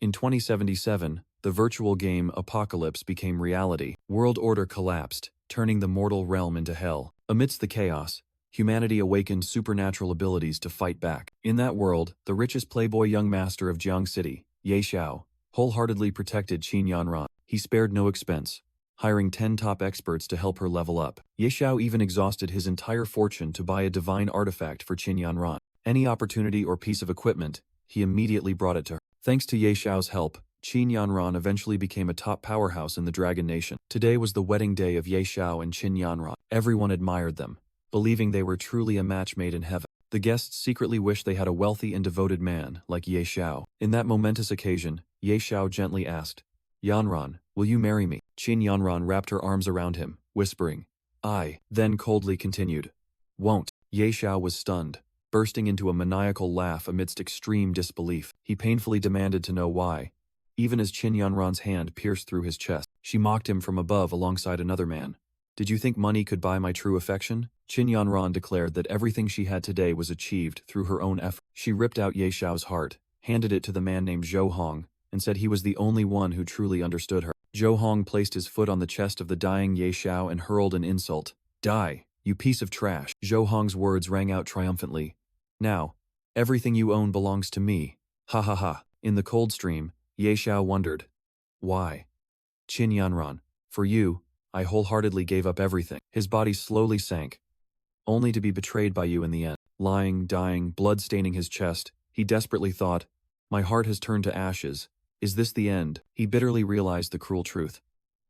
In 2077, the virtual game Apocalypse became reality. World order collapsed, turning the mortal realm into hell. Amidst the chaos, humanity awakened supernatural abilities to fight back. In that world, the richest playboy young master of Jiang City, Ye Xiao, wholeheartedly protected Qin Yanran. He spared no expense, hiring 10 top experts to help her level up. Ye Xiao even exhausted his entire fortune to buy a divine artifact for Qin Yanran. Any opportunity or piece of equipment, he immediately brought it to her. Thanks to Ye Xiao's help, Qin Yanran eventually became a top powerhouse in the Dragon Nation. Today was the wedding day of Ye Xiao and Qin Yanran. Everyone admired them, believing they were truly a match made in heaven. The guests secretly wished they had a wealthy and devoted man like Ye Xiao. In that momentous occasion, Ye Xiao gently asked, "Yanran, will you marry me?" Qin Yanran wrapped her arms around him, whispering, "I," then coldly continued, "Won't." Ye Xiao was stunned, bursting into a maniacal laugh amidst extreme disbelief. He painfully demanded to know why, even as Qin Yanran's hand pierced through his chest. She mocked him from above alongside another man. "Did you think money could buy my true affection?" Qin Yanran declared that everything she had today was achieved through her own effort. She ripped out Ye Xiao's heart, handed it to the man named Zhou Hong, and said he was the only one who truly understood her. Zhou Hong placed his foot on the chest of the dying Ye Xiao and hurled an insult. "Die, you piece of trash." Zhou Hong's words rang out triumphantly. "Now, everything you own belongs to me. Ha ha ha." In the cold stream, Ye Xiao wondered, "Why?" "Qin Yanran, for you, I wholeheartedly gave up everything." His body slowly sank, only to be betrayed by you in the end. Lying, dying, blood staining his chest, he desperately thought, "My heart has turned to ashes. Is this the end?" He bitterly realized the cruel truth.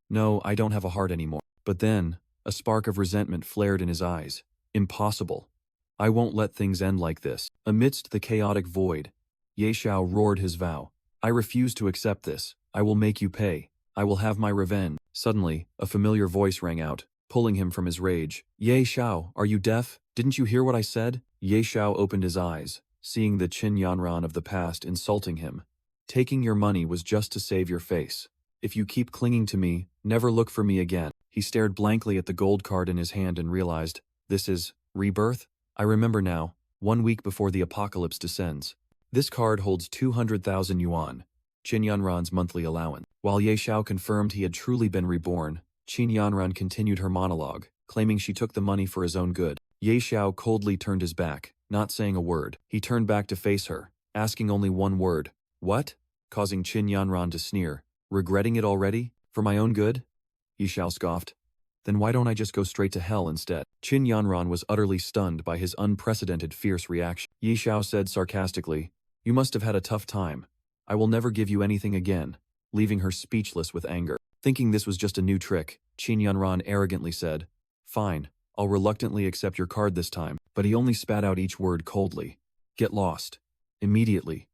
"No, I don't have a heart anymore." But then, a spark of resentment flared in his eyes. "Impossible. I won't let things end like this." Amidst the chaotic void, Ye Xiao roared his vow. "I refuse to accept this. I will make you pay. I will have my revenge." Suddenly, a familiar voice rang out, pulling him from his rage. "Ye Xiao, are you deaf? Didn't you hear what I said?" Ye Xiao opened his eyes, seeing the Qin Yanran of the past insulting him. "Taking your money was just to save your face. If you keep clinging to me, never look for me again." He stared blankly at the gold card in his hand and realized, "This is rebirth? I remember now, 1 week before the apocalypse descends. This card holds 200,000 yuan, Qin Yanran's monthly allowance." While Ye Xiao confirmed he had truly been reborn, Qin Yanran continued her monologue, claiming she took the money for his own good. Ye Xiao coldly turned his back, not saying a word. He turned back to face her, asking only one word, "What?" causing Qin Yanran to sneer. "Regretting it already? For my own good?" Ye Xiao scoffed. "Then why don't I just go straight to hell instead?" Qin Yanran was utterly stunned by his unprecedented fierce reaction. Ye Xiao said sarcastically, "You must have had a tough time. I will never give you anything again," leaving her speechless with anger. Thinking this was just a new trick, Qin Yanran arrogantly said, "Fine, I'll reluctantly accept your card this time." But he only spat out each word coldly. "Get lost. Immediately.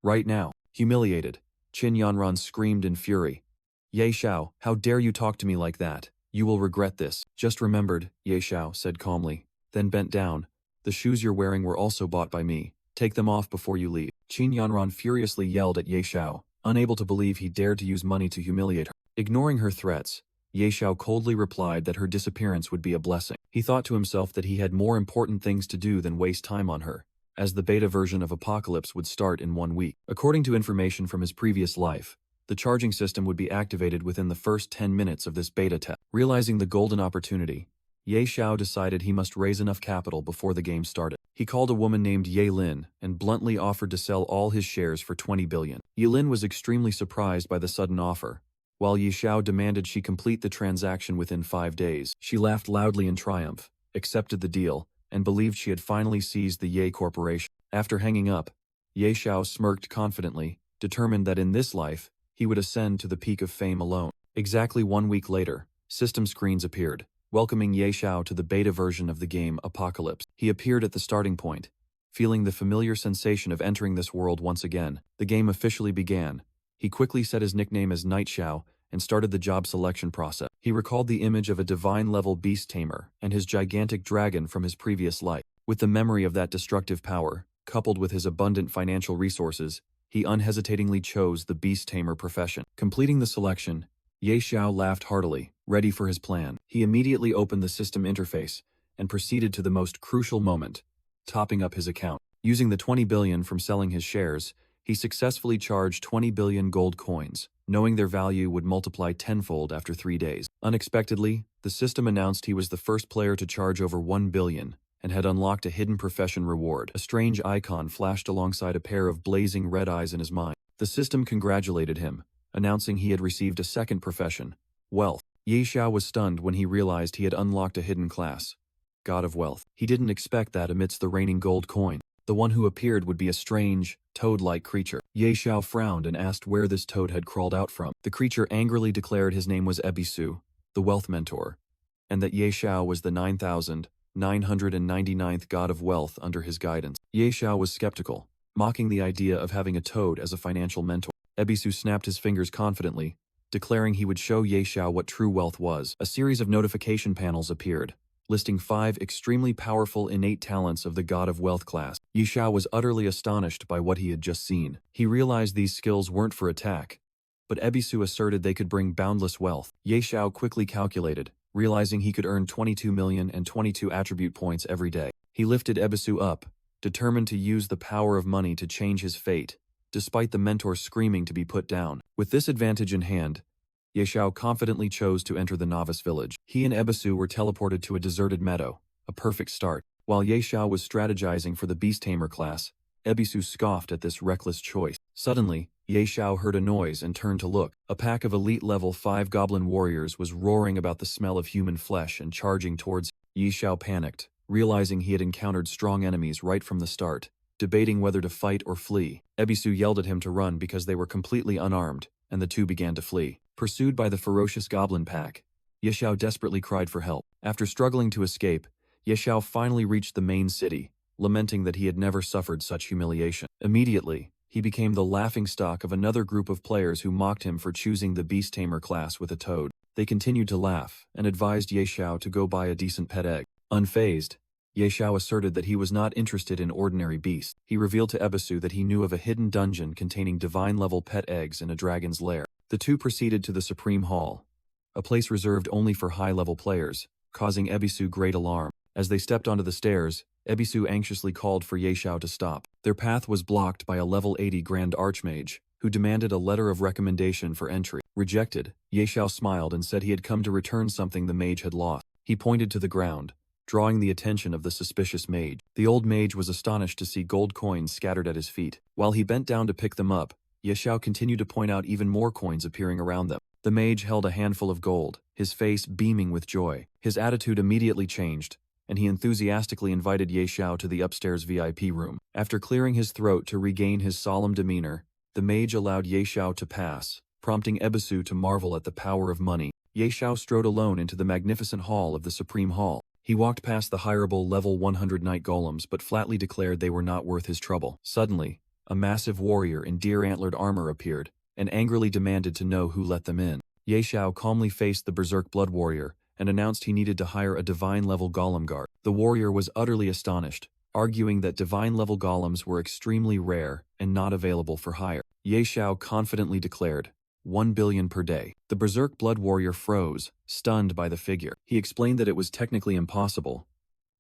Right now." Humiliated, Qin Yanran screamed in fury. "Ye Xiao, how dare you talk to me like that? You will regret this." "Just remembered," Ye Xiao said calmly, then bent down. "The shoes you're wearing were also bought by me. Take them off before you leave." Qin Yanran furiously yelled at Ye Xiao, unable to believe he dared to use money to humiliate her. Ignoring her threats, Ye Xiao coldly replied that her disappearance would be a blessing. He thought to himself that he had more important things to do than waste time on her, as the beta version of Apocalypse would start in 1 week. According to information from his previous life, the charging system would be activated within the first 10 minutes of this beta test. Realizing the golden opportunity, Ye Xiao decided he must raise enough capital before the game started. He called a woman named Ye Lin and bluntly offered to sell all his shares for 20 billion. Ye Lin was extremely surprised by the sudden offer. While Ye Xiao demanded she complete the transaction within 5 days, she laughed loudly in triumph, accepted the deal, and believed she had finally seized the Ye Corporation. After hanging up, Ye Xiao smirked confidently, determined that in this life, he would ascend to the peak of fame alone. Exactly 1 week later, system screens appeared, welcoming Ye Xiao to the beta version of the game Apocalypse. He appeared at the starting point, feeling the familiar sensation of entering this world once again. The game officially began. He quickly set his nickname as Night Xiao and started the job selection process. He recalled the image of a divine-level beast tamer and his gigantic dragon from his previous life. With the memory of that destructive power, coupled with his abundant financial resources, he unhesitatingly chose the beast tamer profession. Completing the selection, Ye Xiao laughed heartily, ready for his plan. He immediately opened the system interface and proceeded to the most crucial moment, topping up his account. Using the 20 billion from selling his shares, He successfully charged 20 billion gold coins, knowing their value would multiply tenfold after 3 days. Unexpectedly, the system announced he was the first player to charge over 1 billion and had unlocked a hidden profession reward. A strange icon flashed alongside a pair of blazing red eyes in his mind. The system congratulated him, announcing he had received a second profession, wealth. Ye Xiao was stunned when he realized he had unlocked a hidden class, God of Wealth. He didn't expect that amidst the raining gold coin. The one who appeared would be a strange, toad-like creature. Ye Xiao frowned and asked where this toad had crawled out from. The creature angrily declared his name was Ebisu, the Wealth Mentor, and that Ye Xiao was the 9,999th God of Wealth under his guidance. Ye Xiao was skeptical, mocking the idea of having a toad as a financial mentor. Ebisu snapped his fingers confidently, declaring he would show Ye Xiao what true wealth was. A series of notification panels appeared, listing 5 extremely powerful innate talents of the God of Wealth class. Ye Xiao was utterly astonished by what he had just seen. He realized these skills weren't for attack, but Ebisu asserted they could bring boundless wealth. Ye Xiao quickly calculated, realizing he could earn 22 million and 22 attribute points every day. He lifted Ebisu up, determined to use the power of money to change his fate, despite the mentor screaming to be put down. With this advantage in hand, Ye Xiao confidently chose to enter the novice village. He and Ebisu were teleported to a deserted meadow, a perfect start. While Ye Xiao was strategizing for the Beast Tamer class, Ebisu scoffed at this reckless choice. Suddenly, Ye Xiao heard a noise and turned to look. A pack of elite level 5 goblin warriors was roaring about the smell of human flesh and charging towards him. Ye Xiao panicked, realizing he had encountered strong enemies right from the start, debating whether to fight or flee. Ebisu yelled at him to run because they were completely unarmed, and the two began to flee. Pursued by the ferocious goblin pack, Ye Xiao desperately cried for help. After struggling to escape, Ye Xiao finally reached the main city, lamenting that he had never suffered such humiliation. Immediately, he became the laughingstock of another group of players who mocked him for choosing the Beast Tamer class with a toad. They continued to laugh and advised Ye Xiao to go buy a decent pet egg. Unfazed, Ye Xiao asserted that he was not interested in ordinary beasts. He revealed to Ebisu that he knew of a hidden dungeon containing divine-level pet eggs in a dragon's lair. The two proceeded to the Supreme Hall, a place reserved only for high-level players, causing Ebisu great alarm. As they stepped onto the stairs, Ebisu anxiously called for Ye Xiao to stop. Their path was blocked by a level 80 Grand Archmage, who demanded a letter of recommendation for entry. Rejected, Ye Xiao smiled and said he had come to return something the mage had lost. He pointed to the ground, drawing the attention of the suspicious mage. The old mage was astonished to see gold coins scattered at his feet. While he bent down to pick them up, Ye Xiao continued to point out even more coins appearing around them. The mage held a handful of gold, his face beaming with joy. His attitude immediately changed, and he enthusiastically invited Ye Xiao to the upstairs VIP room. After clearing his throat to regain his solemn demeanor, the mage allowed Ye Xiao to pass, prompting Ebisu to marvel at the power of money. Ye Xiao strode alone into the magnificent hall of the Supreme Hall. He walked past the hireable level 100 night golems but flatly declared they were not worth his trouble. Suddenly, a massive warrior in deer-antlered armor appeared, and angrily demanded to know who let them in. Ye Xiao calmly faced the berserk blood warrior, and announced he needed to hire a divine-level golem guard. The warrior was utterly astonished, arguing that divine-level golems were extremely rare and not available for hire. Ye Xiao confidently declared, 1 billion per day. The berserk blood warrior froze, stunned by the figure. He explained that it was technically impossible,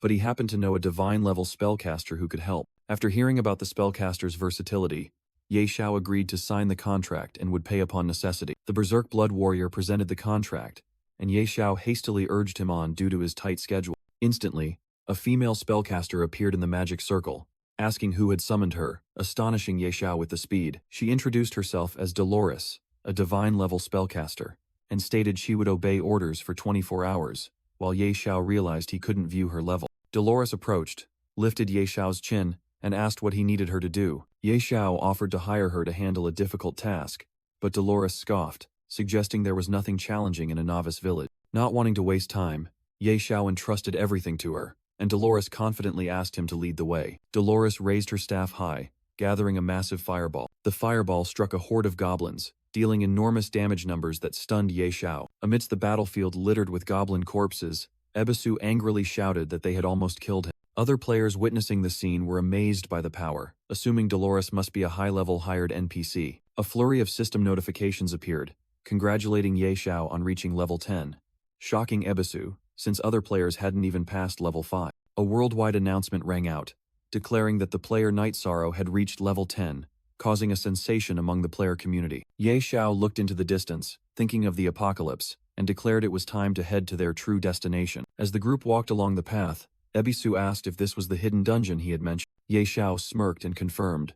but he happened to know a divine-level spellcaster who could help. After hearing about the spellcaster's versatility, Ye Xiao agreed to sign the contract and would pay upon necessity. The berserk blood warrior presented the contract, and Ye Xiao hastily urged him on due to his tight schedule. Instantly, a female spellcaster appeared in the magic circle, asking who had summoned her, astonishing Ye Xiao with the speed. She introduced herself as Dolores, a divine-level spellcaster, and stated she would obey orders for 24 hours, while Ye Xiao realized he couldn't view her level. Dolores approached, lifted Ye Xiao's chin, and asked what he needed her to do. Ye Xiao offered to hire her to handle a difficult task, but Dolores scoffed, suggesting there was nothing challenging in a novice village. Not wanting to waste time, Ye Xiao entrusted everything to her, and Dolores confidently asked him to lead the way. Dolores raised her staff high, gathering a massive fireball. The fireball struck a horde of goblins, dealing enormous damage numbers that stunned Ye Xiao. Amidst the battlefield littered with goblin corpses, Ebisu angrily shouted that they had almost killed him. Other players witnessing the scene were amazed by the power, assuming Dolores must be a high-level hired NPC. A flurry of system notifications appeared, congratulating Ye Xiao on reaching level 10, shocking Ebisu, since other players hadn't even passed level 5. A worldwide announcement rang out, declaring that the player Night Sorrow had reached level 10, causing a sensation among the player community. Ye Xiao looked into the distance, thinking of the apocalypse, and declared it was time to head to their true destination. As the group walked along the path, Ebisu asked if this was the hidden dungeon he had mentioned. Ye Xiao smirked and confirmed.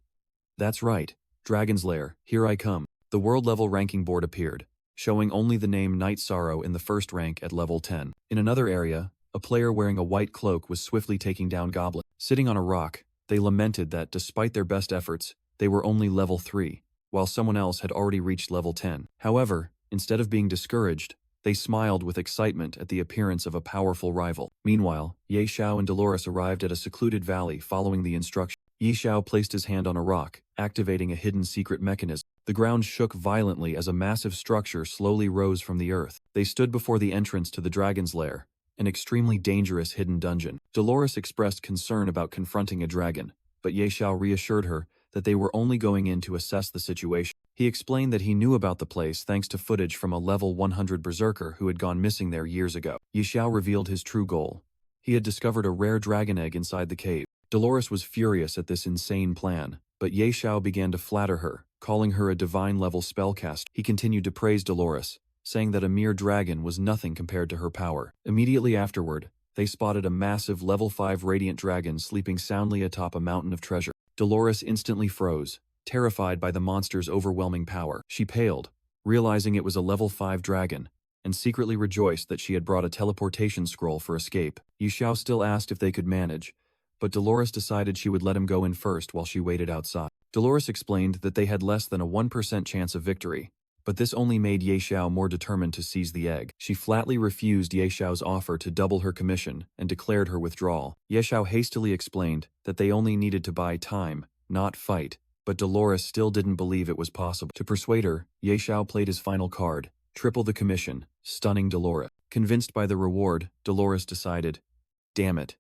That's right, Dragon's Lair, here I come. The world-level ranking board appeared, showing only the name Night Sorrow in the first rank at level 10. In another area, a player wearing a white cloak was swiftly taking down goblins. Sitting on a rock, they lamented that, despite their best efforts, they were only level 3, while someone else had already reached level 10. However, instead of being discouraged, they smiled with excitement at the appearance of a powerful rival. Meanwhile, Ye Xiao and Dolores arrived at a secluded valley following the instructions. Ye Xiao placed his hand on a rock, activating a hidden secret mechanism. The ground shook violently as a massive structure slowly rose from the earth. They stood before the entrance to the Dragon's Lair, an extremely dangerous hidden dungeon. Dolores expressed concern about confronting a dragon, but Ye Xiao reassured her that they were only going in to assess the situation. He explained that he knew about the place thanks to footage from a level 100 berserker who had gone missing there years ago. Ye Xiao revealed his true goal. He had discovered a rare dragon egg inside the cave. Dolores was furious at this insane plan, but Ye Xiao began to flatter her, calling her a divine-level spellcaster. He continued to praise Dolores, saying that a mere dragon was nothing compared to her power. Immediately afterward, they spotted a massive level 5 radiant dragon sleeping soundly atop a mountain of treasure. Dolores instantly froze, terrified by the monster's overwhelming power. She paled, realizing it was a level 5 dragon, and secretly rejoiced that she had brought a teleportation scroll for escape. Ye Xiao still asked if they could manage, but Dolores decided she would let him go in first while she waited outside. Dolores explained that they had less than a 1% chance of victory, but this only made Ye Xiao more determined to seize the egg. She flatly refused Ye Xiao's offer to double her commission and declared her withdrawal. Ye Xiao hastily explained that they only needed to buy time, not fight, but Dolores still didn't believe it was possible. To persuade her, Ye Xiao played his final card, triple the commission, stunning Dolores. Convinced by the reward, Dolores decided, damn it.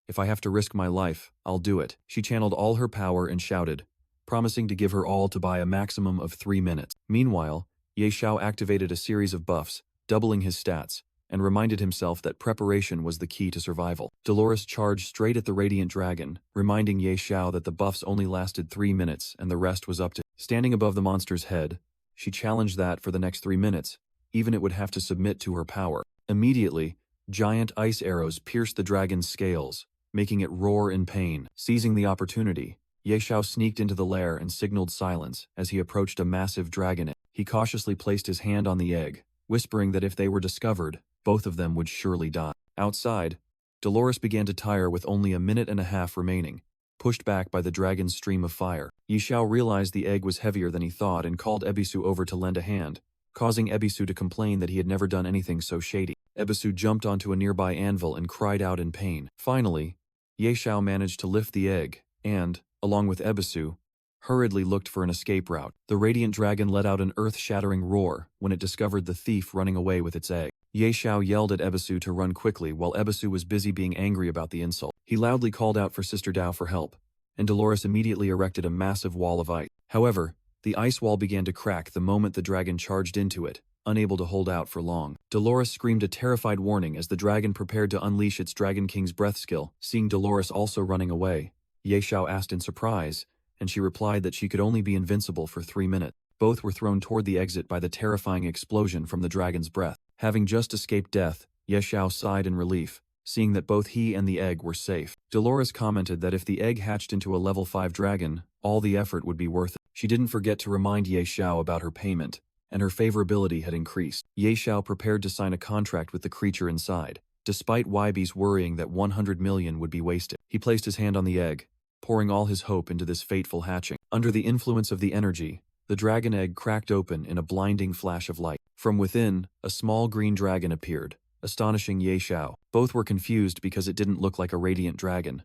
If I have to risk my life, I'll do it. She channeled all her power and shouted, promising to give her all to buy a maximum of 3 minutes. Meanwhile, Ye Xiao activated a series of buffs, doubling his stats, and reminded himself that preparation was the key to survival. Dolores charged straight at the radiant dragon, reminding Ye Xiao that the buffs only lasted 3 minutes and the rest was up to. Standing above the monster's head, she challenged that for the next 3 minutes, even it would have to submit to her power. Immediately, giant ice arrows pierced the dragon's scales, making it roar in pain. Seizing the opportunity, Ye Xiao sneaked into the lair and signaled silence as he approached a massive dragon egg. He cautiously placed his hand on the egg, whispering that if they were discovered, both of them would surely die. Outside, Dolores began to tire with only a minute and a half remaining, pushed back by the dragon's stream of fire. Ye Xiao realized the egg was heavier than he thought and called Ebisu over to lend a hand, causing Ebisu to complain that he had never done anything so shady. Ebisu jumped onto a nearby anvil and cried out in pain. Finally, Ye Xiao managed to lift the egg and, along with Ebisu, hurriedly looked for an escape route. The radiant dragon let out an earth-shattering roar when it discovered the thief running away with its egg. Ye Xiao yelled at Ebisu to run quickly while Ebisu was busy being angry about the insult. He loudly called out for Sister Dao for help, and Dolores immediately erected a massive wall of ice. However, the ice wall began to crack the moment the dragon charged into it, unable to hold out for long. Dolores screamed a terrified warning as the dragon prepared to unleash its Dragon King's breath skill. Seeing Dolores also running away, Ye Xiao asked in surprise, and she replied that she could only be invincible for 3 minutes. Both were thrown toward the exit by the terrifying explosion from the dragon's breath. Having just escaped death, Ye Xiao sighed in relief, seeing that both he and the egg were safe. Dolores commented that if the egg hatched into a level 5 dragon, all the effort would be worth it. She didn't forget to remind Ye Xiao about her payment, and her favorability had increased. Ye Xiao prepared to sign a contract with the creature inside, despite Ybi's worrying that 100 million would be wasted. He placed his hand on the egg, pouring all his hope into this fateful hatching. Under the influence of the energy, the dragon egg cracked open in a blinding flash of light. From within, a small green dragon appeared, astonishing Ye Xiao. Both were confused because it didn't look like a radiant dragon.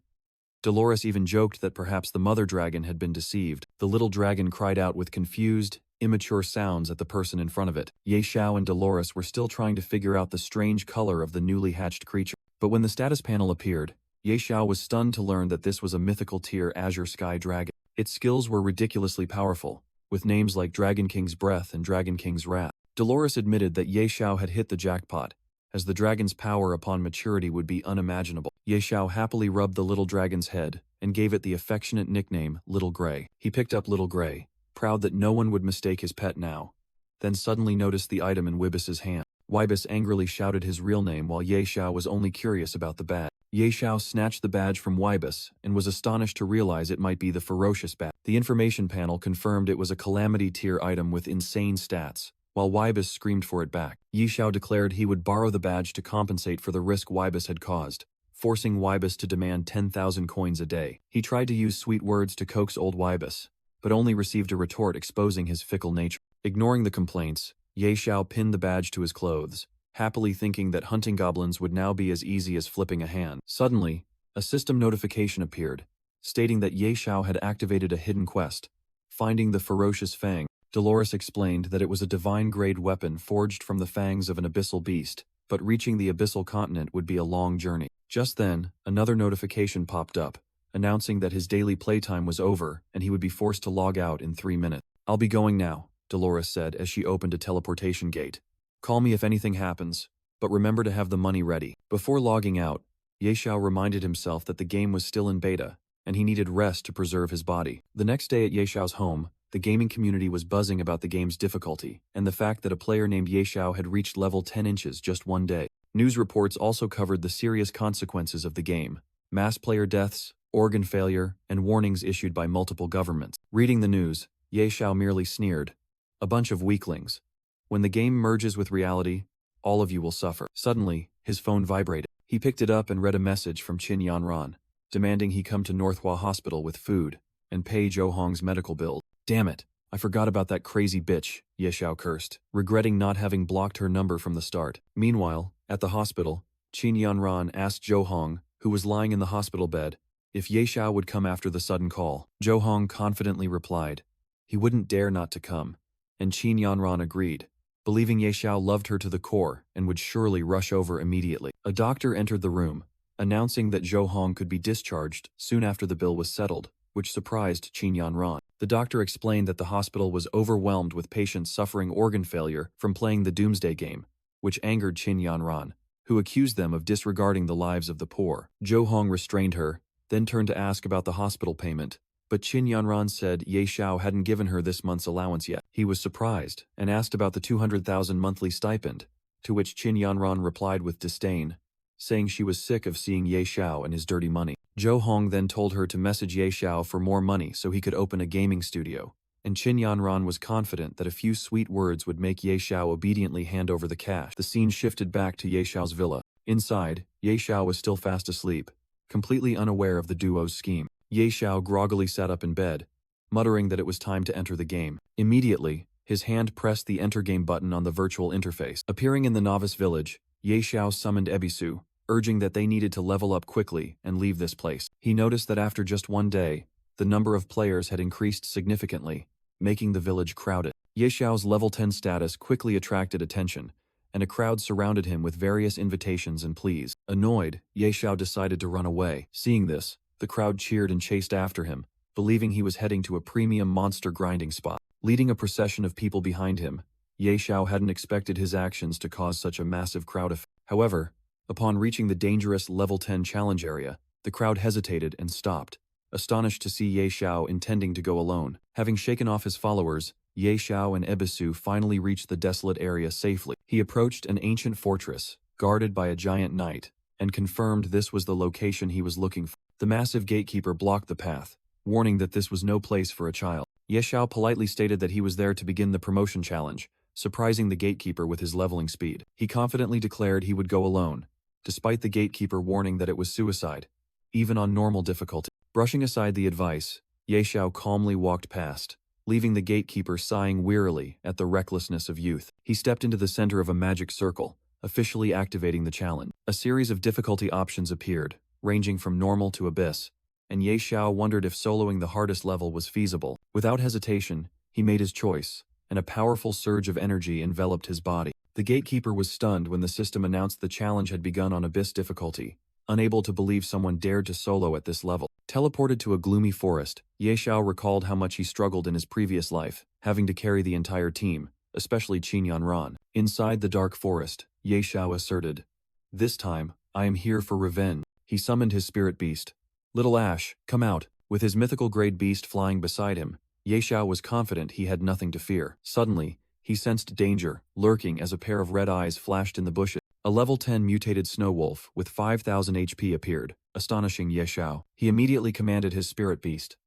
Dolores even joked that perhaps the mother dragon had been deceived. The little dragon cried out with confused, immature sounds at the person in front of it. Ye Xiao and Dolores were still trying to figure out the strange color of the newly hatched creature. But when the status panel appeared, Ye Xiao was stunned to learn that this was a mythical tier Azure Sky Dragon. Its skills were ridiculously powerful, with names like Dragon King's Breath and Dragon King's Wrath. Dolores admitted that Ye Xiao had hit the jackpot, as the dragon's power upon maturity would be unimaginable. Ye Xiao happily rubbed the little dragon's head and gave it the affectionate nickname Little Gray. He picked up Little Gray, proud that no one would mistake his pet now, then suddenly noticed the item in Wibis's hand. Wibis angrily shouted his real name while Ye Xiao was only curious about the badge. Ye Xiao snatched the badge from Wibis and was astonished to realize it might be the ferocious badge. The information panel confirmed it was a calamity tier item with insane stats, while Wibis screamed for it back. Ye Xiao declared he would borrow the badge to compensate for the risk Wibis had caused, forcing Wibis to demand 10,000 coins a day. He tried to use sweet words to coax old Wibis, but only received a retort exposing his fickle nature. Ignoring the complaints, Ye Xiao pinned the badge to his clothes, happily thinking that hunting goblins would now be as easy as flipping a hand. Suddenly, a system notification appeared, stating that Ye Xiao had activated a hidden quest, finding the ferocious fang. Dolores explained that it was a divine-grade weapon forged from the fangs of an abyssal beast, but reaching the abyssal continent would be a long journey. Just then, another notification popped up, announcing that his daily playtime was over and he would be forced to log out in 3 minutes. "I'll be going now," Dolores said as she opened a teleportation gate. "Call me if anything happens, but remember to have the money ready." Before logging out, Ye Xiao reminded himself that the game was still in beta, and he needed rest to preserve his body. The next day at Ye Xiao's home, the gaming community was buzzing about the game's difficulty, and the fact that a player named Ye Xiao had reached level 10 inches just one day. News reports also covered the serious consequences of the game: mass player deaths, organ failure, and warnings issued by multiple governments. Reading the news, Ye Xiao merely sneered, "A bunch of weaklings. When the game merges with reality, all of you will suffer." Suddenly, his phone vibrated. He picked it up and read a message from Qin Yanran, demanding he come to Northhua Hospital with food and pay Zhou Hong's medical bill. "Damn it, I forgot about that crazy bitch," Ye Xiao cursed, regretting not having blocked her number from the start. Meanwhile, at the hospital, Qin Yanran asked Zhou Hong, who was lying in the hospital bed, if Ye Xiao would come after the sudden call. Zhou Hong confidently replied he wouldn't dare not to come, and Qin Yanran agreed, believing Ye Xiao loved her to the core and would surely rush over immediately. A doctor entered the room, announcing that Zhou Hong could be discharged soon after the bill was settled, which surprised Qin Yanran. The doctor explained that the hospital was overwhelmed with patients suffering organ failure from playing the Doomsday game, which angered Qin Yanran, who accused them of disregarding the lives of the poor. Zhou Hong restrained her, then turned to ask about the hospital payment, but Qin Yanran said Ye Xiao hadn't given her this month's allowance yet. He was surprised and asked about the 200,000 monthly stipend, to which Qin Yanran replied with disdain, saying she was sick of seeing Ye Xiao and his dirty money. Zhou Hong then told her to message Ye Xiao for more money so he could open a gaming studio, and Qin Yanran was confident that a few sweet words would make Ye Xiao obediently hand over the cash. The scene shifted back to Ye Xiao's villa. Inside, Ye Xiao was still fast asleep, completely unaware of the duo's scheme. Ye Xiao groggily sat up in bed, muttering that it was time to enter the game. Immediately, his hand pressed the enter game button on the virtual interface. Appearing in the novice village, Ye Xiao summoned Ebisu, urging that they needed to level up quickly and leave this place. He noticed that after just one day, the number of players had increased significantly, making the village crowded. Ye Xiao's level 10 status quickly attracted attention, and a crowd surrounded him with various invitations and pleas. Annoyed, Ye Xiao decided to run away. Seeing this, the crowd cheered and chased after him, believing he was heading to a premium monster grinding spot. Leading a procession of people behind him, Ye Xiao hadn't expected his actions to cause such a massive crowd effect. However, upon reaching the dangerous level 10 challenge area, the crowd hesitated and stopped, astonished to see Ye Xiao intending to go alone. Having shaken off his followers, Ye Xiao and Ebisu finally reached the desolate area safely. He approached an ancient fortress, guarded by a giant knight, and confirmed this was the location he was looking for. The massive gatekeeper blocked the path, warning that this was no place for a child. Ye Xiao politely stated that he was there to begin the promotion challenge, surprising the gatekeeper with his leveling speed. He confidently declared he would go alone, despite the gatekeeper warning that it was suicide, even on normal difficulty. Brushing aside the advice, Ye Xiao calmly walked past, leaving the gatekeeper sighing wearily at the recklessness of youth. He stepped into the center of a magic circle, officially activating the challenge. A series of difficulty options appeared, ranging from normal to abyss, and Ye Xiao wondered if soloing the hardest level was feasible. Without hesitation, he made his choice, and a powerful surge of energy enveloped his body. The gatekeeper was stunned when the system announced the challenge had begun on abyss difficulty, unable to believe someone dared to solo at this level. Teleported to a gloomy forest, Ye Xiao recalled how much he struggled in his previous life, having to carry the entire team, especially Qin Yanran. Inside the dark forest, Ye Xiao asserted, "This time, I am here for revenge." He summoned his spirit beast. Little Ash, come out. With his mythical-grade beast flying beside him, Yexiao was confident he had nothing to fear. Suddenly, he sensed danger, lurking as a pair of red eyes flashed in the bushes. A level 10 mutated snow wolf with 5,000 HP appeared, astonishing Yexiao. He immediately commanded his spirit beast.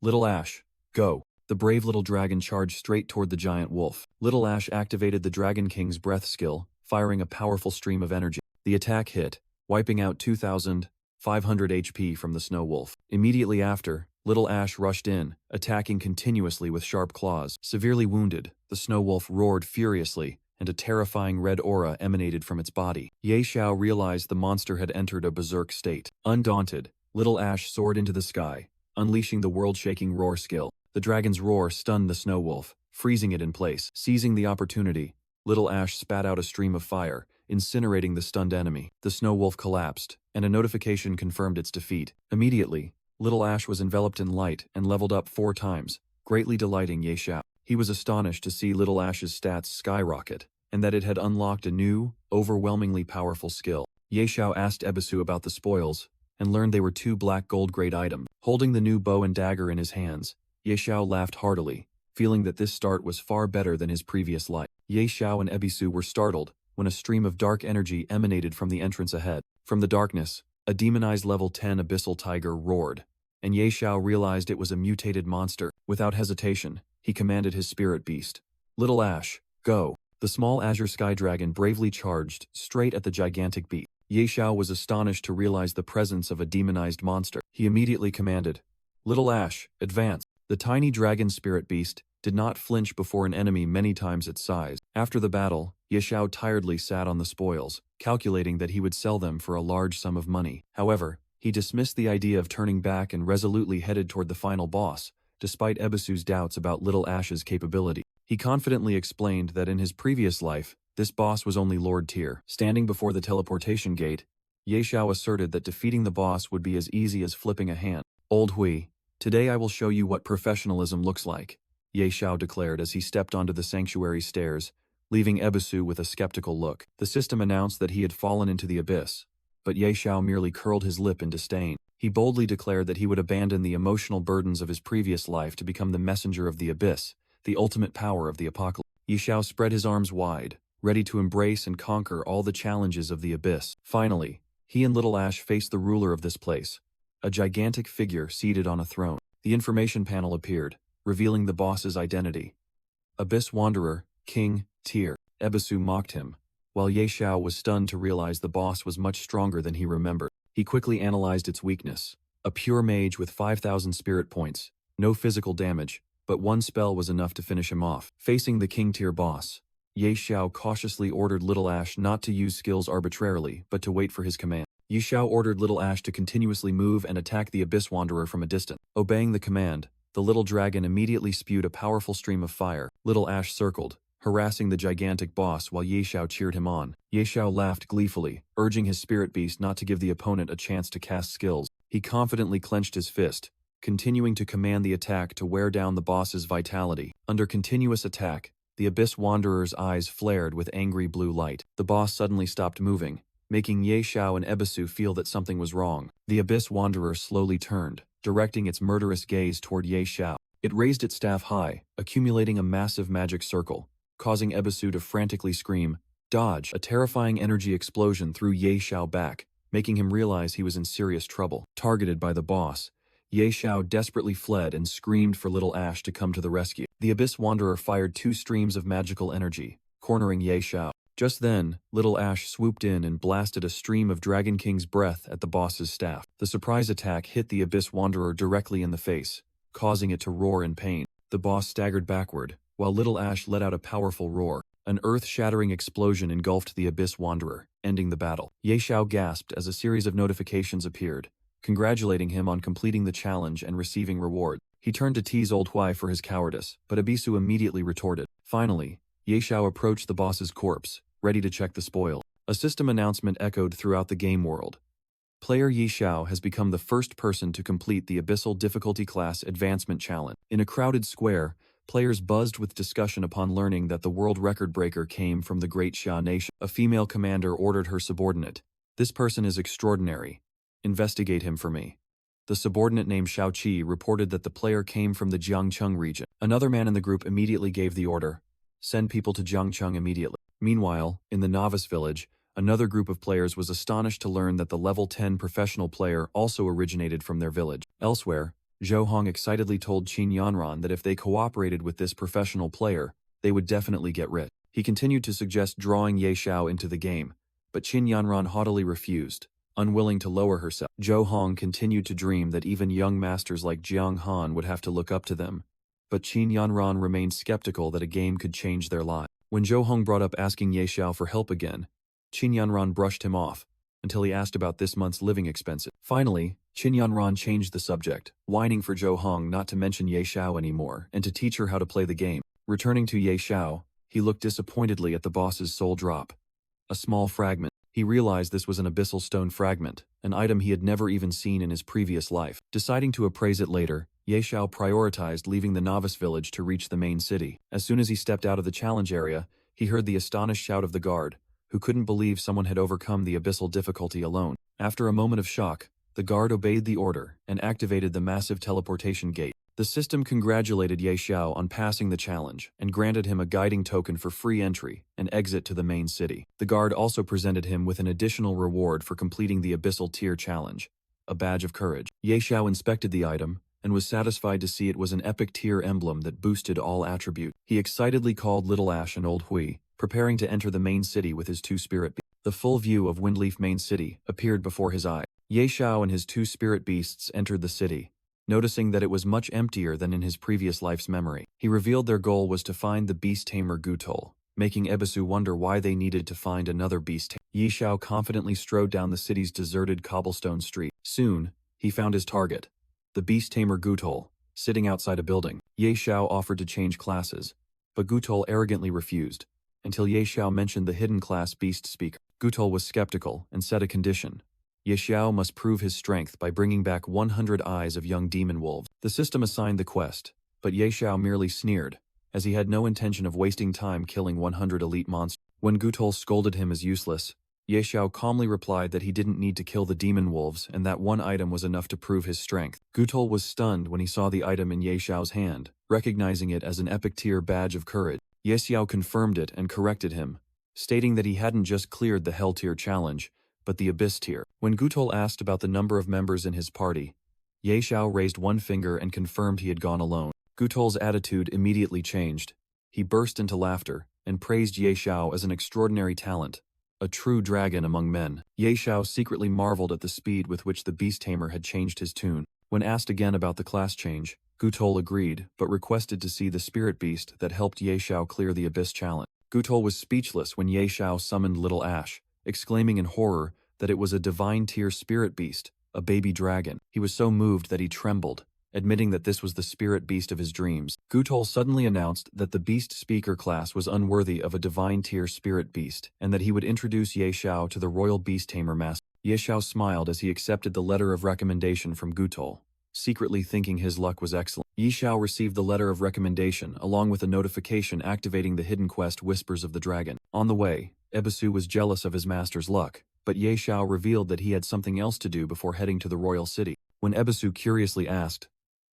Little Ash, go. The brave little dragon charged straight toward the giant wolf. Little Ash activated the Dragon King's breath skill, firing a powerful stream of energy. The attack hit, wiping out 2,500 HP from the snow wolf. Immediately after, Little Ash rushed in, attacking continuously with sharp claws. Severely wounded, the snow wolf roared furiously, and a terrifying red aura emanated from its body. Yexiao realized the monster had entered a berserk state. Undaunted, Little Ash soared into the sky, unleashing the world-shaking roar skill. The dragon's roar stunned the snow wolf, freezing it in place. Seizing the opportunity, Little Ash spat out a stream of fire, incinerating the stunned enemy. The snow wolf collapsed, and a notification confirmed its defeat. Immediately, Little Ash was enveloped in light and leveled up 4 times, greatly delighting Yexiao. He was astonished to see Little Ash's stats skyrocket, and that it had unlocked a new, overwhelmingly powerful skill. Yexiao asked Ebisu about the spoils, and learned they were 2 black gold-grade items. Holding the new bow and dagger in his hands, Yexiao laughed heartily, feeling that this start was far better than his previous life. Yexiao and Ebisu were startled when a stream of dark energy emanated from the entrance ahead. From the darkness, a demonized level 10 abyssal tiger roared, and Yexiao realized it was a mutated monster. Without hesitation, he commanded his spirit beast. Little Ash, go. The small azure sky dragon bravely charged straight at the gigantic beast. Yexiao was astonished to realize the presence of a demonized monster. He immediately commanded, Little Ash, advance. The tiny dragon spirit beast did not flinch before an enemy many times its size. After the battle, Yexiao tiredly sat on the spoils, calculating that he would sell them for a large sum of money. However, he dismissed the idea of turning back and resolutely headed toward the final boss, despite Ebisu's doubts about Little Ash's capability. He confidently explained that in his previous life, this boss was only Lord tier. Standing before the teleportation gate, Yexiao asserted that defeating the boss would be as easy as flipping a hand. Old Hui, today I will show you what professionalism looks like, Yexiao declared as he stepped onto the sanctuary stairs, leaving Ebisu with a skeptical look. The system announced that he had fallen into the abyss, but Yexiao merely curled his lip in disdain. He boldly declared that he would abandon the emotional burdens of his previous life to become the messenger of the abyss, the ultimate power of the apocalypse. Yexiao spread his arms wide, ready to embrace and conquer all the challenges of the abyss. Finally, he and Little Ash faced the ruler of this place, a gigantic figure seated on a throne. The information panel appeared, revealing the boss's identity. Abyss Wanderer, King, Tier. Ebisu mocked him, while Yexiao was stunned to realize the boss was much stronger than he remembered. He quickly analyzed its weakness. A pure mage with 5,000 spirit points, no physical damage, but 1 spell was enough to finish him off. Facing the King Tier boss, Yexiao cautiously ordered Little Ash not to use skills arbitrarily, but to wait for his command. Yexiao ordered Little Ash to continuously move and attack the Abyss Wanderer from a distance. Obeying the command, the little dragon immediately spewed a powerful stream of fire. Little Ash circled, harassing the gigantic boss while Yexiao cheered him on. Yexiao laughed gleefully, urging his spirit beast not to give the opponent a chance to cast skills. He confidently clenched his fist, continuing to command the attack to wear down the boss's vitality. Under continuous attack, the Abyss Wanderer's eyes flared with angry blue light. The boss suddenly stopped moving, making Yexiao and Ebisu feel that something was wrong. The Abyss Wanderer slowly turned, directing its murderous gaze toward Yexiao. It raised its staff high, accumulating a massive magic circle, causing Ebisu to frantically scream, "Dodge!" A terrifying energy explosion threw Yexiao back, making him realize he was in serious trouble. Targeted by the boss, Yexiao desperately fled and screamed for Little Ash to come to the rescue. The Abyss Wanderer fired 2 streams of magical energy, cornering Yexiao. Just then, Little Ash swooped in and blasted a stream of Dragon King's breath at the boss's staff. The surprise attack hit the Abyss Wanderer directly in the face, causing it to roar in pain. The boss staggered backward, while Little Ash let out a powerful roar. An earth-shattering explosion engulfed the Abyss Wanderer, ending the battle. Yexiao gasped as a series of notifications appeared, congratulating him on completing the challenge and receiving reward. He turned to tease Old Hui for his cowardice, but Ebisu immediately retorted. Finally, Yexiao approached the boss's corpse, ready to check the spoil. A system announcement echoed throughout the game world. Player Yexiao has become the first person to complete the Abyssal Difficulty Class Advancement Challenge. In a crowded square, players buzzed with discussion upon learning that the world record breaker came from the Great Xia Nation. A female commander ordered her subordinate, "This person is extraordinary. Investigate him for me. The subordinate named Xiao Qi reported that the player came from the Jiangcheng region. Another man in the group immediately gave the order, send people to Jiangcheng immediately. Meanwhile, in the novice village, another group of players was astonished to learn that the level 10 professional player also originated from their village. Elsewhere, Zhou Hong excitedly told Qin Yanran that if they cooperated with this professional player, they would definitely get rich. He continued to suggest drawing Ye Xiao into the game, but Qin Yanran haughtily refused, unwilling to lower herself. Zhou Hong continued to dream that even young masters like Jiang Han would have to look up to them, but Qin Yanran remained skeptical that a game could change their lives. When Zhou Hong brought up asking Ye Xiao for help again, Qin Yanran brushed him off, until he asked about this month's living expenses. Finally, Qin Yanran changed the subject, whining for Zhou Hong not to mention Ye Xiao anymore and to teach her how to play the game. Returning to Ye Xiao, he looked disappointedly at the boss's soul drop. A small fragment. He realized this was an abyssal stone fragment, an item he had never even seen in his previous life. Deciding to appraise it later, Ye Xiao prioritized leaving the novice village to reach the main city. As soon as he stepped out of the challenge area, he heard the astonished shout of the guard, who couldn't believe someone had overcome the abyssal difficulty alone. After a moment of shock, the guard obeyed the order and activated the massive teleportation gate. The system congratulated Ye Xiao on passing the challenge and granted him a guiding token for free entry and exit to the main city. The guard also presented him with an additional reward for completing the abyssal tier challenge, a badge of courage. Ye Xiao inspected the item and was satisfied to see it was an epic tier emblem that boosted all attributes. He excitedly called Little Ash and Old Hui, preparing to enter the main city with his two spirit beasts. The full view of Windleaf main city appeared before his eye. Ye Xiao and his two spirit beasts entered the city, noticing that it was much emptier than in his previous life's memory. He revealed their goal was to find the beast tamer Gutol, making Ebisu wonder why they needed to find another beast tamer. Ye Xiao confidently strode down the city's deserted cobblestone street. Soon, he found his target, the beast tamer Gutol, sitting outside a building. Ye Xiao offered to change classes, but Gutol arrogantly refused, until Ye Xiao mentioned the hidden class beast speaker. Gutol was skeptical and set a condition. Ye Xiao must prove his strength by bringing back 100 eyes of young demon wolves. The system assigned the quest, but Ye Xiao merely sneered, as he had no intention of wasting time killing 100 elite monsters. When Gutol scolded him as useless, Ye Xiao calmly replied that he didn't need to kill the demon wolves and that one item was enough to prove his strength. Gutol was stunned when he saw the item in Ye Xiao's hand, recognizing it as an epic tier badge of courage. Ye Xiao confirmed it and corrected him, stating that he hadn't just cleared the Hell tier challenge, but the Abyss tier. When Gutol asked about the number of members in his party, Ye Xiao raised one finger and confirmed he had gone alone. Gutol's attitude immediately changed. He burst into laughter and praised Ye Xiao as an extraordinary talent, a true dragon among men. Ye Xiao secretly marveled at the speed with which the beast tamer had changed his tune. When asked again about the class change, Gutol agreed, but requested to see the spirit beast that helped Ye Xiao clear the Abyss challenge. Gutol was speechless when Ye Xiao summoned Little Ash, exclaiming in horror that it was a divine tier spirit beast, a baby dragon. He was so moved that he trembled, admitting that this was the spirit beast of his dreams. Gutol suddenly announced that the beast speaker class was unworthy of a divine tier spirit beast, and that he would introduce Ye Xiao to the royal beast tamer master. Ye Xiao smiled as he accepted the letter of recommendation from Gutol, secretly thinking his luck was excellent. Ye Xiao received the letter of recommendation along with a notification activating the hidden quest Whispers of the Dragon. On the way, Ebisu was jealous of his master's luck, but Ye Xiao revealed that he had something else to do before heading to the royal city. When Ebisu curiously asked,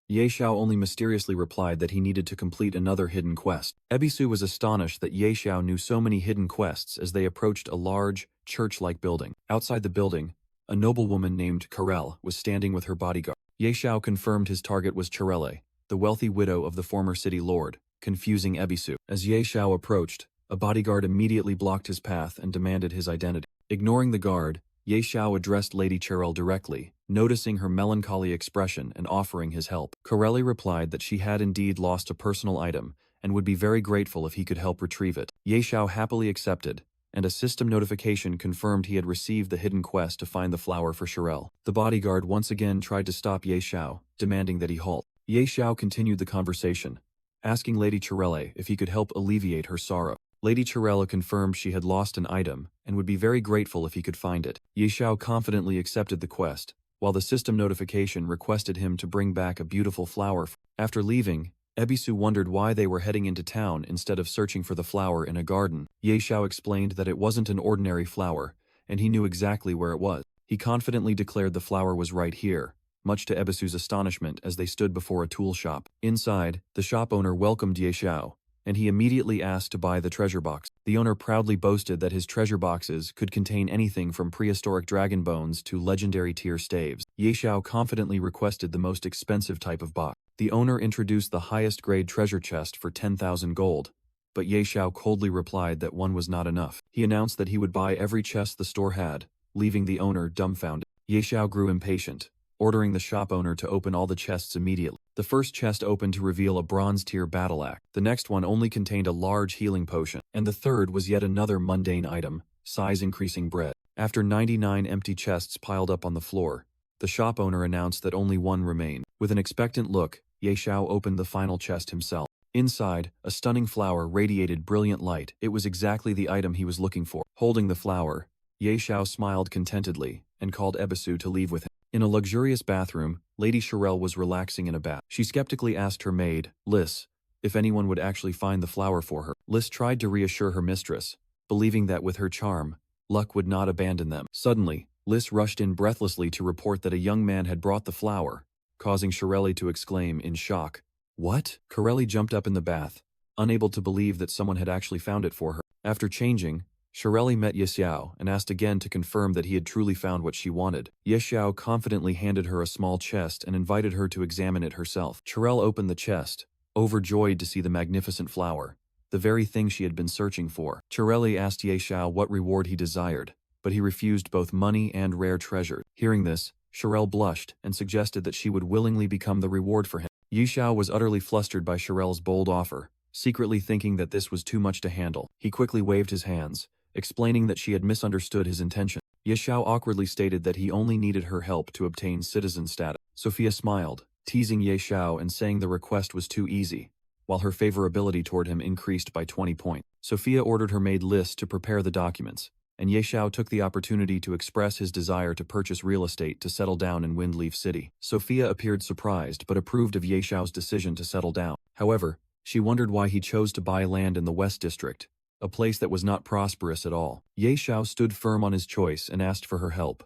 Ye Xiao only mysteriously replied that he needed to complete another hidden quest. Ebisu was astonished that Ye Xiao knew so many hidden quests as they approached a large, church-like building. Outside the building, a noblewoman named Karel was standing with her bodyguard. Ye Xiao confirmed his target was Charelle, the wealthy widow of the former city lord, confusing Ebisu. As Ye Xiao approached, a bodyguard immediately blocked his path and demanded his identity. Ignoring the guard, Ye Xiao addressed Lady Charelle directly, noticing her melancholy expression and offering his help. Corelli replied that she had indeed lost a personal item and would be very grateful if he could help retrieve it. Ye Xiao happily accepted, and a system notification confirmed he had received the hidden quest to find the flower for Charelle. The bodyguard once again tried to stop Ye Xiao, demanding that he halt. Ye Xiao continued the conversation, asking Lady Charelle if he could help alleviate her sorrow. Lady Charelle confirmed she had lost an item and would be very grateful if he could find it. Ye Xiao confidently accepted the quest, while the system notification requested him to bring back a beautiful flower. After leaving, Ebisu wondered why they were heading into town instead of searching for the flower in a garden. Ye Xiao explained that it wasn't an ordinary flower, and he knew exactly where it was. He confidently declared the flower was right here, much to Ebisu's astonishment as they stood before a tool shop. Inside, the shop owner welcomed Ye Xiao, and he immediately asked to buy the treasure box. The owner proudly boasted that his treasure boxes could contain anything from prehistoric dragon bones to legendary tier staves. Ye Xiao confidently requested the most expensive type of box. The owner introduced the highest grade treasure chest for 10,000 gold, but Ye Xiao coldly replied that one was not enough. He announced that he would buy every chest the store had, leaving the owner dumbfounded. Ye Xiao grew impatient, ordering the shop owner to open all the chests immediately. The first chest opened to reveal a bronze-tier battle axe. The next one only contained a large healing potion, and the third was yet another mundane item, size-increasing bread. After 99 empty chests piled up on the floor, the shop owner announced that only one remained. With an expectant look, Ye Xiao opened the final chest himself. Inside, a stunning flower radiated brilliant light. It was exactly the item he was looking for. Holding the flower, Ye Xiao smiled contentedly and called Ebisu to leave with him. In a luxurious bathroom, Lady Shirelle was relaxing in a bath. She skeptically asked her maid, Liz, if anyone would actually find the flower for her. Liz tried to reassure her mistress, believing that with her charm, luck would not abandon them. Suddenly, Liz rushed in breathlessly to report that a young man had brought the flower, causing Shirelle to exclaim in shock, "What?" Shirelle jumped up in the bath, unable to believe that someone had actually found it for her. After changing, Shirelle met Ye Xiao and asked again to confirm that he had truly found what she wanted. Ye Xiao confidently handed her a small chest and invited her to examine it herself. Shirelle opened the chest, overjoyed to see the magnificent flower, the very thing she had been searching for. Shirelle asked Ye Xiao what reward he desired, but he refused both money and rare treasure. Hearing this, Shirelle blushed and suggested that she would willingly become the reward for him. Ye Xiao was utterly flustered by Shirelle's bold offer, secretly thinking that this was too much to handle. He quickly waved his hands, explaining that she had misunderstood his intention. Ye Xiao awkwardly stated that he only needed her help to obtain citizen status. Sophia smiled, teasing Ye Xiao and saying the request was too easy, while her favorability toward him increased by 20 points. Sophia ordered her maid Liz to prepare the documents, and Ye Xiao took the opportunity to express his desire to purchase real estate to settle down in Windleaf City. Sophia appeared surprised but approved of Ye Xiao's decision to settle down. However, she wondered why he chose to buy land in the West District, a place that was not prosperous at all. Ye Xiao stood firm on his choice and asked for her help.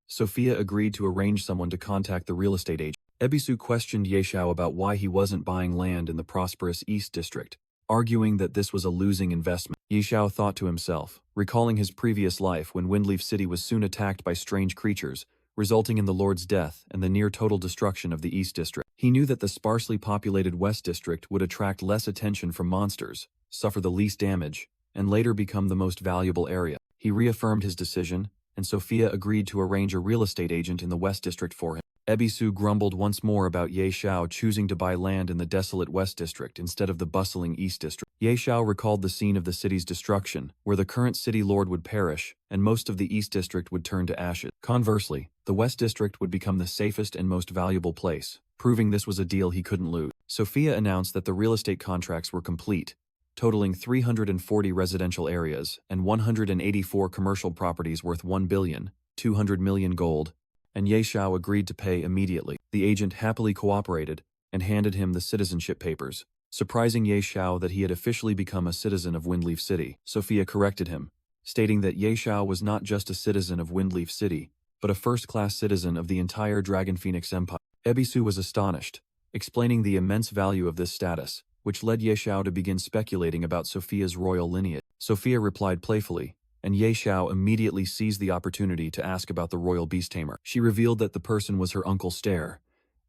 Sophia agreed to arrange someone to contact the real estate agent. Ebisu questioned Ye Xiao about why he wasn't buying land in the prosperous East District, arguing that this was a losing investment. Ye Xiao thought to himself, recalling his previous life when Windleaf City was soon attacked by strange creatures, resulting in the Lord's death and the near-total destruction of the East District. He knew that the sparsely populated West District would attract less attention from monsters, suffer the least damage, and later become the most valuable area. He reaffirmed his decision, and Sophia agreed to arrange a real estate agent in the West District for him. Ebisu grumbled once more about Ye Xiao choosing to buy land in the desolate West District instead of the bustling East District. Ye Xiao recalled the scene of the city's destruction, where the current city lord would perish, and most of the East District would turn to ashes. Conversely, the West District would become the safest and most valuable place, proving this was a deal he couldn't lose. Sophia announced that the real estate contracts were complete, totaling 340 residential areas and 184 commercial properties worth 1,200 million gold, and Ye Xiao agreed to pay immediately. The agent happily cooperated and handed him the citizenship papers, surprising Ye Xiao that he had officially become a citizen of Windleaf City. Sophia corrected him, stating that Ye Xiao was not just a citizen of Windleaf City, but a first-class citizen of the entire Dragon Phoenix Empire. Ebisu was astonished, explaining the immense value of this status, which led Ye Xiao to begin speculating about Sophia's royal lineage. Sophia replied playfully, and Ye Xiao immediately seized the opportunity to ask about the royal beast tamer. She revealed that the person was her Uncle Stare,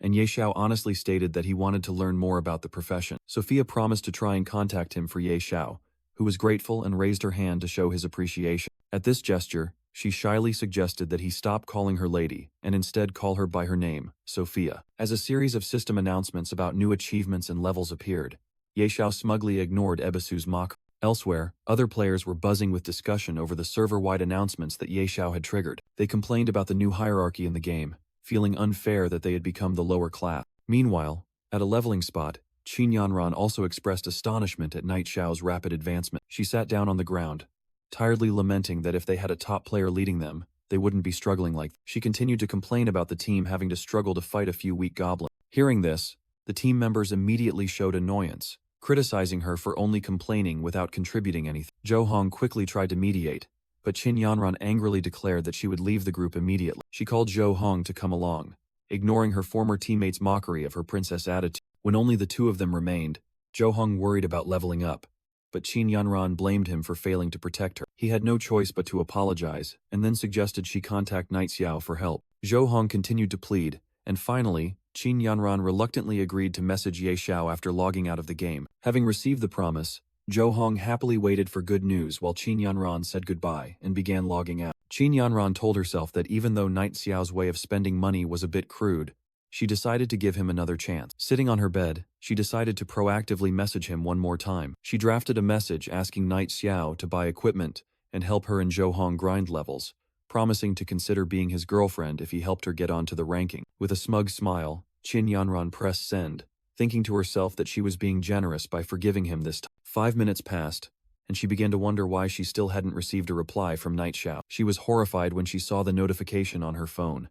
and Ye Xiao honestly stated that he wanted to learn more about the profession. Sophia promised to try and contact him for Ye Xiao, who was grateful and raised her hand to show his appreciation. At this gesture, she shyly suggested that he stop calling her lady and instead call her by her name, Sophia. As a series of system announcements about new achievements and levels appeared, Ye Xiao smugly ignored Ebisu's mock. Elsewhere, other players were buzzing with discussion over the server-wide announcements that Ye Xiao had triggered. They complained about the new hierarchy in the game, feeling unfair that they had become the lower class. Meanwhile, at a leveling spot, Qin Yanran also expressed astonishment at Night Xiao's rapid advancement. She sat down on the ground, tiredly lamenting that if they had a top player leading them, they wouldn't be struggling like that. She continued to complain about the team having to struggle to fight a few weak goblins. Hearing this, the team members immediately showed annoyance, criticizing her for only complaining without contributing anything. Zhou Hong quickly tried to mediate, but Qin Yanran angrily declared that she would leave the group immediately. She called Zhou Hong to come along, ignoring her former teammates' mockery of her princess attitude. When only the two of them remained, Zhou Hong worried about leveling up, but Qin Yanran blamed him for failing to protect her. He had no choice but to apologize, and then suggested she contact Night Xiao for help. Zhou Hong continued to plead, and finally, Qin Yanran reluctantly agreed to message Ye Xiao after logging out of the game. Having received the promise, Zhou Hong happily waited for good news while Qin Yanran said goodbye and began logging out. Qin Yanran told herself that even though Night Xiao's way of spending money was a bit crude, she decided to give him another chance. Sitting on her bed, she decided to proactively message him one more time. She drafted a message asking Night Xiao to buy equipment and help her and Zhou Hong grind levels, promising to consider being his girlfriend if he helped her get onto the ranking. With a smug smile, Qin Yanran pressed send, thinking to herself that she was being generous by forgiving him this time. 5 minutes passed, and she began to wonder why she still hadn't received a reply from Night Xiao. She was horrified when she saw the notification on her phone.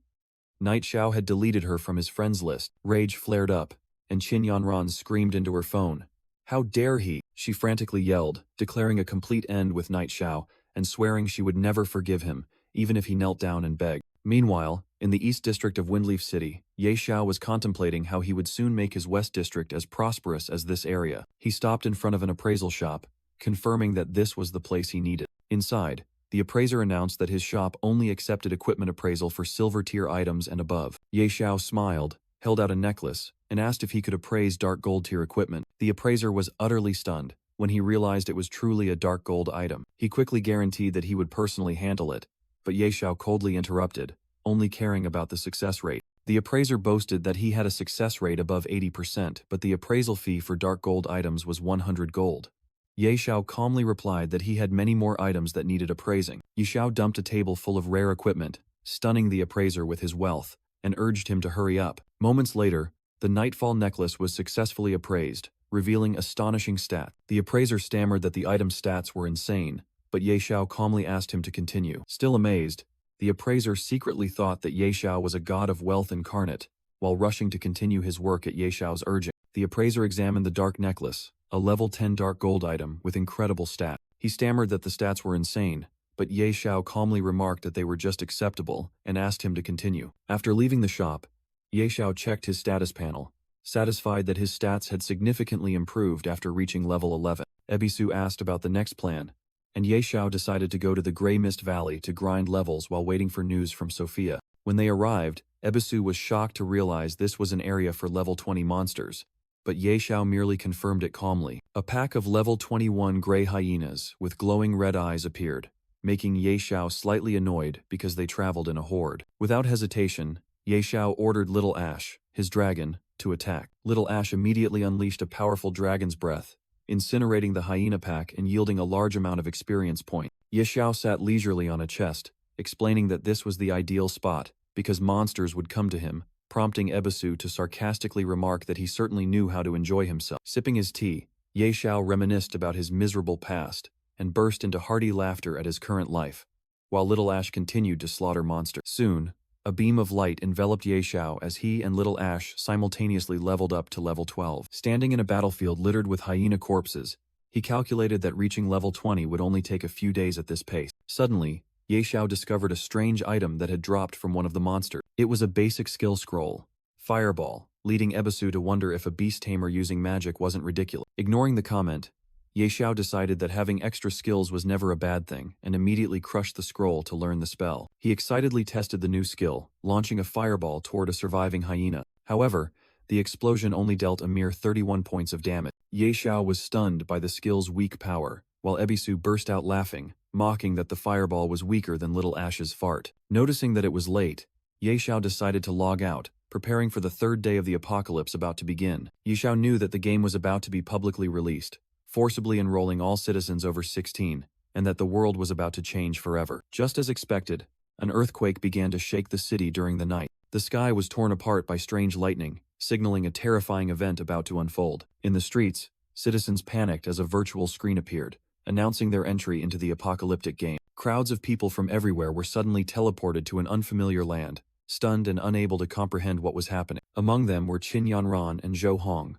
Night Xiao had deleted her from his friends list. Rage flared up, and Qin Yanran screamed into her phone. "How dare he!" she frantically yelled, declaring a complete end with Night Xiao and swearing she would never forgive him, even if he knelt down and begged. Meanwhile, in the East District of Windleaf City, Ye Xiao was contemplating how he would soon make his West District as prosperous as this area. He stopped in front of an appraisal shop, confirming that this was the place he needed. Inside, the appraiser announced that his shop only accepted equipment appraisal for silver-tier items and above. Ye Xiao smiled, held out a necklace, and asked if he could appraise dark gold-tier equipment. The appraiser was utterly stunned when he realized it was truly a dark gold item. He quickly guaranteed that he would personally handle it, but Ye Xiao coldly interrupted, only caring about the success rate. The appraiser boasted that he had a success rate above 80%, but the appraisal fee for dark gold items was 100 gold. Ye Xiao calmly replied that he had many more items that needed appraising. Ye Xiao dumped a table full of rare equipment, stunning the appraiser with his wealth, and urged him to hurry up. Moments later, the Nightfall necklace was successfully appraised, revealing astonishing stats. The appraiser stammered that the item's stats were insane, but Ye Xiao calmly asked him to continue. Still amazed, the appraiser secretly thought that Ye Xiao was a god of wealth incarnate, while rushing to continue his work at Ye Xiao's urging. The appraiser examined the dark necklace, a level 10 dark gold item with incredible stats. He stammered that the stats were insane, but Ye Xiao calmly remarked that they were just acceptable and asked him to continue. After leaving the shop, Ye Xiao checked his status panel, satisfied that his stats had significantly improved after reaching level 11. Ebisu asked about the next plan, and Ye Xiao decided to go to the Grey Mist Valley to grind levels while waiting for news from Sophia. When they arrived, Ebisu was shocked to realize this was an area for level 20 monsters, but Ye Xiao merely confirmed it calmly. A pack of level 21 gray hyenas with glowing red eyes appeared, making Ye Xiao slightly annoyed because they traveled in a horde. Without hesitation, Ye Xiao ordered Little Ash, his dragon, to attack. Little Ash immediately unleashed a powerful dragon's breath, incinerating the hyena pack and yielding a large amount of experience points. Ye Xiao sat leisurely on a chest, explaining that this was the ideal spot because monsters would come to him, prompting Ebisu to sarcastically remark that he certainly knew how to enjoy himself. Sipping his tea, Ye Xiao reminisced about his miserable past and burst into hearty laughter at his current life, while Little Ash continued to slaughter monsters. Soon, a beam of light enveloped Ye Xiao as he and Little Ash simultaneously leveled up to level 12. Standing in a battlefield littered with hyena corpses, he calculated that reaching level 20 would only take a few days at this pace. Suddenly, Ye Xiao discovered a strange item that had dropped from one of the monsters. It was a basic skill scroll, Fireball, leading Ebisu to wonder if a beast tamer using magic wasn't ridiculous. Ignoring the comment, Ye Xiao decided that having extra skills was never a bad thing and immediately crushed the scroll to learn the spell. He excitedly tested the new skill, launching a fireball toward a surviving hyena. However, the explosion only dealt a mere 31 points of damage. Ye Xiao was stunned by the skill's weak power, while Ebisu burst out laughing, mocking that the fireball was weaker than Little Ash's fart. Noticing that it was late, Ye Xiao decided to log out, preparing for the third day of the apocalypse about to begin. Ye Xiao knew that the game was about to be publicly released, forcibly enrolling all citizens over 16, and that the world was about to change forever. Just as expected, an earthquake began to shake the city during the night. The sky was torn apart by strange lightning, signaling a terrifying event about to unfold. In the streets, citizens panicked as a virtual screen appeared, announcing their entry into the apocalyptic game. Crowds of people from everywhere were suddenly teleported to an unfamiliar land, stunned and unable to comprehend what was happening. Among them were Qin Yanran and Zhou Hong,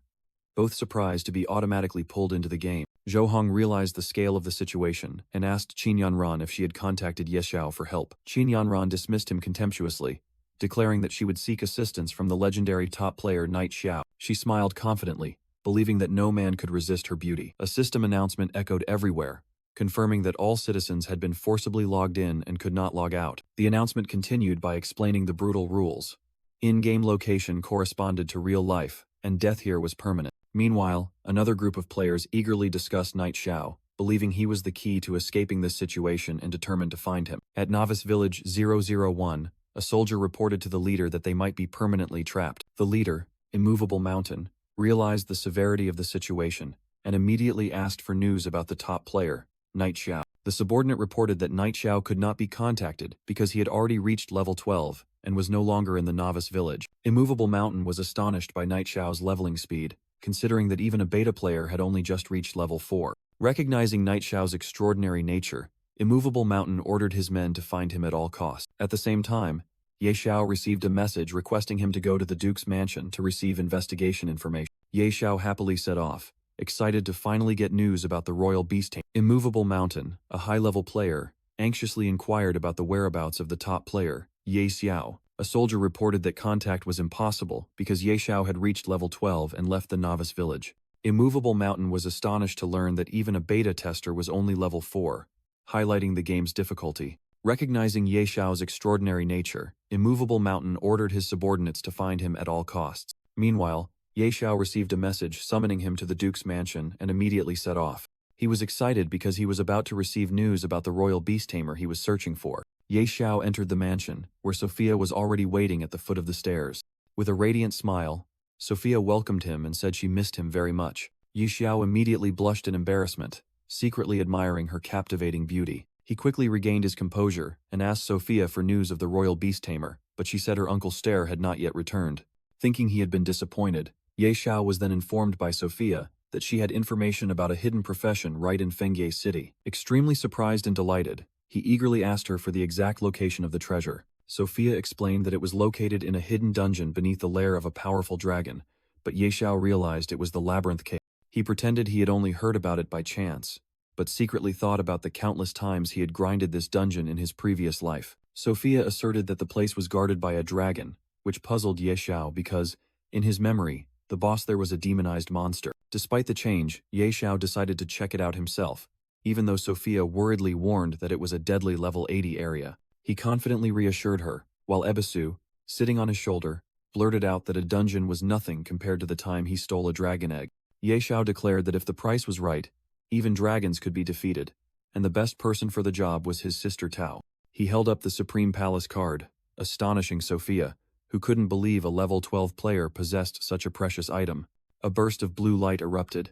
both surprised to be automatically pulled into the game. Zhou Hong realized the scale of the situation and asked Qin Yanran if she had contacted Ye Xiao for help. Qin Yanran dismissed him contemptuously, declaring that she would seek assistance from the legendary top player Knight Xiao. She smiled confidently, believing that no man could resist her beauty. A system announcement echoed everywhere, confirming that all citizens had been forcibly logged in and could not log out. The announcement continued by explaining the brutal rules. In-game location corresponded to real life, and death here was permanent. Meanwhile, another group of players eagerly discussed Knight Xiao, believing he was the key to escaping this situation and determined to find him. At Novice Village 001, a soldier reported to the leader that they might be permanently trapped. The leader, Immovable Mountain, realized the severity of the situation and immediately asked for news about the top player, Knight Xiao. The subordinate reported that Knight Xiao could not be contacted because he had already reached level 12 and was no longer in the Novice Village. Immovable Mountain was astonished by Knight Xiao's leveling speed, considering that even a beta player had only just reached level 4. Recognizing Knight Xiao's extraordinary nature, Immovable Mountain ordered his men to find him at all costs. At the same time, Ye Xiao received a message requesting him to go to the Duke's mansion to receive investigation information. Ye Xiao happily set off, excited to finally get news about the royal beast tamer. Immovable Mountain, a high-level player, anxiously inquired about the whereabouts of the top player, Ye Xiao. A soldier reported that contact was impossible because Ye Xiao had reached level 12 and left the Novice Village. Immovable Mountain was astonished to learn that even a beta tester was only level 4, highlighting the game's difficulty. Recognizing Ye Xiao's extraordinary nature, Immovable Mountain ordered his subordinates to find him at all costs. Meanwhile, Ye Xiao received a message summoning him to the Duke's mansion and immediately set off. He was excited because he was about to receive news about the royal beast tamer he was searching for. Ye Xiao entered the mansion, where Sophia was already waiting at the foot of the stairs. With a radiant smile, Sophia welcomed him and said she missed him very much. Ye Xiao immediately blushed in embarrassment, secretly admiring her captivating beauty. He quickly regained his composure and asked Sophia for news of the royal beast tamer, but she said her Uncle Stare had not yet returned. Thinking he had been disappointed, Ye Xiao was then informed by Sophia that she had information about a hidden profession right in Fengye City. Extremely surprised and delighted, he eagerly asked her for the exact location of the treasure. Sophia explained that it was located in a hidden dungeon beneath the lair of a powerful dragon, but Ye Xiao realized it was the Labyrinth Cave. He pretended he had only heard about it by chance, but secretly thought about the countless times he had grinded this dungeon in his previous life. Sophia asserted that the place was guarded by a dragon, which puzzled Ye Xiao because, in his memory, the boss there was a demonized monster. Despite the change, Ye Xiao decided to check it out himself, even though Sophia worriedly warned that it was a deadly level 80 area. He confidently reassured her, while Ebisu, sitting on his shoulder, blurted out that a dungeon was nothing compared to the time he stole a dragon egg. Ye Xiao declared that if the price was right, even dragons could be defeated, and the best person for the job was his sister Tao. He held up the Supreme Palace card, astonishing Sophia, who couldn't believe a level 12 player possessed such a precious item. A burst of blue light erupted,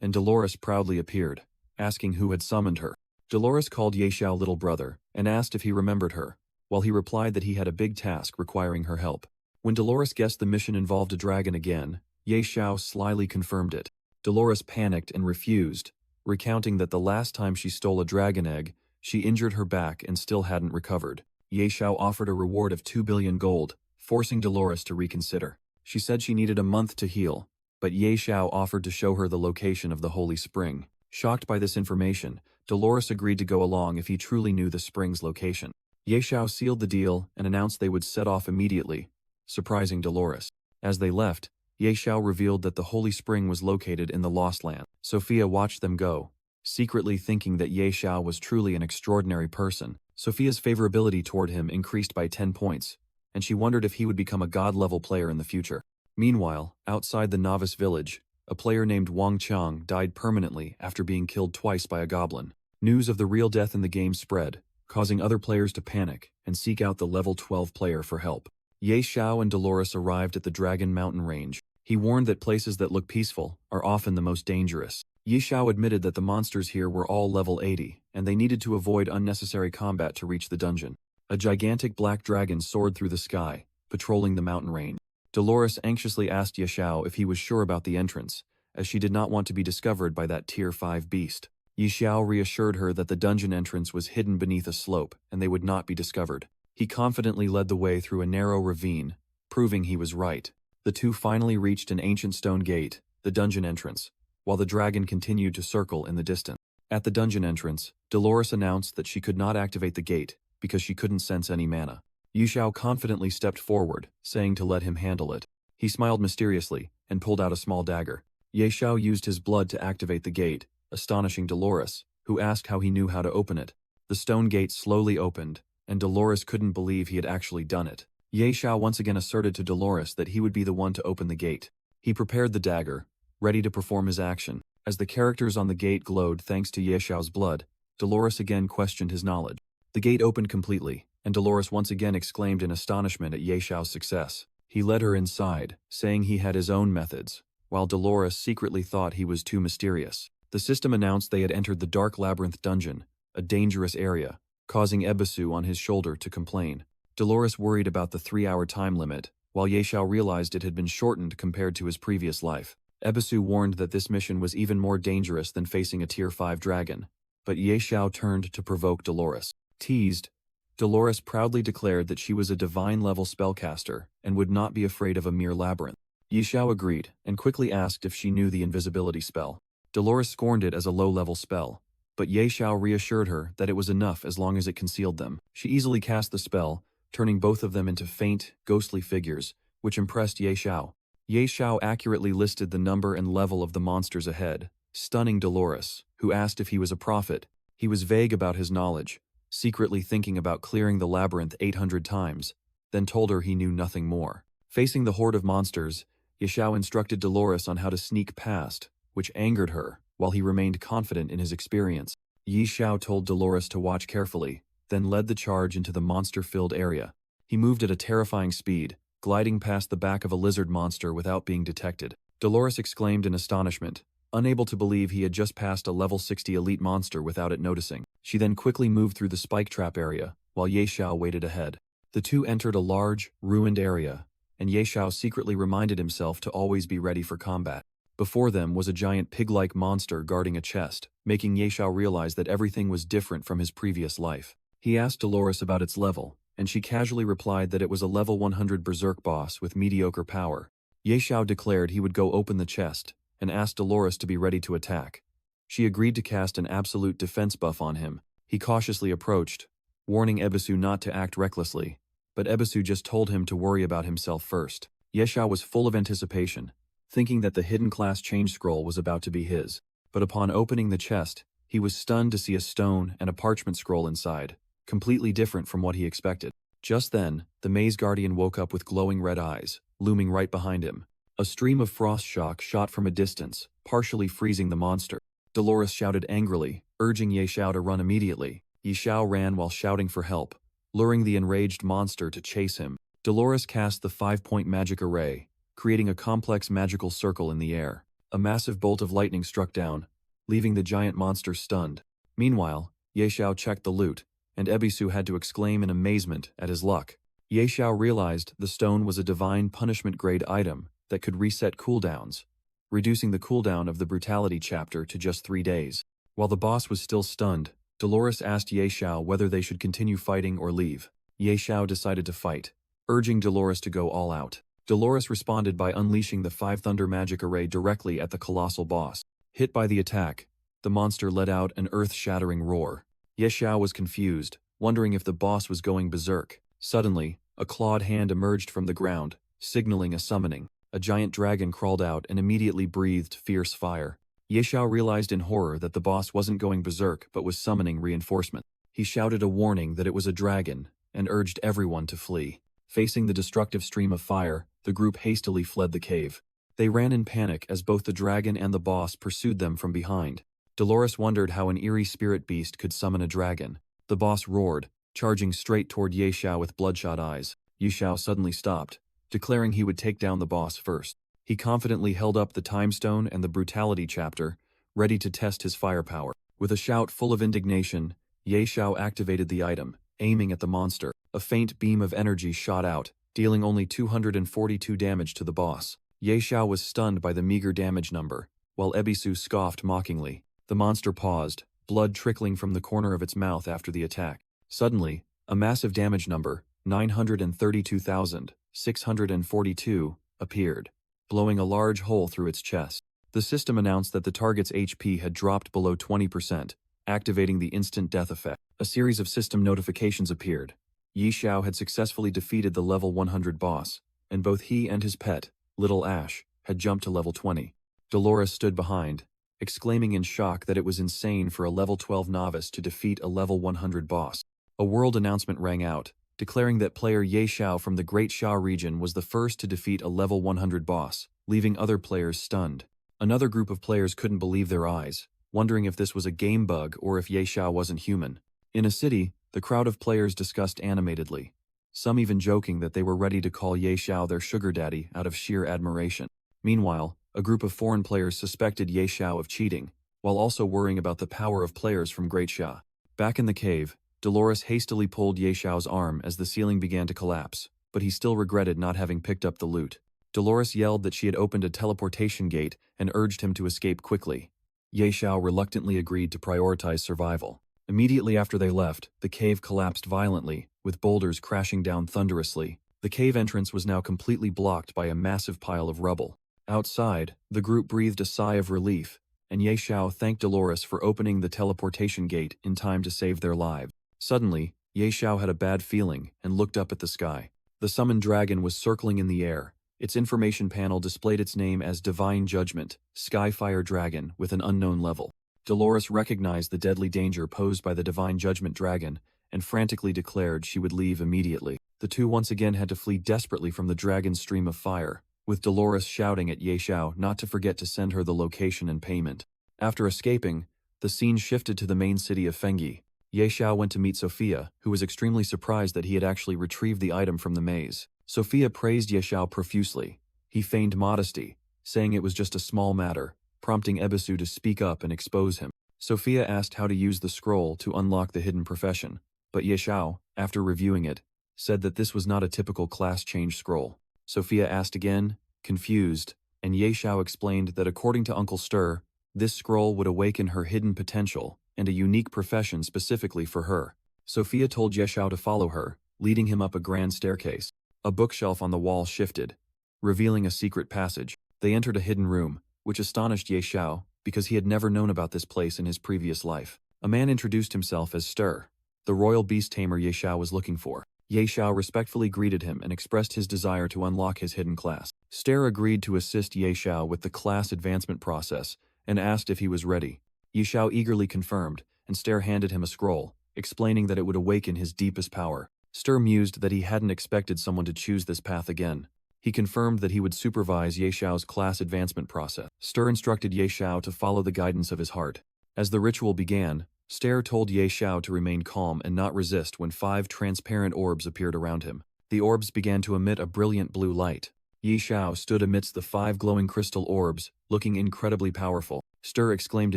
and Dolores proudly appeared, asking who had summoned her. Dolores called Ye Xiao little brother, and asked if he remembered her, while he replied that he had a big task requiring her help. When Dolores guessed the mission involved a dragon again, Ye Xiao slyly confirmed it. Dolores panicked and refused, recounting that the last time she stole a dragon egg, she injured her back and still hadn't recovered. Ye Xiao offered a reward of 2 billion gold, forcing Dolores to reconsider. She said she needed a month to heal, but Ye Xiao offered to show her the location of the holy spring. Shocked by this information, Dolores agreed to go along if he truly knew the spring's location. Ye Xiao sealed the deal and announced they would set off immediately, surprising Dolores. As they left, Ye Xiao revealed that the holy spring was located in the Lost Land. Sophia watched them go, secretly thinking that Ye Xiao was truly an extraordinary person. Sophia's favorability toward him increased by 10 points, and she wondered if he would become a god-level player in the future. Meanwhile, outside the Novice Village, a player named Wang Qiang died permanently after being killed twice by a goblin. News of the real death in the game spread, causing other players to panic and seek out the level 12 player for help. Ye Xiao and Dolores arrived at the Dragon Mountain Range. He warned that places that look peaceful are often the most dangerous. Ye Xiao admitted that the monsters here were all level 80, and they needed to avoid unnecessary combat to reach the dungeon. A gigantic black dragon soared through the sky, patrolling the mountain range. Dolores anxiously asked Ye Xiao if he was sure about the entrance, as she did not want to be discovered by that Tier 5 beast. Ye Xiao reassured her that the dungeon entrance was hidden beneath a slope, and they would not be discovered. He confidently led the way through a narrow ravine, proving he was right. The two finally reached an ancient stone gate, the dungeon entrance, while the dragon continued to circle in the distance. At the dungeon entrance, Dolores announced that she could not activate the gate because she couldn't sense any mana. Yishao confidently stepped forward, saying to let him handle it. He smiled mysteriously and pulled out a small dagger. Yishao used his blood to activate the gate, astonishing Dolores, who asked how he knew how to open it. The stone gate slowly opened, and Dolores couldn't believe he had actually done it. Yishao once again asserted to Dolores that he would be the one to open the gate. He prepared the dagger, ready to perform his action. As the characters on the gate glowed thanks to Yishao's blood, Dolores again questioned his knowledge. The gate opened completely, and Dolores once again exclaimed in astonishment at Yishao's success. He led her inside, saying he had his own methods, while Dolores secretly thought he was too mysterious. The system announced they had entered the dark labyrinth dungeon, a dangerous area, causing Ebisu on his shoulder to complain. Dolores worried about the 3-hour time limit, while Yishao realized it had been shortened compared to his previous life. Ebisu warned that this mission was even more dangerous than facing a Tier 5 dragon, but Yishao turned to provoke Dolores. Teased, Dolores proudly declared that she was a divine-level spellcaster and would not be afraid of a mere labyrinth. Yishao agreed and quickly asked if she knew the invisibility spell. Dolores scorned it as a low-level spell, but Yishao reassured her that it was enough as long as it concealed them. She easily cast the spell, turning both of them into faint, ghostly figures, which impressed Yishao. Yishao accurately listed the number and level of the monsters ahead, stunning Dolores, who asked if he was a prophet. He was vague about his knowledge, secretly thinking about clearing the labyrinth 800 times, then told her he knew nothing more. Facing the horde of monsters, Yishao instructed Dolores on how to sneak past, which angered her, while he remained confident in his experience. Yishao told Dolores to watch carefully, then led the charge into the monster-filled area. He moved at a terrifying speed, gliding past the back of a lizard monster without being detected. Dolores exclaimed in astonishment, unable to believe he had just passed a level 60 elite monster without it noticing. She then quickly moved through the spike trap area, while Yishao waited ahead. The two entered a large, ruined area, and Yishao secretly reminded himself to always be ready for combat. Before them was a giant pig-like monster guarding a chest, making Yishao realize that everything was different from his previous life. He asked Dolores about its level, and she casually replied that it was a level 100 berserk boss with mediocre power. Yishao declared he would go open the chest, and asked Dolores to be ready to attack. She agreed to cast an absolute defense buff on him. He cautiously approached, warning Ebisu not to act recklessly, but Ebisu just told him to worry about himself first. Yishao was full of anticipation, thinking that the hidden class change scroll was about to be his. But upon opening the chest, he was stunned to see a stone and a parchment scroll inside, completely different from what he expected. Just then, the Maze Guardian woke up with glowing red eyes, looming right behind him. A stream of frost shock shot from a distance, partially freezing the monster. Dolores shouted angrily, urging Yishao to run immediately. Yishao ran while shouting for help, luring the enraged monster to chase him. Dolores cast the 5-point magic array, creating a complex magical circle in the air. A massive bolt of lightning struck down, leaving the giant monster stunned. Meanwhile, Yishao checked the loot, and Ebisu had to exclaim in amazement at his luck. Yishao realized the stone was a divine punishment grade item that could reset cooldowns, reducing the cooldown of the brutality chapter to just 3 days. While the boss was still stunned, Dolores asked Yishao whether they should continue fighting or leave. Yishao decided to fight, urging Dolores to go all out. Dolores responded by unleashing the 5 thunder magic array directly at the colossal boss. Hit by the attack, the monster let out an earth-shattering roar. Yishao was confused, wondering if the boss was going berserk. Suddenly, a clawed hand emerged from the ground, signaling a summoning. A giant dragon crawled out and immediately breathed fierce fire. Yishao realized in horror that the boss wasn't going berserk but was summoning reinforcement. He shouted a warning that it was a dragon, and urged everyone to flee. Facing the destructive stream of fire, the group hastily fled the cave. They ran in panic as both the dragon and the boss pursued them from behind. Dolores wondered how an eerie spirit beast could summon a dragon. The boss roared, charging straight toward Yishao with bloodshot eyes. Yishao suddenly stopped, declaring he would take down the boss first. He confidently held up the time stone and the brutality chapter, ready to test his firepower. With a shout full of indignation, Yishao activated the item, aiming at the monster. A faint beam of energy shot out, dealing only 242 damage to the boss. Yishao was stunned by the meager damage number, while Ebisu scoffed mockingly. The monster paused, blood trickling from the corner of its mouth after the attack. Suddenly, a massive damage number, 932,642, appeared, blowing a large hole through its chest. The system announced that the target's HP had dropped below 20%, activating the instant death effect. A series of system notifications appeared. Yi Xiao had successfully defeated the level 100 boss, and both he and his pet, Little Ash, had jumped to level 20. Dolores stood behind, exclaiming in shock that it was insane for a level 12 novice to defeat a level 100 boss. A world announcement rang out, declaring that player Ye Xiao from the Great Xia region was the first to defeat a level 100 boss, leaving other players stunned. Another group of players couldn't believe their eyes, wondering if this was a game bug or if Ye Xiao wasn't human. In a city, the crowd of players discussed animatedly, some even joking that they were ready to call Ye Xiao their sugar daddy out of sheer admiration. Meanwhile, a group of foreign players suspected Ye Xiao of cheating, while also worrying about the power of players from Great Xia. Back in the cave, Dolores hastily pulled Ye Xiao's arm as the ceiling began to collapse, but he still regretted not having picked up the loot. Dolores yelled that she had opened a teleportation gate and urged him to escape quickly. Ye Xiao reluctantly agreed to prioritize survival. Immediately after they left, the cave collapsed violently, with boulders crashing down thunderously. The cave entrance was now completely blocked by a massive pile of rubble. Outside, the group breathed a sigh of relief, and Ye Xiao thanked Dolores for opening the teleportation gate in time to save their lives. Suddenly, Ye Xiao had a bad feeling and looked up at the sky. The summoned dragon was circling in the air. Its information panel displayed its name as Divine Judgment, Skyfire Dragon with an unknown level. Dolores recognized the deadly danger posed by the Divine Judgment dragon and frantically declared she would leave immediately. The two once again had to flee desperately from the dragon's stream of fire, with Dolores shouting at Ye Xiao not to forget to send her the location and payment. After escaping, the scene shifted to the main city of Fengyi. Ye Xiao went to meet Sophia, who was extremely surprised that he had actually retrieved the item from the maze. Sophia praised Ye Xiao profusely. He feigned modesty, saying it was just a small matter, prompting Ebisu to speak up and expose him. Sophia asked how to use the scroll to unlock the hidden profession, but Ye Xiao, after reviewing it, said that this was not a typical class change scroll. Sophia asked again, confused, and Ye Xiao explained that according to Uncle Stir, this scroll would awaken her hidden potential and a unique profession specifically for her. Sophia told Ye Xiao to follow her, leading him up a grand staircase. A bookshelf on the wall shifted, revealing a secret passage. They entered a hidden room, which astonished Ye Xiao because he had never known about this place in his previous life. A man introduced himself as Stir, the royal beast tamer Ye Xiao was looking for. Ye Xiao respectfully greeted him and expressed his desire to unlock his hidden class. Stir agreed to assist Ye Xiao with the class advancement process and asked if he was ready. Ye Xiao eagerly confirmed, and Stir handed him a scroll, explaining that it would awaken his deepest power. Stir mused that he hadn't expected someone to choose this path again. He confirmed that he would supervise Ye Xiao's class advancement process. Stir instructed Ye Xiao to follow the guidance of his heart. As the ritual began, Stir told Ye Xiao to remain calm and not resist when 5 transparent orbs appeared around him. The orbs began to emit a brilliant blue light. Ye Xiao stood amidst the 5 glowing crystal orbs, looking incredibly powerful. Stir exclaimed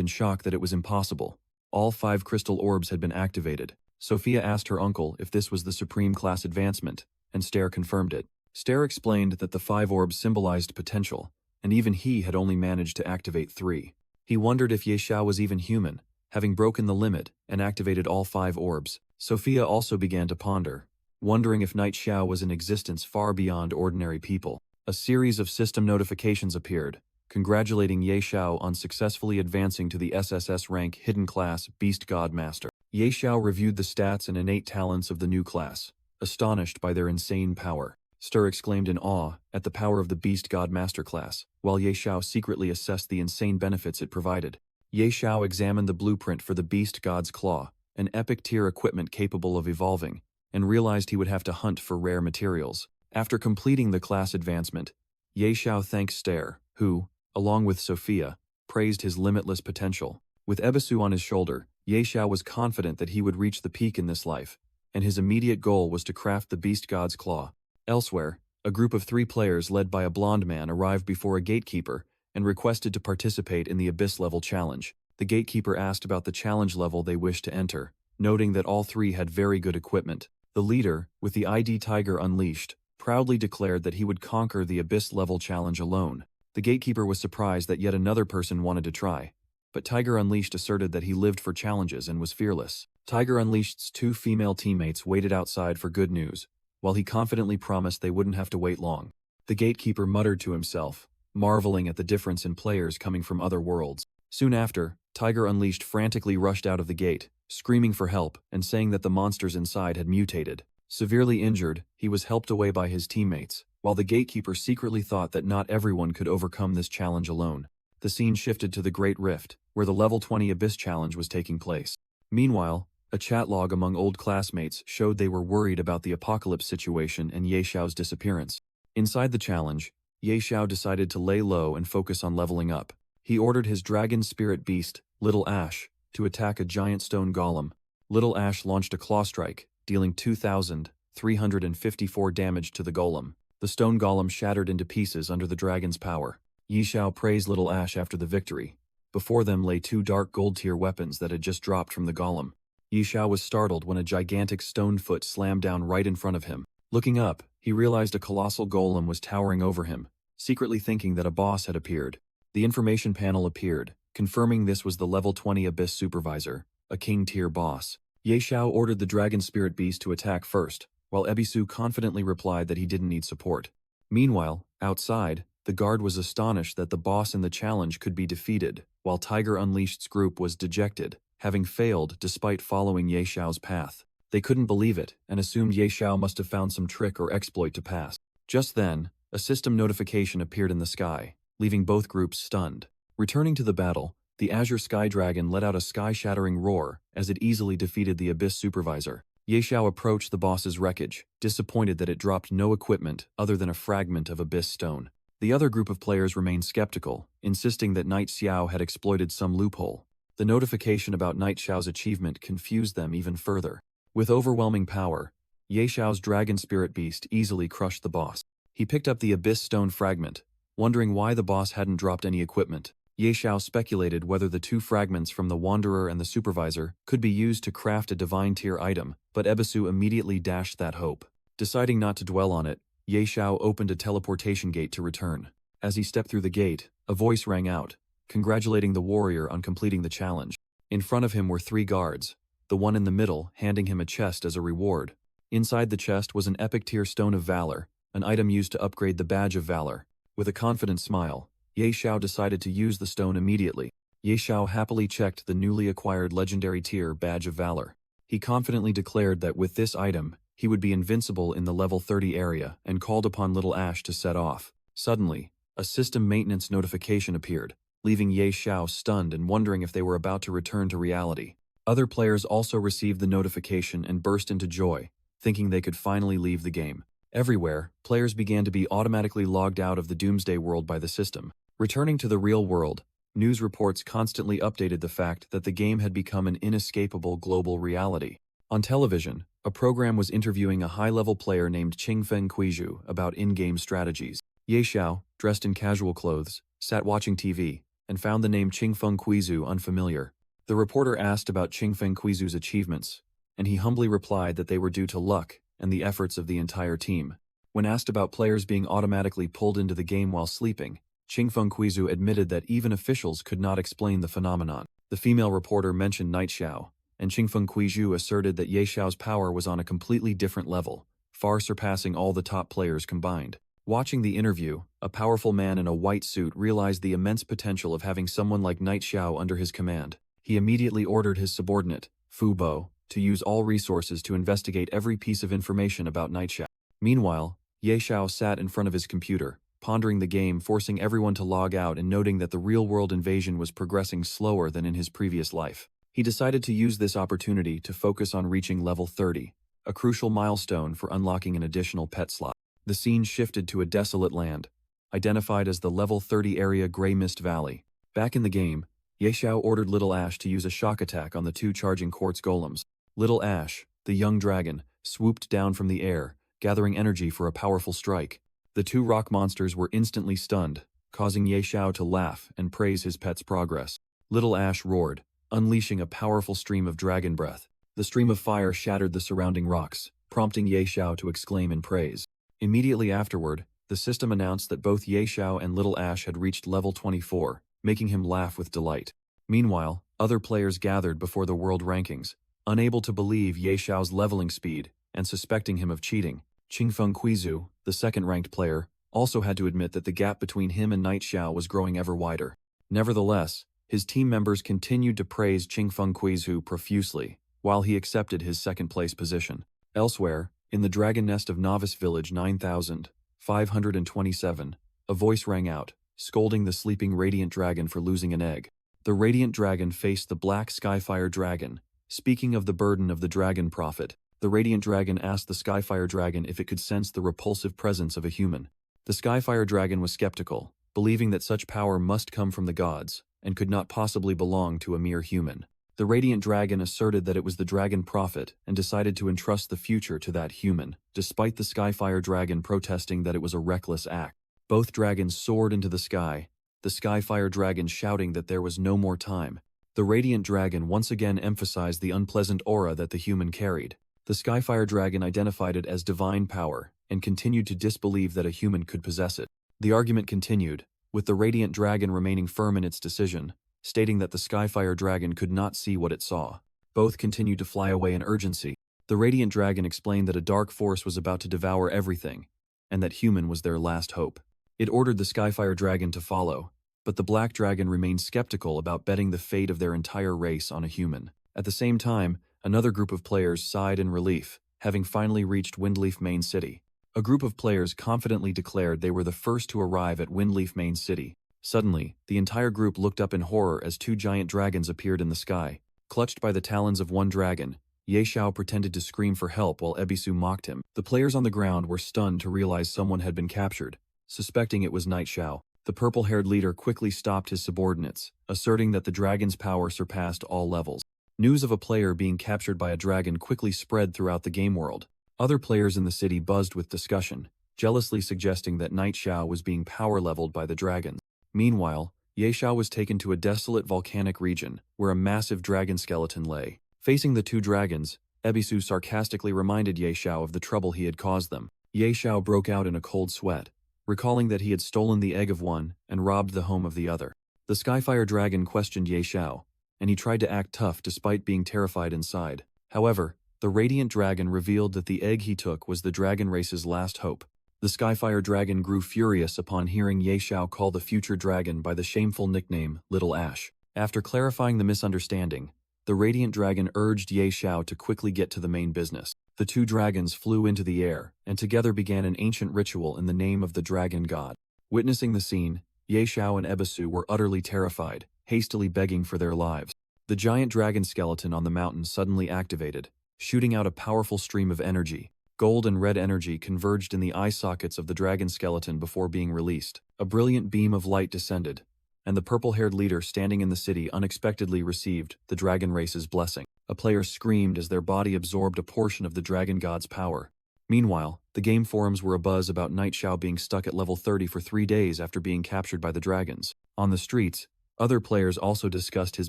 in shock that it was impossible. All 5 crystal orbs had been activated. Sophia asked her uncle if this was the supreme class advancement, and Stir confirmed it. Stir explained that the 5 orbs symbolized potential, and even he had only managed to activate 3. He wondered if Ye Xiao was even human, having broken the limit and activated all 5 orbs. Sophia also began to ponder, wondering if Night Xiao was in existence far beyond ordinary people. A series of system notifications appeared, congratulating Ye Xiao on successfully advancing to the SSS-Rank hidden class Beast God Master. Ye Xiao reviewed the stats and innate talents of the new class, astonished by their insane power. Stir exclaimed in awe at the power of the Beast God Master class, while Ye Xiao secretly assessed the insane benefits it provided. Ye Xiao examined the blueprint for the Beast God's Claw, an epic tier equipment capable of evolving, and realized he would have to hunt for rare materials. After completing the class advancement, Ye Xiao thanked Stir, who, along with Sophia, praised his limitless potential. With Ebisu on his shoulder, Ye Xiao was confident that he would reach the peak in this life, and his immediate goal was to craft the Beast God's Claw. Elsewhere, a group of 3 players led by a blonde man arrived before a gatekeeper and requested to participate in the Abyss level challenge. The gatekeeper asked about the challenge level they wished to enter, noting that all 3 had very good equipment. The leader, with the ID Tiger unleashed, proudly declared that he would conquer the Abyss level challenge alone. The gatekeeper was surprised that yet another person wanted to try, but Tiger Unleashed asserted that he lived for challenges and was fearless. Tiger Unleashed's 2 female teammates waited outside for good news, while he confidently promised they wouldn't have to wait long. The gatekeeper muttered to himself, marveling at the difference in players coming from other worlds. Soon after, Tiger Unleashed frantically rushed out of the gate, screaming for help and saying that the monsters inside had mutated. Severely injured, he was helped away by his teammates, while the gatekeeper secretly thought that not everyone could overcome this challenge alone. The scene shifted to the Great Rift, where the level 20 Abyss challenge was taking place. Meanwhile, a chat log among old classmates showed they were worried about the apocalypse situation and Ye Xiao's disappearance. Inside the challenge, Ye Xiao decided to lay low and focus on leveling up. He ordered his dragon spirit beast, Little Ash, to attack a giant stone golem. Little Ash launched a claw strike, dealing 2,354 damage to the golem. The stone golem shattered into pieces under the dragon's power. Ye Xiao praised Little Ash after the victory. Before them lay two dark gold-tier weapons that had just dropped from the golem. Ye Xiao was startled when a gigantic stone foot slammed down right in front of him. Looking up, he realized a colossal golem was towering over him, secretly thinking that a boss had appeared. The information panel appeared, confirming this was the level 20 Abyss Supervisor, a king-tier boss. Ye Xiao ordered the dragon spirit beast to attack first, while Ebisu confidently replied that he didn't need support. Meanwhile, outside, the guard was astonished that the boss in the challenge could be defeated, while Tiger Unleashed's group was dejected, having failed despite following Ye Xiao's path. They couldn't believe it, and assumed Ye Xiao must have found some trick or exploit to pass. Just then, a system notification appeared in the sky, leaving both groups stunned. Returning to the battle, the Azure Sky Dragon let out a sky-shattering roar as it easily defeated the Abyss Supervisor. Ye Xiao approached the boss's wreckage, disappointed that it dropped no equipment other than a fragment of Abyss stone. The other group of players remained skeptical, insisting that Knight Xiao had exploited some loophole. The notification about Knight Xiao's achievement confused them even further. With overwhelming power, Ye Xiao's dragon spirit beast easily crushed the boss. He picked up the Abyss stone fragment, wondering why the boss hadn't dropped any equipment. Ye Xiao speculated whether the two fragments from the Wanderer and the Supervisor could be used to craft a divine tier item, but Ebisu immediately dashed that hope. Deciding not to dwell on it, Ye Xiao opened a teleportation gate to return. As he stepped through the gate, a voice rang out, congratulating the warrior on completing the challenge. In front of him were 3 guards, the one in the middle handing him a chest as a reward. Inside the chest was an epic tier Stone of Valor, an item used to upgrade the Badge of Valor. With a confident smile, Ye Xiao decided to use the stone immediately. Ye Xiao happily checked the newly acquired legendary tier Badge of Valor. He confidently declared that with this item, he would be invincible in the level 30 area and called upon Little Ash to set off. Suddenly, a system maintenance notification appeared, leaving Ye Xiao stunned and wondering if they were about to return to reality. Other players also received the notification and burst into joy, thinking they could finally leave the game. Everywhere, players began to be automatically logged out of the Doomsday world by the system. Returning to the real world, news reports constantly updated the fact that the game had become an inescapable global reality. On television, a program was interviewing a high-level player named Qingfeng Kuizhu about in-game strategies. Ye Xiao, dressed in casual clothes, sat watching TV, and found the name Qingfeng Kuizhu unfamiliar. The reporter asked about Qingfeng Kuizhu's achievements, and he humbly replied that they were due to luck and the efforts of the entire team. When asked about players being automatically pulled into the game while sleeping, Qingfeng Kuizhu admitted that even officials could not explain the phenomenon. The female reporter mentioned Knight Xiao, and Qingfeng Kuizhu asserted that Ye Xiao's power was on a completely different level, far surpassing all the top players combined. Watching the interview, a powerful man in a white suit realized the immense potential of having someone like Knight Xiao under his command. He immediately ordered his subordinate, Fu Bo, to use all resources to investigate every piece of information about Knight Xiao. Meanwhile, Ye Xiao sat in front of his computer, pondering the game, forcing everyone to log out and noting that the real-world invasion was progressing slower than in his previous life. He decided to use this opportunity to focus on reaching level 30, a crucial milestone for unlocking an additional pet slot. The scene shifted to a desolate land, identified as the level 30 area Grey Mist Valley. Back in the game, Ye Xiao ordered Little Ash to use a shock attack on the 2 charging quartz golems. Little Ash, the young dragon, swooped down from the air, gathering energy for a powerful strike. The 2 rock monsters were instantly stunned, causing Ye Xiao to laugh and praise his pet's progress. Little Ash roared, unleashing a powerful stream of dragon breath. The stream of fire shattered the surrounding rocks, prompting Ye Xiao to exclaim in praise. Immediately afterward, the system announced that both Ye Xiao and Little Ash had reached level 24, making him laugh with delight. Meanwhile, other players gathered before the world rankings, unable to believe Ye Xiao's leveling speed and suspecting him of cheating. Qingfeng Kuizhu, the second-ranked player, also had to admit that the gap between him and Night Xiao was growing ever wider. Nevertheless, his team members continued to praise Qingfeng Kuizhu profusely, while he accepted his second-place position. Elsewhere, in the Dragon Nest of Novice Village 9527, a voice rang out, scolding the sleeping Radiant Dragon for losing an egg. The Radiant Dragon faced the Black Skyfire Dragon. Speaking of the burden of the Dragon Prophet, the Radiant Dragon asked the Skyfire Dragon if it could sense the repulsive presence of a human. The Skyfire Dragon was skeptical, believing that such power must come from the gods, and could not possibly belong to a mere human. The Radiant Dragon asserted that it was the Dragon Prophet and decided to entrust the future to that human, despite the Skyfire Dragon protesting that it was a reckless act. Both dragons soared into the sky, the Skyfire Dragon shouting that there was no more time. The Radiant Dragon once again emphasized the unpleasant aura that the human carried. The Skyfire Dragon identified it as divine power and continued to disbelieve that a human could possess it. The argument continued, with the Radiant Dragon remaining firm in its decision, stating that the Skyfire Dragon could not see what it saw. Both continued to fly away in urgency. The Radiant Dragon explained that a dark force was about to devour everything, and that human was their last hope. It ordered the Skyfire Dragon to follow, but the Black Dragon remained skeptical about betting the fate of their entire race on a human. At the same time, another group of players sighed in relief, having finally reached Windleaf Main City. A group of players confidently declared they were the first to arrive at Windleaf Main City. Suddenly, the entire group looked up in horror as two giant dragons appeared in the sky. Clutched by the talons of one dragon, Ye Xiao pretended to scream for help while Ebisu mocked him. The players on the ground were stunned to realize someone had been captured, suspecting it was Night Xiao. The purple-haired leader quickly stopped his subordinates, asserting that the dragon's power surpassed all levels. News of a player being captured by a dragon quickly spread throughout the game world. Other players in the city buzzed with discussion, jealously suggesting that Night Xiao was being power-leveled by the dragons. Meanwhile, Ye Xiao was taken to a desolate volcanic region, where a massive dragon skeleton lay. Facing the two dragons, Ebisu sarcastically reminded Ye Xiao of the trouble he had caused them. Ye Xiao broke out in a cold sweat, recalling that he had stolen the egg of one and robbed the home of the other. The Skyfire Dragon questioned Ye Xiao, and he tried to act tough despite being terrified inside. However, the Radiant Dragon revealed that the egg he took was the dragon race's last hope. The Skyfire Dragon grew furious upon hearing Ye Xiao call the future dragon by the shameful nickname Little Ash. After clarifying the misunderstanding, the Radiant Dragon urged Ye Xiao to quickly get to the main business. The two dragons flew into the air, and together began an ancient ritual in the name of the dragon god. Witnessing the scene, Ye Xiao and Ebisu were utterly terrified, hastily begging for their lives. The giant dragon skeleton on the mountain suddenly activated, shooting out a powerful stream of energy. Gold and red energy converged in the eye sockets of the dragon skeleton before being released. A brilliant beam of light descended, and the purple-haired leader standing in the city unexpectedly received the dragon race's blessing. A player screamed as their body absorbed a portion of the dragon god's power. Meanwhile, the game forums were abuzz about Night Xiao being stuck at level 30 for 3 days after being captured by the dragons. On the streets, other players also discussed his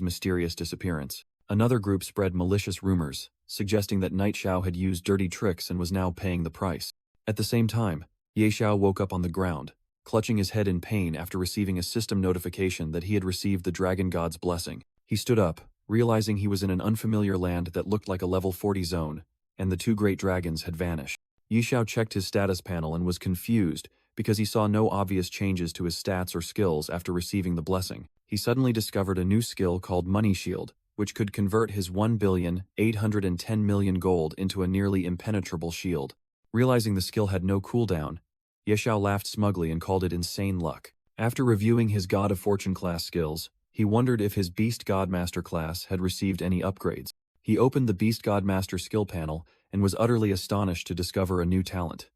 mysterious disappearance. Another group spread malicious rumors, suggesting that Night Xiao had used dirty tricks and was now paying the price. At the same time, Ye Xiao woke up on the ground, clutching his head in pain after receiving a system notification that he had received the dragon god's blessing. He stood up, realizing he was in an unfamiliar land that looked like a level 40 zone, and the two great dragons had vanished. Ye Xiao checked his status panel and was confused because he saw no obvious changes to his stats or skills after receiving the blessing. He suddenly discovered a new skill called Money Shield, which could convert his 1,810,000,000 gold into a nearly impenetrable shield. Realizing the skill had no cooldown, Ye Xiao laughed smugly and called it insane luck. After reviewing his God of Fortune class skills, he wondered if his Beast God Master class had received any upgrades. He opened the Beast God Master skill panel and was utterly astonished to discover a new talent,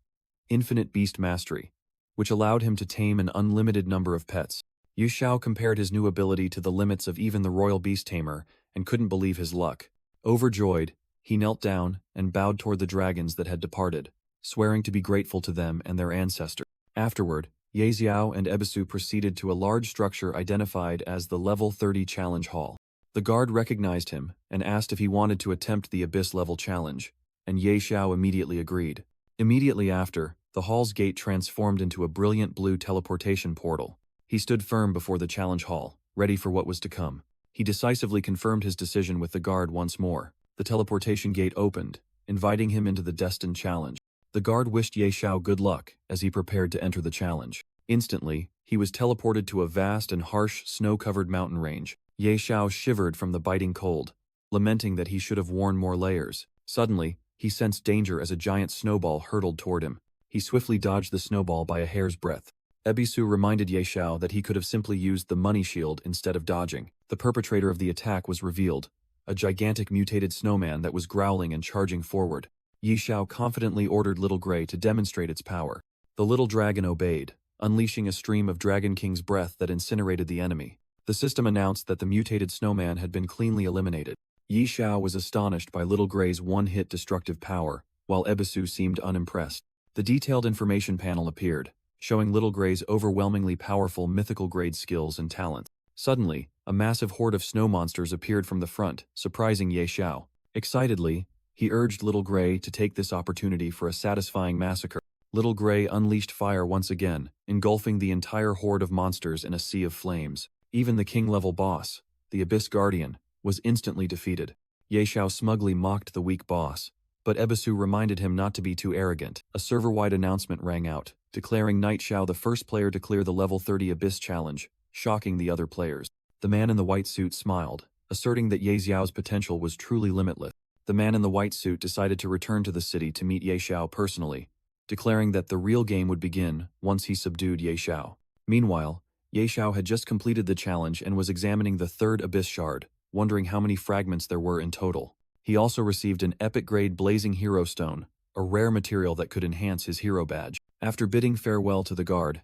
Infinite Beast Mastery, which allowed him to tame an unlimited number of pets. Ye Xiao compared his new ability to the limits of even the Royal Beast Tamer and couldn't believe his luck. Overjoyed, he knelt down and bowed toward the dragons that had departed, swearing to be grateful to them and their ancestors. Afterward, Ye Xiao and Ebisu proceeded to a large structure identified as the Level 30 Challenge Hall. The guard recognized him and asked if he wanted to attempt the Abyss level challenge, and Ye Xiao immediately agreed. Immediately after, the hall's gate transformed into a brilliant blue teleportation portal. He stood firm before the challenge hall, ready for what was to come. He decisively confirmed his decision with the guard once more. The teleportation gate opened, inviting him into the destined challenge. The guard wished Ye Xiao good luck as he prepared to enter the challenge. Instantly, he was teleported to a vast and harsh snow-covered mountain range. Ye Xiao shivered from the biting cold, lamenting that he should have worn more layers. Suddenly, he sensed danger as a giant snowball hurtled toward him. He swiftly dodged the snowball by a hair's breadth. Ebisu reminded Ye Xiao that he could have simply used the money shield instead of dodging. The perpetrator of the attack was revealed, a gigantic mutated snowman that was growling and charging forward. Ye Xiao confidently ordered Little Gray to demonstrate its power. The little dragon obeyed, unleashing a stream of Dragon King's breath that incinerated the enemy. The system announced that the mutated snowman had been cleanly eliminated. Ye Xiao was astonished by Little Gray's one-hit destructive power, while Ebisu seemed unimpressed. The detailed information panel appeared, showing Little Gray's overwhelmingly powerful mythical-grade skills and talents. Suddenly, a massive horde of snow monsters appeared from the front, surprising Ye Xiao. Excitedly, he urged Little Gray to take this opportunity for a satisfying massacre. Little Gray unleashed fire once again, engulfing the entire horde of monsters in a sea of flames. Even the king-level boss, the Abyss Guardian, was instantly defeated. Ye Xiao smugly mocked the weak boss, but Ebisu reminded him not to be too arrogant. A server-wide announcement rang out, declaring Night Xiao the first player to clear the level 30 Abyss challenge, shocking the other players. The man in the white suit smiled, asserting that Ye Xiao's potential was truly limitless. The man in the white suit decided to return to the city to meet Ye Xiao personally, declaring that the real game would begin once he subdued Ye Xiao. Meanwhile, Ye Xiao had just completed the challenge and was examining the third Abyss Shard, wondering how many fragments there were in total. He also received an epic-grade Blazing Hero Stone, a rare material that could enhance his hero badge. After bidding farewell to the guard,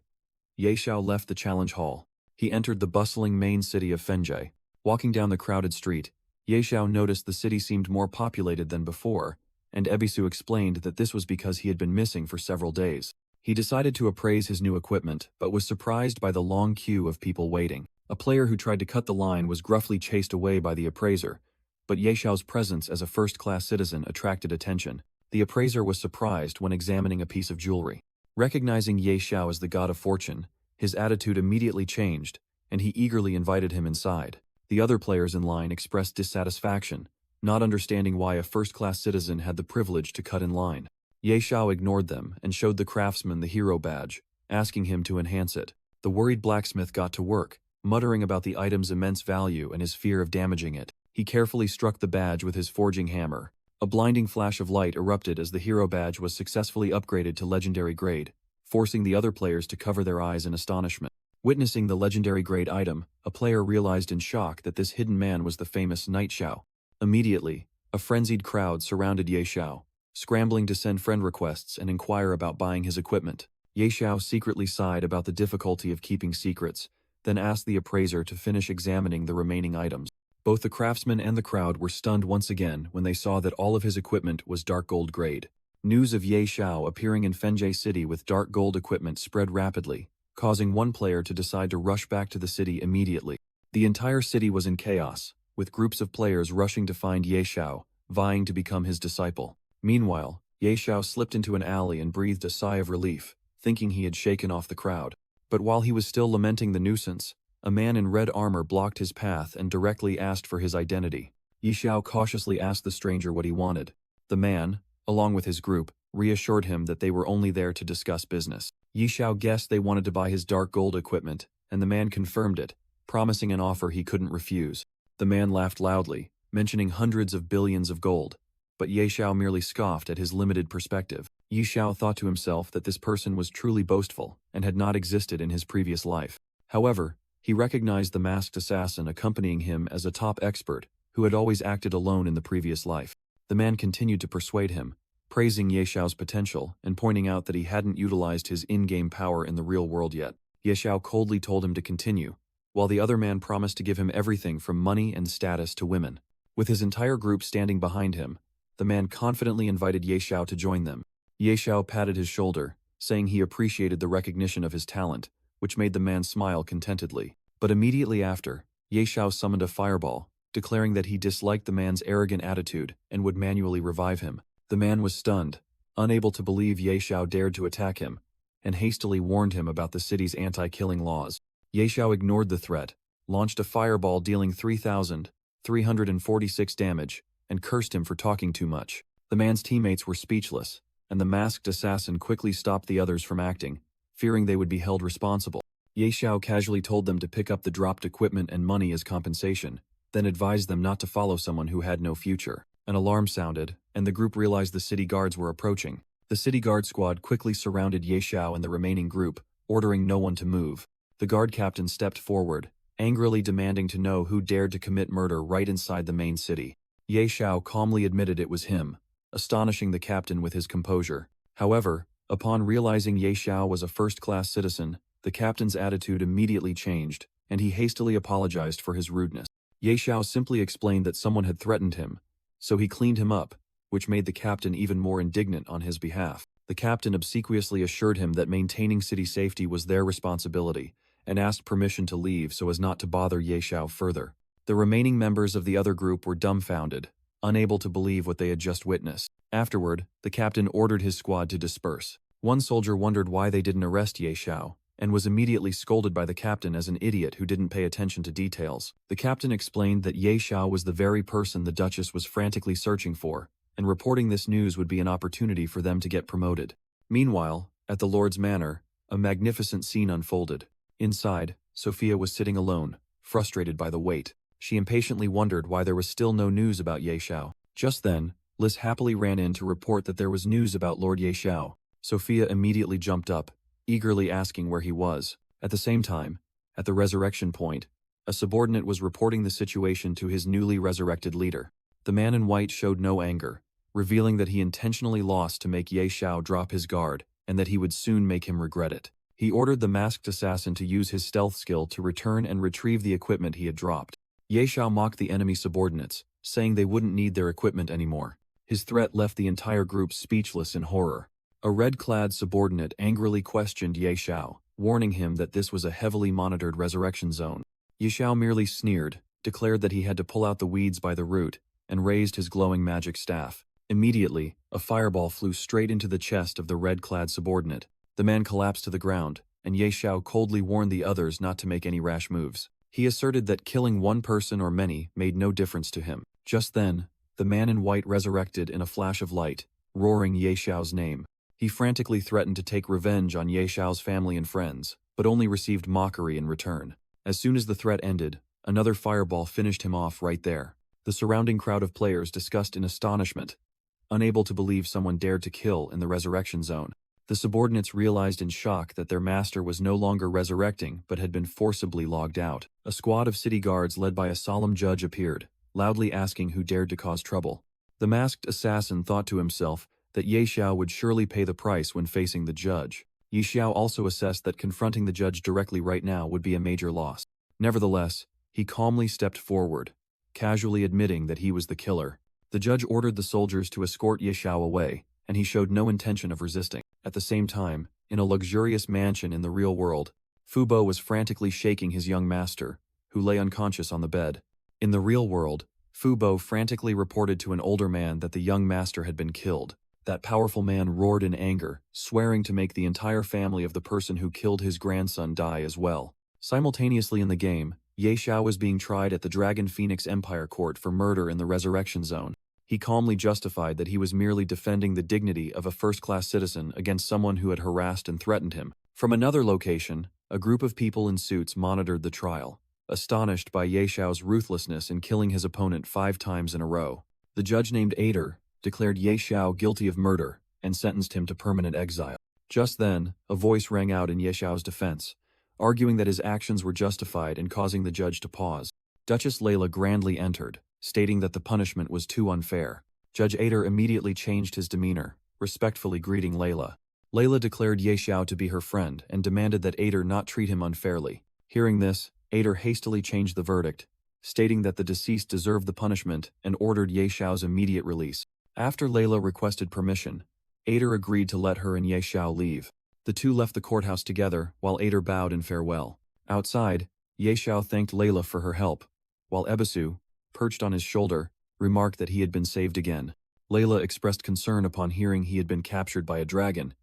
Ye Xiao left the challenge hall. He entered the bustling main city of Fenjie. Walking down the crowded street, Ye Xiao noticed the city seemed more populated than before, and Ebisu explained that this was because he had been missing for several days. He decided to appraise his new equipment, but was surprised by the long queue of people waiting. A player who tried to cut the line was gruffly chased away by the appraiser, but Ye Xiao's presence as a first-class citizen attracted attention. The appraiser was surprised when examining a piece of jewelry. Recognizing Ye Xiao as the god of fortune, his attitude immediately changed, and he eagerly invited him inside. The other players in line expressed dissatisfaction, not understanding why a first-class citizen had the privilege to cut in line. Ye Xiao ignored them and showed the craftsman the hero badge, asking him to enhance it. The worried blacksmith got to work, muttering about the item's immense value and his fear of damaging it. He carefully struck the badge with his forging hammer. A blinding flash of light erupted as the hero badge was successfully upgraded to legendary grade, forcing the other players to cover their eyes in astonishment. Witnessing the legendary grade item, a player realized in shock that this hidden man was the famous Night Xiao. Immediately, a frenzied crowd surrounded Ye Xiao, scrambling to send friend requests and inquire about buying his equipment. Ye Xiao secretly sighed about the difficulty of keeping secrets, then asked the appraiser to finish examining the remaining items. Both the craftsman and the crowd were stunned once again when they saw that all of his equipment was dark gold grade. News of Ye Xiao appearing in Fenjie City with dark gold equipment spread rapidly, causing one player to decide to rush back to the city immediately. The entire city was in chaos, with groups of players rushing to find Ye Xiao, vying to become his disciple. Meanwhile, Ye Xiao slipped into an alley and breathed a sigh of relief, thinking he had shaken off the crowd. But while he was still lamenting the nuisance, a man in red armor blocked his path and directly asked for his identity. Ye Xiao cautiously asked the stranger what he wanted. The man, along with his group, reassured him that they were only there to discuss business. Ye Xiao guessed they wanted to buy his dark gold equipment, and the man confirmed it, promising an offer he couldn't refuse. The man laughed loudly, mentioning hundreds of billions of gold, but Ye Xiao merely scoffed at his limited perspective. Ye Xiao thought to himself that this person was truly boastful and had not existed in his previous life. However, he recognized the masked assassin accompanying him as a top expert who had always acted alone in the previous life. The man continued to persuade him, praising Ye Xiao's potential and pointing out that he hadn't utilized his in-game power in the real world yet. Ye Xiao coldly told him to continue, while the other man promised to give him everything from money and status to women. With his entire group standing behind him, the man confidently invited Ye Xiao to join them. Ye Xiao patted his shoulder, saying he appreciated the recognition of his talent, which made the man smile contentedly. But immediately after, Ye Xiao summoned a fireball, declaring that he disliked the man's arrogant attitude and would manually revive him. The man was stunned, unable to believe Ye Xiao dared to attack him, and hastily warned him about the city's anti-killing laws. Ye Xiao ignored the threat, launched a fireball dealing 3,346 damage, and cursed him for talking too much. The man's teammates were speechless, and the masked assassin quickly stopped the others from acting, fearing they would be held responsible. Ye Xiao casually told them to pick up the dropped equipment and money as compensation, then advised them not to follow someone who had no future. An alarm sounded, and the group realized the city guards were approaching. The city guard squad quickly surrounded Ye Xiao and the remaining group, ordering no one to move. The guard captain stepped forward, angrily demanding to know who dared to commit murder right inside the main city. Ye Xiao calmly admitted it was him, astonishing the captain with his composure. However, upon realizing Ye Xiao was a first-class citizen, the captain's attitude immediately changed, and he hastily apologized for his rudeness. Ye Xiao simply explained that someone had threatened him, so he cleaned him up, which made the captain even more indignant on his behalf. The captain obsequiously assured him that maintaining city safety was their responsibility, and asked permission to leave so as not to bother Ye Xiao further. The remaining members of the other group were dumbfounded, unable to believe what they had just witnessed. Afterward, the captain ordered his squad to disperse. One soldier wondered why they didn't arrest Ye Xiao, and was immediately scolded by the captain as an idiot who didn't pay attention to details. The captain explained that Ye Xiao was the very person the Duchess was frantically searching for, and reporting this news would be an opportunity for them to get promoted. Meanwhile, at the Lord's manor, a magnificent scene unfolded. Inside, Sophia was sitting alone, frustrated by the wait. She impatiently wondered why there was still no news about Ye Xiao. Just then, Liz happily ran in to report that there was news about Lord Ye Xiao. Sophia immediately jumped up, eagerly asking where he was. At the same time, at the resurrection point, a subordinate was reporting the situation to his newly resurrected leader. The man in white showed no anger, revealing that he intentionally lost to make Ye Xiao drop his guard, and that he would soon make him regret it. He ordered the masked assassin to use his stealth skill to return and retrieve the equipment he had dropped. Ye Xiao mocked the enemy subordinates, saying they wouldn't need their equipment anymore. His threat left the entire group speechless in horror. A red-clad subordinate angrily questioned Ye Xiao, warning him that this was a heavily monitored resurrection zone. Ye Xiao merely sneered, declared that he had to pull out the weeds by the root, and raised his glowing magic staff. Immediately, a fireball flew straight into the chest of the red-clad subordinate. The man collapsed to the ground, and Ye Xiao coldly warned the others not to make any rash moves. He asserted that killing one person or many made no difference to him. Just then, the man in white resurrected in a flash of light, roaring Ye Xiao's name. He frantically threatened to take revenge on Ye Xiao's family and friends, but only received mockery in return. As soon as the threat ended, another fireball finished him off right there. The surrounding crowd of players discussed in astonishment, unable to believe someone dared to kill in the resurrection zone. The subordinates realized in shock that their master was no longer resurrecting but had been forcibly logged out. A squad of city guards led by a solemn judge appeared, loudly asking who dared to cause trouble. The masked assassin thought to himself that Ye Xiao would surely pay the price when facing the judge. Ye Xiao also assessed that confronting the judge directly right now would be a major loss. Nevertheless, he calmly stepped forward, casually admitting that he was the killer. The judge ordered the soldiers to escort Ye Xiao away, and he showed no intention of resisting. At the same time, in a luxurious mansion in the real world, Fu Bo was frantically shaking his young master, who lay unconscious on the bed. In the real world, Fu Bo frantically reported to an older man that the young master had been killed. That powerful man roared in anger, swearing to make the entire family of the person who killed his grandson die as well. Simultaneously in the game, Ye Xiao was being tried at the Dragon Phoenix Empire Court for murder in the Resurrection Zone. He calmly justified that he was merely defending the dignity of a first-class citizen against someone who had harassed and threatened him. From another location, a group of people in suits monitored the trial, astonished by Ye Xiao's ruthlessness in killing his opponent 5 times in a row. The judge named Ader declared Ye Xiao guilty of murder and sentenced him to permanent exile. Just then, a voice rang out in Ye Xiao's defense, arguing that his actions were justified and causing the judge to pause. Duchess Layla grandly entered, stating that the punishment was too unfair. Judge Ader immediately changed his demeanor, respectfully greeting Layla. Layla declared Ye Xiao to be her friend and demanded that Ader not treat him unfairly. Hearing this, Ader hastily changed the verdict, stating that the deceased deserved the punishment and ordered Ye Xiao's immediate release. After Layla requested permission, Ader agreed to let her and Ye Xiao leave. The two left the courthouse together while Ader bowed in farewell. Outside, Ye Xiao thanked Layla for her help, while Ebisu, perched on his shoulder, remarked that he had been saved again. Layla expressed concern upon hearing he had been captured by a dragon,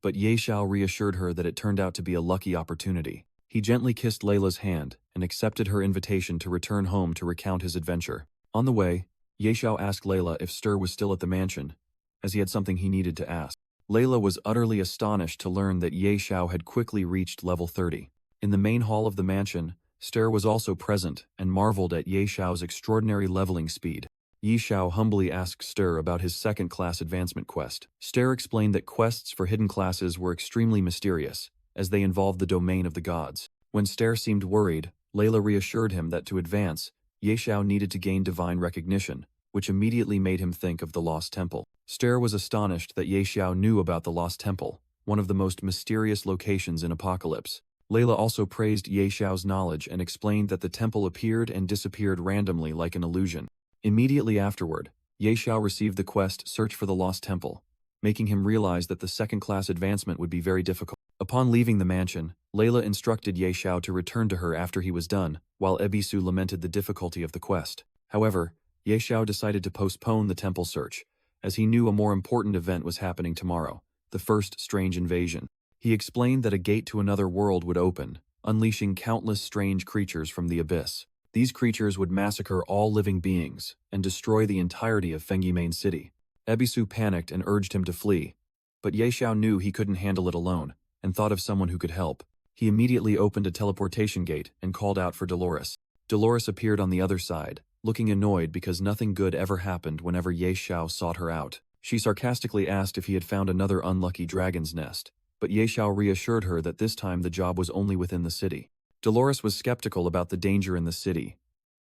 but Ye Xiao reassured her that it turned out to be a lucky opportunity. He gently kissed Layla's hand and accepted her invitation to return home to recount his adventure. On the way, Ye Xiao asked Layla if Stir was still at the mansion, as he had something he needed to ask. Layla was utterly astonished to learn that Ye Xiao had quickly reached level 30. In the main hall of the mansion, Ster was also present and marveled at Ye Xiao's extraordinary leveling speed. Ye Xiao humbly asked Ster about his second-class advancement quest. Ster explained that quests for hidden classes were extremely mysterious, as they involved the domain of the gods. When Ster seemed worried, Layla reassured him that to advance, Ye Xiao needed to gain divine recognition, which immediately made him think of the Lost Temple. Ster was astonished that Ye Xiao knew about the Lost Temple, one of the most mysterious locations in Apocalypse. Layla also praised Ye Xiao's knowledge and explained that the temple appeared and disappeared randomly like an illusion. Immediately afterward, Ye Xiao received the quest Search for the Lost Temple, making him realize that the second-class advancement would be very difficult. Upon leaving the mansion, Layla instructed Ye Xiao to return to her after he was done, while Ebisu lamented the difficulty of the quest. However, Ye Xiao decided to postpone the temple search, as he knew a more important event was happening tomorrow, the first strange invasion. He explained that a gate to another world would open, unleashing countless strange creatures from the abyss. These creatures would massacre all living beings and destroy the entirety of Fengyimain City. Ebisu panicked and urged him to flee, but Ye Xiao knew he couldn't handle it alone and thought of someone who could help. He immediately opened a teleportation gate and called out for Dolores. Dolores appeared on the other side, looking annoyed because nothing good ever happened whenever Ye Xiao sought her out. She sarcastically asked if he had found another unlucky dragon's nest, but Ye Xiao reassured her that this time the job was only within the city. Dolores was skeptical about the danger in the city,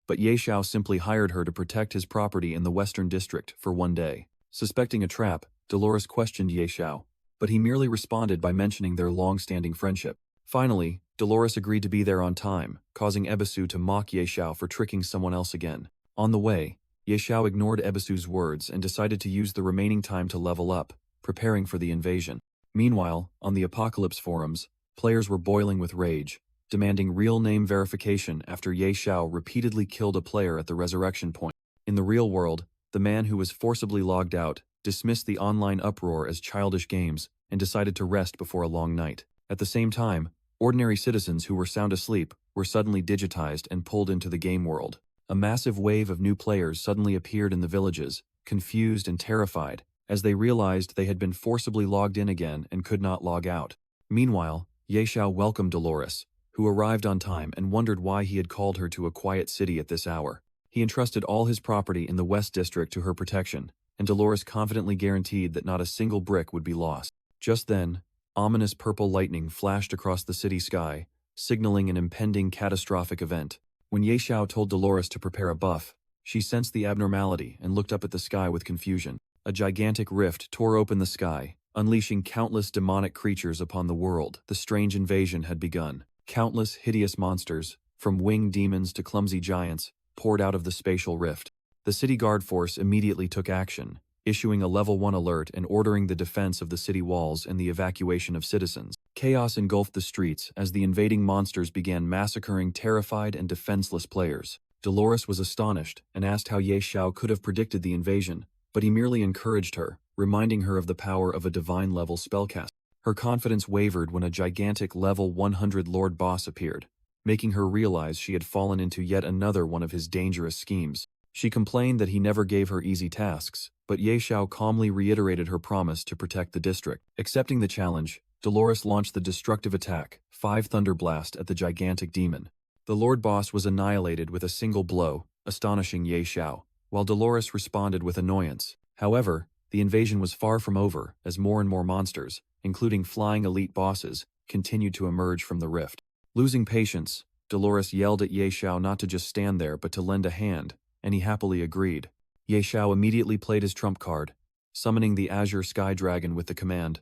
but Ye Xiao simply hired her to protect his property in the Western District for one day. Suspecting a trap, Dolores questioned Ye Xiao, but he merely responded by mentioning their long-standing friendship. Finally, Dolores agreed to be there on time, causing Ebisu to mock Ye Xiao for tricking someone else again. On the way, Ye Xiao ignored Ebisu's words and decided to use the remaining time to level up, preparing for the invasion. Meanwhile, on the Apocalypse forums, players were boiling with rage, demanding real name verification after Ye Xiao repeatedly killed a player at the resurrection point. In the real world, the man who was forcibly logged out dismissed the online uproar as childish games and decided to rest before a long night. At the same time, ordinary citizens who were sound asleep were suddenly digitized and pulled into the game world. A massive wave of new players suddenly appeared in the villages, confused and terrified, as they realized they had been forcibly logged in again and could not log out. Meanwhile, Ye Xiao welcomed Dolores, who arrived on time and wondered why he had called her to a quiet city at this hour. He entrusted all his property in the West District to her protection, and Dolores confidently guaranteed that not a single brick would be lost. Just then, ominous purple lightning flashed across the city sky, signaling an impending catastrophic event. When Ye Xiao told Dolores to prepare a buff, she sensed the abnormality and looked up at the sky with confusion. A gigantic rift tore open the sky, unleashing countless demonic creatures upon the world. The strange invasion had begun. Countless hideous monsters, from winged demons to clumsy giants, poured out of the spatial rift. The city guard force immediately took action, issuing a level 1 alert and ordering the defense of the city walls and the evacuation of citizens. Chaos engulfed the streets as the invading monsters began massacring terrified and defenseless players. Dolores was astonished and asked how Ye Xiao could have predicted the invasion, but he merely encouraged her, reminding her of the power of a divine-level spellcaster. Her confidence wavered when a gigantic level 100 Lord Boss appeared, making her realize she had fallen into yet another one of his dangerous schemes. She complained that he never gave her easy tasks, but Ye Xiao calmly reiterated her promise to protect the district. Accepting the challenge, Dolores launched the destructive attack, 5 Thunder Blast at the gigantic demon. The Lord Boss was annihilated with a single blow, astonishing Ye Xiao, while Dolores responded with annoyance. However, the invasion was far from over, as more and more monsters, including flying elite bosses, continued to emerge from the rift. Losing patience, Dolores yelled at Ye Xiao not to just stand there but to lend a hand, and he happily agreed. Ye Xiao immediately played his trump card, summoning the Azure Sky Dragon with the command,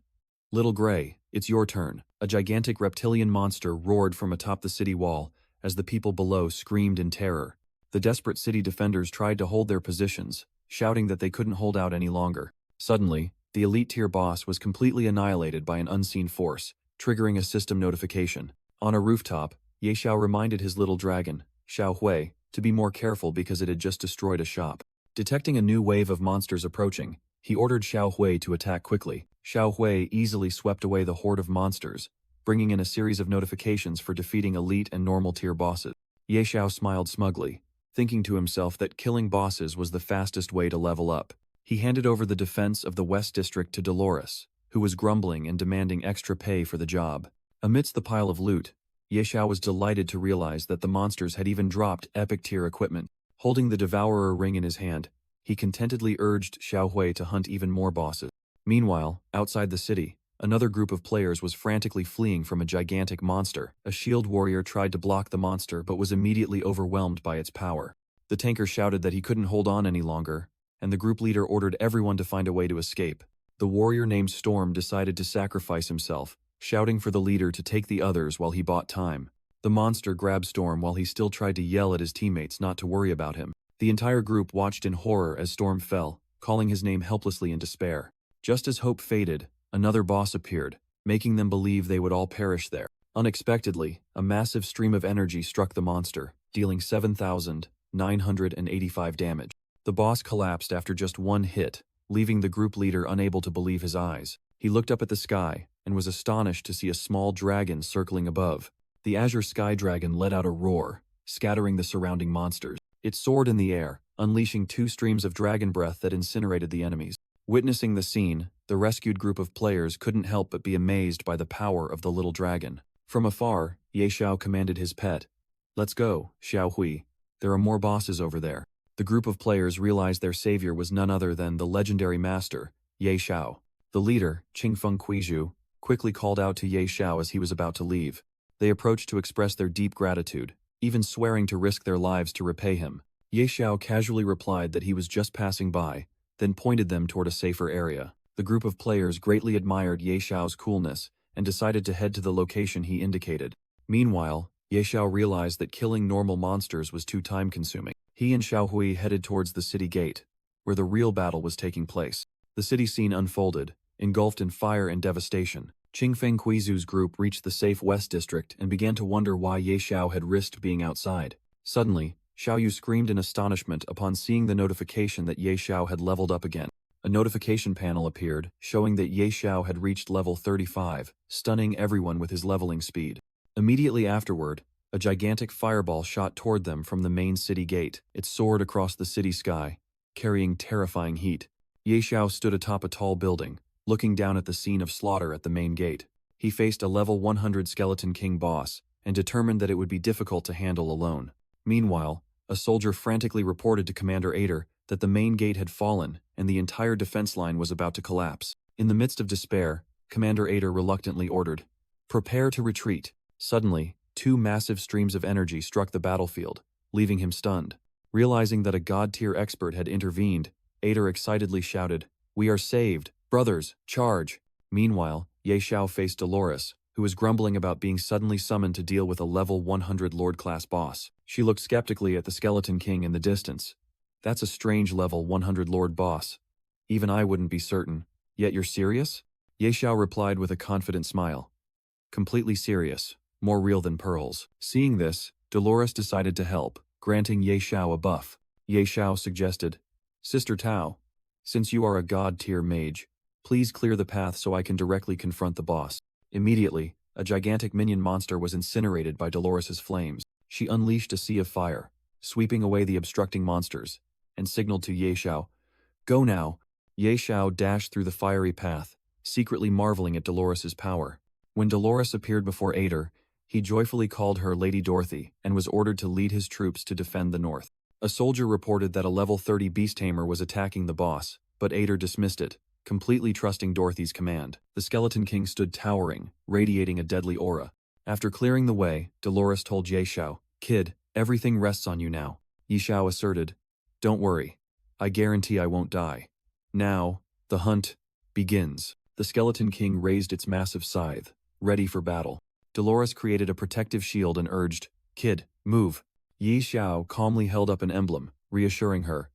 "Little Gray, it's your turn." A gigantic reptilian monster roared from atop the city wall as the people below screamed in terror. The desperate city defenders tried to hold their positions, shouting that they couldn't hold out any longer. Suddenly, the elite tier boss was completely annihilated by an unseen force, triggering a system notification. On a rooftop, Ye Xiao reminded his little dragon, Xiao Hui, to be more careful because it had just destroyed a shop. Detecting a new wave of monsters approaching, he ordered Xiao Hui to attack quickly. Xiao Hui easily swept away the horde of monsters, bringing in a series of notifications for defeating elite and normal tier bosses. Ye Xiao smiled smugly, thinking to himself that killing bosses was the fastest way to level up. He handed over the defense of the West District to Dolores, who was grumbling and demanding extra pay for the job. Amidst the pile of loot, Ye Xiao was delighted to realize that the monsters had even dropped epic-tier equipment. Holding the Devourer ring in his hand, he contentedly urged Xiao Hui to hunt even more bosses. Meanwhile, outside the city, another group of players was frantically fleeing from a gigantic monster. A shield warrior tried to block the monster but was immediately overwhelmed by its power. The tanker shouted that he couldn't hold on any longer, and the group leader ordered everyone to find a way to escape. The warrior named Storm decided to sacrifice himself, shouting for the leader to take the others while he bought time. The monster grabbed Storm while he still tried to yell at his teammates not to worry about him. The entire group watched in horror as Storm fell, calling his name helplessly in despair. Just as hope faded, another boss appeared, making them believe they would all perish there. Unexpectedly, a massive stream of energy struck the monster, dealing 7,985 damage. The boss collapsed after just one hit, leaving the group leader unable to believe his eyes. He looked up at the sky and was astonished to see a small dragon circling above. The azure sky dragon let out a roar, scattering the surrounding monsters. It soared in the air, unleashing 2 streams of dragon breath that incinerated the enemies. Witnessing the scene, the rescued group of players couldn't help but be amazed by the power of the little dragon. From afar, Ye Xiao commanded his pet, "Let's go, Xiao Hui. There are more bosses over there." The group of players realized their savior was none other than the legendary master, Ye Xiao. The leader, Qingfeng Kuizhu, quickly called out to Ye Xiao as he was about to leave. They approached to express their deep gratitude, even swearing to risk their lives to repay him. Ye Xiao casually replied that he was just passing by, then pointed them toward a safer area. The group of players greatly admired Ye Xiao's coolness and decided to head to the location he indicated. Meanwhile, Ye Xiao realized that killing normal monsters was too time-consuming. He and Xiao Hui headed towards the city gate, where the real battle was taking place. The city scene unfolded, engulfed in fire and devastation. Qingfeng Kuizhu's group reached the safe West District and began to wonder why Ye Xiao had risked being outside. Suddenly, Xiao Yu screamed in astonishment upon seeing the notification that Ye Xiao had leveled up again. A notification panel appeared, showing that Ye Xiao had reached level 35, stunning everyone with his leveling speed. Immediately afterward, a gigantic fireball shot toward them from the main city gate. It soared across the city sky, carrying terrifying heat. Ye Xiao stood atop a tall building, looking down at the scene of slaughter at the main gate. He faced a level 100 Skeleton King boss, and determined that it would be difficult to handle alone. Meanwhile, a soldier frantically reported to Commander Ader that the main gate had fallen and the entire defense line was about to collapse. In the midst of despair, Commander Ader reluctantly ordered, "Prepare to retreat." Suddenly, 2 massive streams of energy struck the battlefield, leaving him stunned. Realizing that a god-tier expert had intervened, Ader excitedly shouted, "We are saved! Brothers, charge!" Meanwhile, Ye Xiao faced Dolores, who was grumbling about being suddenly summoned to deal with a level 100 Lord-class boss. She looked skeptically at the Skeleton King in the distance. "That's a strange level 100 Lord boss. Even I wouldn't be certain. Yet you're serious?" Ye Xiao replied with a confident smile. "Completely serious. More real than pearls." Seeing this, Dolores decided to help, granting Ye Xiao a buff. Ye Xiao suggested, "Sister Tao, since you are a god-tier mage, please clear the path so I can directly confront the boss." Immediately, a gigantic minion monster was incinerated by Dolores's flames. She unleashed a sea of fire, sweeping away the obstructing monsters, and signaled to Ye Xiao, "Go now." Ye Xiao dashed through the fiery path, secretly marveling at Dolores's power. When Dolores appeared before Ader, he joyfully called her Lady Dorothy and was ordered to lead his troops to defend the north. A soldier reported that a level 30 beast tamer was attacking the boss, but Ader dismissed it, completely trusting Dorothy's command. The Skeleton King stood towering, radiating a deadly aura. After clearing the way, Dolores told Ye Xiao, "Kid, everything rests on you now." Ye Xiao asserted, "Don't worry. I guarantee I won't die." Now, the hunt begins. The Skeleton King raised its massive scythe, ready for battle. Dolores created a protective shield and urged, "Kid, move." Ye Xiao calmly held up an emblem, reassuring her,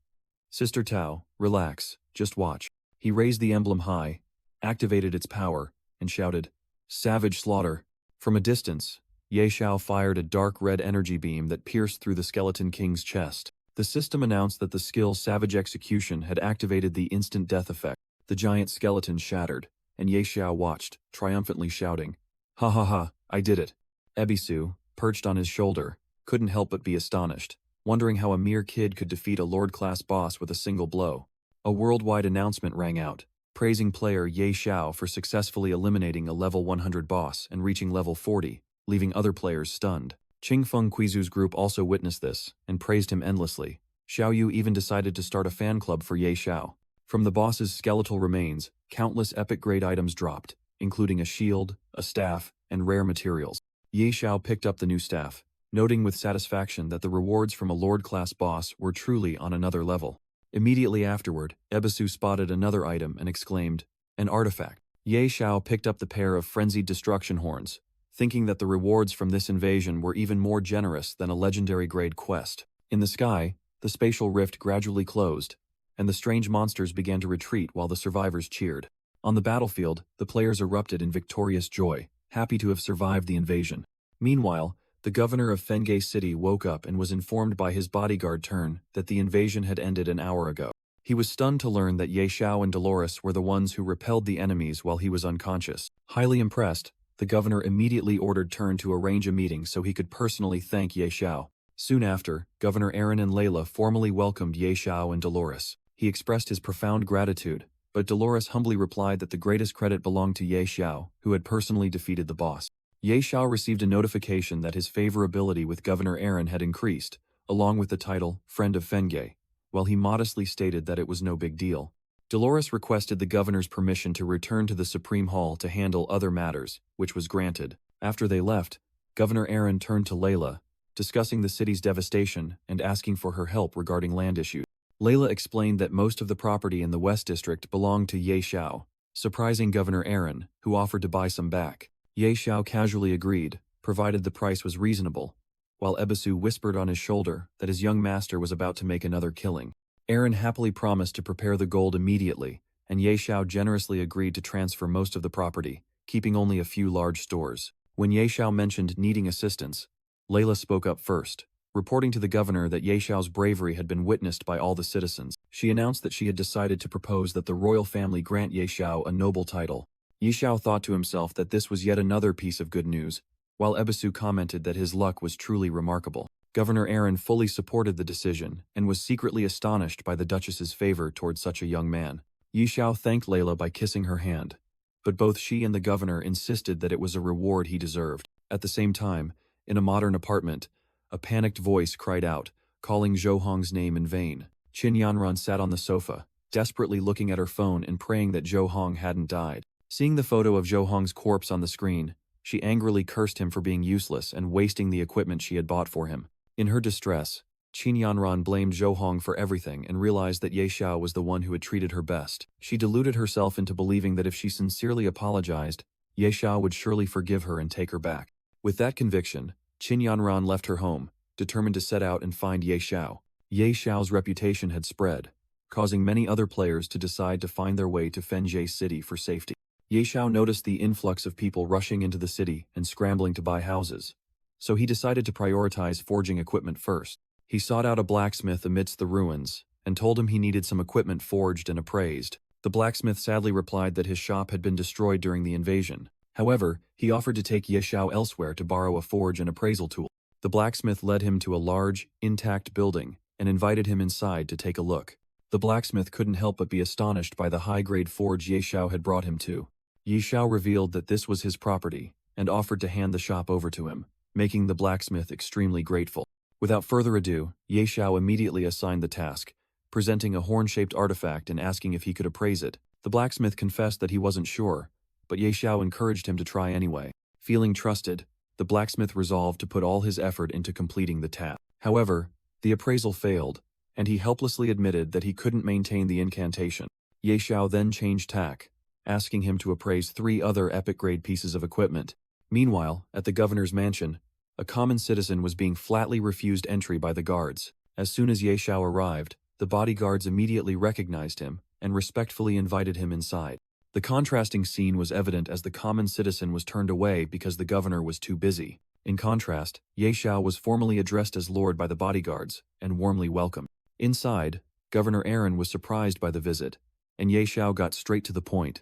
"Sister Tao, relax, just watch." He raised the emblem high, activated its power, and shouted, "Savage slaughter." From a distance, Ye Xiao fired a dark red energy beam that pierced through the Skeleton King's chest. The system announced that the skill Savage Execution had activated the instant death effect. The giant skeleton shattered, and Ye Xiao watched, triumphantly shouting, "Ha ha ha, I did it." Ebisu, perched on his shoulder, couldn't help but be astonished, wondering how a mere kid could defeat a Lord-class boss with a single blow. A worldwide announcement rang out. praising player Ye Xiao for successfully eliminating a level 100 boss and reaching level 40, leaving other players stunned. Qingfeng Quizu's group also witnessed this and praised him endlessly. Xiaoyu even decided to start a fan club for Ye Xiao. From the boss's skeletal remains, countless epic-grade items dropped, including a shield, a staff, and rare materials. Ye Xiao picked up the new staff, noting with satisfaction that the rewards from a Lord-class boss were truly on another level. Immediately afterward, Ebisu spotted another item and exclaimed, "An artifact." Ye Xiao picked up the pair of frenzied destruction horns, thinking that the rewards from this invasion were even more generous than a legendary-grade quest. In the sky, the spatial rift gradually closed, and the strange monsters began to retreat while the survivors cheered. On the battlefield, the players erupted in victorious joy, happy to have survived the invasion. Meanwhile, the governor of Fenghe City woke up and was informed by his bodyguard Turn that the invasion had ended an hour ago. He was stunned to learn that Ye Xiao and Dolores were the ones who repelled the enemies while he was unconscious. Highly impressed, the governor immediately ordered Turn to arrange a meeting so he could personally thank Ye Xiao. Soon after, Governor Aaron and Layla formally welcomed Ye Xiao and Dolores. He expressed his profound gratitude, but Dolores humbly replied that the greatest credit belonged to Ye Xiao, who had personally defeated the boss. Ye Xiao received a notification that his favorability with Governor Aaron had increased, along with the title Friend of Fenghe, while he modestly stated that it was no big deal. Dolores requested the governor's permission to return to the Supreme Hall to handle other matters, which was granted. After they left, Governor Aaron turned to Layla, discussing the city's devastation and asking for her help regarding land issues. Layla explained that most of the property in the West District belonged to Ye Xiao, surprising Governor Aaron, who offered to buy some back. Ye Xiao casually agreed, provided the price was reasonable, while Ebisu whispered on his shoulder that his young master was about to make another killing. Aaron happily promised to prepare the gold immediately, and Ye Xiao generously agreed to transfer most of the property, keeping only a few large stores. When Ye Xiao mentioned needing assistance, Layla spoke up first, reporting to the governor that Ye Xiao's bravery had been witnessed by all the citizens. She announced that she had decided to propose that the royal family grant Ye Xiao a noble title. Ye Xiao thought to himself that this was yet another piece of good news, while Ebisu commented that his luck was truly remarkable. Governor Aaron fully supported the decision and was secretly astonished by the Duchess's favor towards such a young man. Ye Xiao thanked Layla by kissing her hand, but both she and the governor insisted that it was a reward he deserved. At the same time, in a modern apartment, a panicked voice cried out, calling Zhou Hong's name in vain. Qin Yanran sat on the sofa, desperately looking at her phone and praying that Zhou Hong hadn't died. Seeing the photo of Zhou Hong's corpse on the screen, she angrily cursed him for being useless and wasting the equipment she had bought for him. In her distress, Qin Yanran blamed Zhou Hong for everything and realized that Ye Xiao was the one who had treated her best. She deluded herself into believing that if she sincerely apologized, Ye Xiao would surely forgive her and take her back. With that conviction, Qin Yanran left her home, determined to set out and find Ye Xiao. Ye Xiao's reputation had spread, causing many other players to decide to find their way to Fenghe City for safety. Ye Xiao noticed the influx of people rushing into the city and scrambling to buy houses, so he decided to prioritize forging equipment first. He sought out a blacksmith amidst the ruins and told him he needed some equipment forged and appraised. The blacksmith sadly replied that his shop had been destroyed during the invasion. However, he offered to take Ye Xiao elsewhere to borrow a forge and appraisal tool. The blacksmith led him to a large, intact building and invited him inside to take a look. The blacksmith couldn't help but be astonished by the high-grade forge Ye Xiao had brought him to. Ye Xiao revealed that this was his property and offered to hand the shop over to him, making the blacksmith extremely grateful. Without further ado, Ye Xiao immediately assigned the task, presenting a horn-shaped artifact and asking if he could appraise it. The blacksmith confessed that he wasn't sure, but Ye Xiao encouraged him to try anyway. Feeling trusted, the blacksmith resolved to put all his effort into completing the task. However, the appraisal failed, and he helplessly admitted that he couldn't maintain the incantation. Ye Xiao then changed tack, asking him to appraise 3 other epic-grade pieces of equipment. Meanwhile, at the governor's mansion, a common citizen was being flatly refused entry by the guards. As soon as Ye Xiao arrived, the bodyguards immediately recognized him and respectfully invited him inside. The contrasting scene was evident as the common citizen was turned away because the governor was too busy. In contrast, Ye Xiao was formally addressed as Lord by the bodyguards and warmly welcomed. Inside, Governor Aaron was surprised by the visit, and Ye Xiao got straight to the point.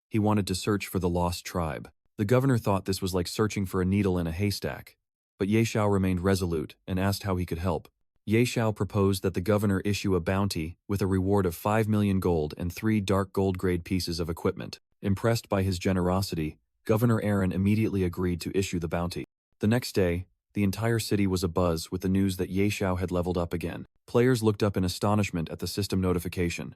He wanted to search for the lost tribe. The governor thought this was like searching for a needle in a haystack, but Ye Xiao remained resolute and asked how he could help. Ye Xiao proposed that the governor issue a bounty with a reward of 5 million gold and 3 dark gold grade pieces of equipment. Impressed by his generosity, Governor Aaron immediately agreed to issue the bounty. The next day, the entire city was abuzz with the news that Ye Xiao had leveled up again. Players looked up in astonishment at the system notification.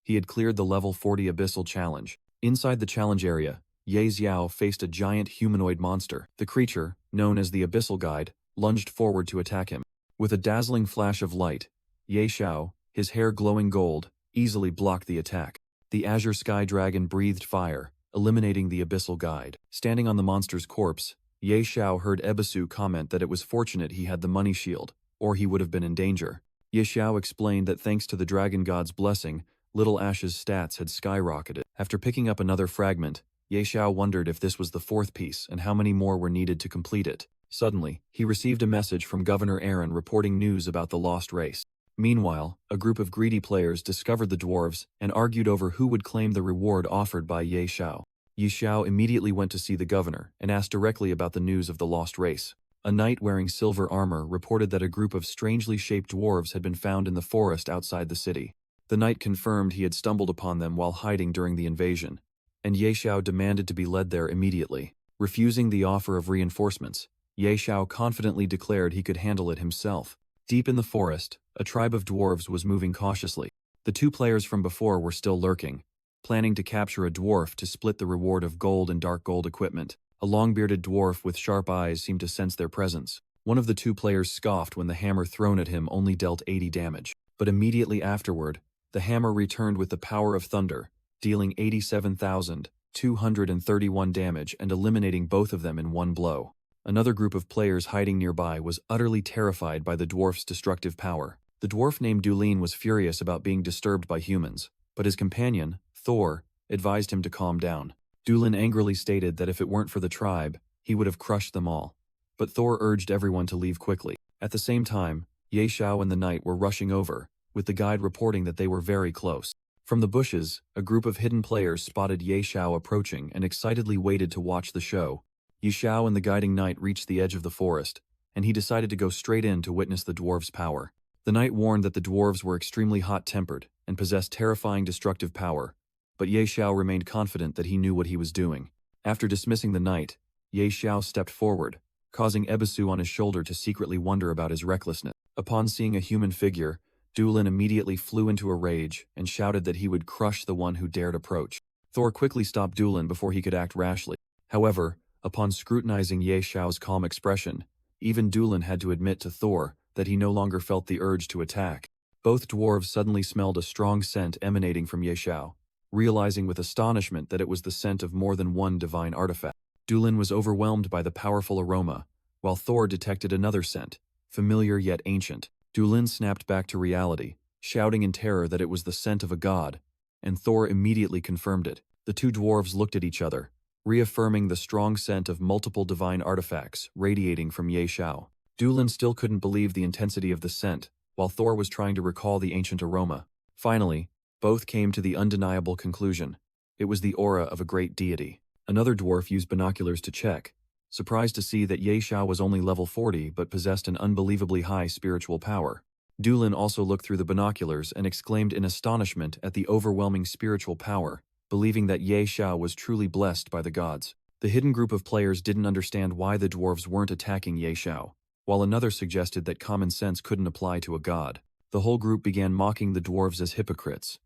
He had cleared the level 40 Abyssal Challenge. Inside the challenge area, Ye Xiao faced a giant humanoid monster. The creature, known as the Abyssal Guide, lunged forward to attack him. With a dazzling flash of light, Ye Xiao, his hair glowing gold, easily blocked the attack. The Azure Sky Dragon breathed fire, eliminating the Abyssal Guide. Standing on the monster's corpse, Ye Xiao heard Ebisu comment that it was fortunate he had the money shield, or he would have been in danger. Ye Xiao explained that thanks to the Dragon God's blessing, Little Ash's stats had skyrocketed. After picking up another fragment, Ye Xiao wondered if this was the fourth piece and how many more were needed to complete it. Suddenly, he received a message from Governor Aaron reporting news about the lost race. Meanwhile, a group of greedy players discovered the dwarves and argued over who would claim the reward offered by Ye Xiao. Ye Xiao immediately went to see the governor and asked directly about the news of the lost race. A knight wearing silver armor reported that a group of strangely shaped dwarves had been found in the forest outside the city. The knight confirmed he had stumbled upon them while hiding during the invasion, and Ye Xiao demanded to be led there immediately. Refusing the offer of reinforcements, Ye Xiao confidently declared he could handle it himself. Deep in the forest, a tribe of dwarves was moving cautiously. The two players from before were still lurking, planning to capture a dwarf to split the reward of gold and dark gold equipment. A long-bearded dwarf with sharp eyes seemed to sense their presence. One of the two players scoffed when the hammer thrown at him only dealt 80 damage. But immediately afterward, the hammer returned with the power of thunder, dealing 87,231 damage and eliminating both of them in one blow. Another group of players hiding nearby was utterly terrified by the dwarf's destructive power. The dwarf named Dulin was furious about being disturbed by humans, but his companion, Thor, advised him to calm down. Dulin angrily stated that if it weren't for the tribe, he would have crushed them all. But Thor urged everyone to leave quickly. At the same time, Ye Xiao and the knight were rushing over, with the guide reporting that they were very close. From the bushes, a group of hidden players spotted Ye Xiao approaching and excitedly waited to watch the show. Ye Xiao and the guiding knight reached the edge of the forest, and he decided to go straight in to witness the dwarves' power. The knight warned that the dwarves were extremely hot-tempered and possessed terrifying destructive power, but Ye Xiao remained confident that he knew what he was doing. After dismissing the knight, Ye Xiao stepped forward, causing Ebisu on his shoulder to secretly wonder about his recklessness. Upon seeing a human figure, Dulin immediately flew into a rage and shouted that he would crush the one who dared approach. Thor quickly stopped Dulin before he could act rashly. However, upon scrutinizing Ye Xiao's calm expression, even Dulin had to admit to Thor that he no longer felt the urge to attack. Both dwarves suddenly smelled a strong scent emanating from Ye Xiao, realizing with astonishment that it was the scent of more than one divine artifact. Dulin was overwhelmed by the powerful aroma, while Thor detected another scent, familiar yet ancient. Dulin snapped back to reality, shouting in terror that it was the scent of a god, and Thor immediately confirmed it. The two dwarves looked at each other, reaffirming the strong scent of multiple divine artifacts radiating from Ye Xiao. Dulin still couldn't believe the intensity of the scent, while Thor was trying to recall the ancient aroma. Finally, both came to the undeniable conclusion. It was the aura of a great deity. Another dwarf used binoculars to check, surprised to see that Ye Xiao was only level 40 but possessed an unbelievably high spiritual power. Dulin also looked through the binoculars and exclaimed in astonishment at the overwhelming spiritual power, believing that Ye Xiao was truly blessed by the gods. The hidden group of players didn't understand why the dwarves weren't attacking Ye Xiao, while another suggested that common sense couldn't apply to a god. The whole group began mocking the dwarves as hypocrites,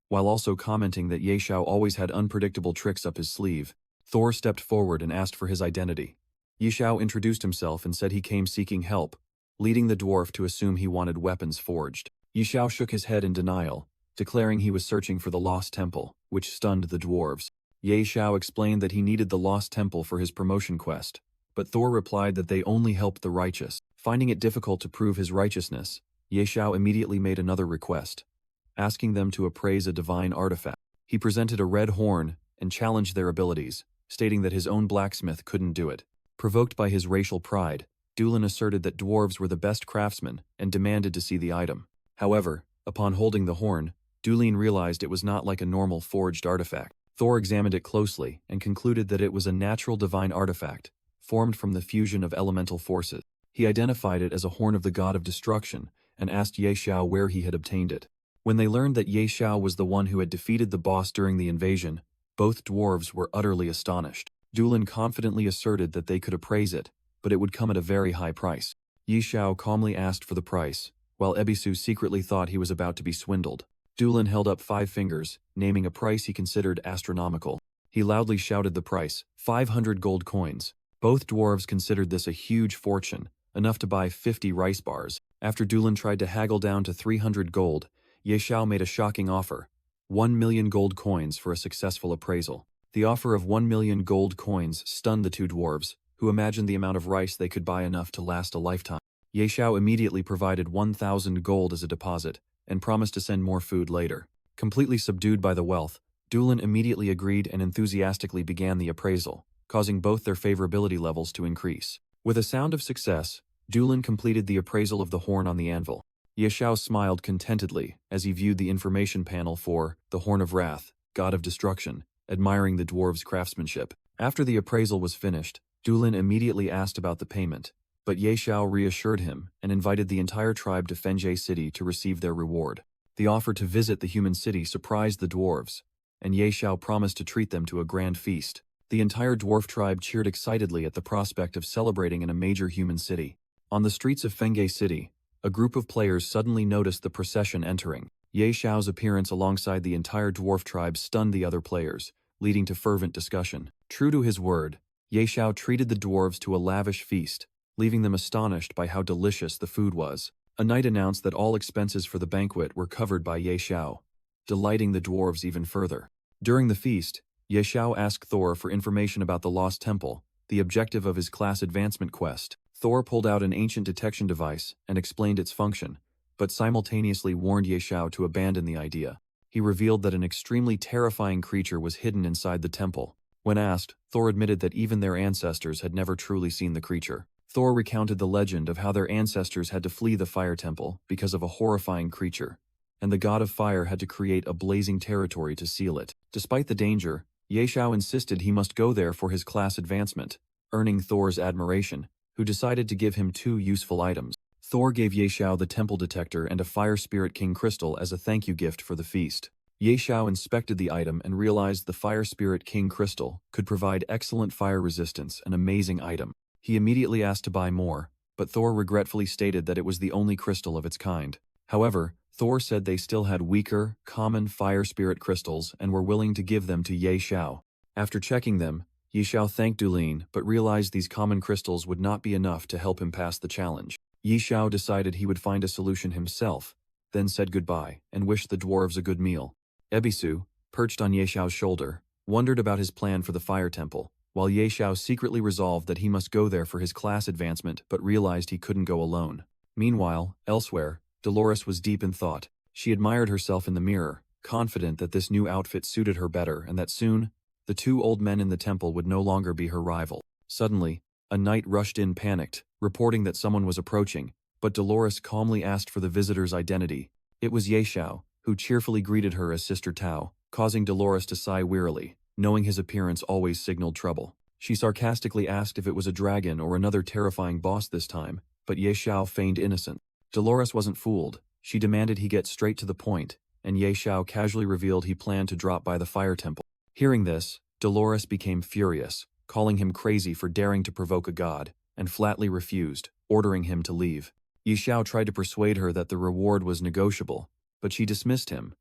while also commenting that Ye Xiao always had unpredictable tricks up his sleeve. Thor stepped forward and asked for his identity. Ye Xiao introduced himself and said he came seeking help, leading the dwarf to assume he wanted weapons forged. Ye Xiao shook his head in denial, declaring he was searching for the lost temple, which stunned the dwarves. Ye Xiao explained that he needed the lost temple for his promotion quest, but Thor replied that they only helped the righteous. Finding it difficult to prove his righteousness, Ye Xiao immediately made another request, asking them to appraise a divine artifact. He presented a red horn and challenged their abilities, stating that his own blacksmith couldn't do it. Provoked by his racial pride, Dulin asserted that dwarves were the best craftsmen and demanded to see the item. However, upon holding the horn, Dulin realized it was not like a normal forged artifact. Thor examined it closely and concluded that it was a natural divine artifact, formed from the fusion of elemental forces. He identified it as a horn of the god of destruction and asked Ye Xiao where he had obtained it. When they learned that Ye Xiao was the one who had defeated the boss during the invasion, both dwarves were utterly astonished. Dulin confidently asserted that they could appraise it, but it would come at a very high price. Ye Xiao calmly asked for the price, while Ebisu secretly thought he was about to be swindled. Dulin held up 5 fingers, naming a price he considered astronomical. He loudly shouted the price, 500 gold coins. Both dwarves considered this a huge fortune, enough to buy 50 rice bars. After Dulin tried to haggle down to 300 gold, Ye Xiao made a shocking offer, 1 million gold coins for a successful appraisal. The offer of 1 million gold coins stunned the 2 dwarves, who imagined the amount of rice they could buy enough to last a lifetime. Ye Xiao immediately provided 1,000 gold as a deposit, and promised to send more food later. Completely subdued by the wealth, Dulin immediately agreed and enthusiastically began the appraisal, causing both their favorability levels to increase. With a sound of success, Dulin completed the appraisal of the horn on the anvil. Ye Xiao smiled contentedly as he viewed the information panel for the Horn of Wrath, God of Destruction, admiring the dwarves' craftsmanship. After the appraisal was finished, Dulin immediately asked about the payment, but Ye Xiao reassured him and invited the entire tribe to Fenjie City to receive their reward. The offer to visit the human city surprised the dwarves, and Ye Xiao promised to treat them to a grand feast. The entire dwarf tribe cheered excitedly at the prospect of celebrating in a major human city. On the streets of Fenjie City, a group of players suddenly noticed the procession entering. Ye Xiao's appearance alongside the entire dwarf tribe stunned the other players, leading to fervent discussion. True to his word, Ye Xiao treated the dwarves to a lavish feast, leaving them astonished by how delicious the food was. A knight announced that all expenses for the banquet were covered by Ye Xiao, delighting the dwarves even further. During the feast, Ye Xiao asked Thor for information about the Lost Temple, the objective of his class advancement quest. Thor pulled out an ancient detection device and explained its function, but simultaneously warned Ye Xiao to abandon the idea. He revealed that an extremely terrifying creature was hidden inside the temple. When asked, Thor admitted that even their ancestors had never truly seen the creature. Thor recounted the legend of how their ancestors had to flee the fire temple because of a horrifying creature, and the god of fire had to create a blazing territory to seal it. Despite the danger, Ye Xiao insisted he must go there for his class advancement, earning Thor's admiration, who decided to give him 2 useful items. Thor gave Ye Xiao the temple detector and a Fire Spirit King crystal as a thank you gift for the feast. Ye Xiao inspected the item and realized the Fire Spirit King crystal could provide excellent fire resistance, an amazing item. He immediately asked to buy more, but Thor regretfully stated that it was the only crystal of its kind. However, Thor said they still had weaker, common fire spirit crystals and were willing to give them to Ye Xiao. After checking them, Ye Xiao thanked Dulin but realized these common crystals would not be enough to help him pass the challenge. Ye Xiao decided he would find a solution himself, then said goodbye and wished the dwarves a good meal. Ebisu, perched on Ye Xiao's shoulder, wondered about his plan for the fire temple, while Ye Xiao secretly resolved that he must go there for his class advancement but realized he couldn't go alone. Meanwhile, elsewhere, Dolores was deep in thought. She admired herself in the mirror, confident that this new outfit suited her better and that soon, the 2 old men in the temple would no longer be her rival. Suddenly, a knight rushed in panicked, reporting that someone was approaching, but Dolores calmly asked for the visitor's identity. It was Ye Xiao, who cheerfully greeted her as Sister Tao, causing Dolores to sigh wearily, knowing his appearance always signaled trouble. She sarcastically asked if it was a dragon or another terrifying boss this time, but Ye Xiao feigned innocence. Dolores wasn't fooled. She demanded he get straight to the point, and Ye Xiao casually revealed he planned to drop by the fire temple. Hearing this, Dolores became furious, calling him crazy for daring to provoke a god, and flatly refused, ordering him to leave. Ye Xiao tried to persuade her that the reward was negotiable, but she dismissed him,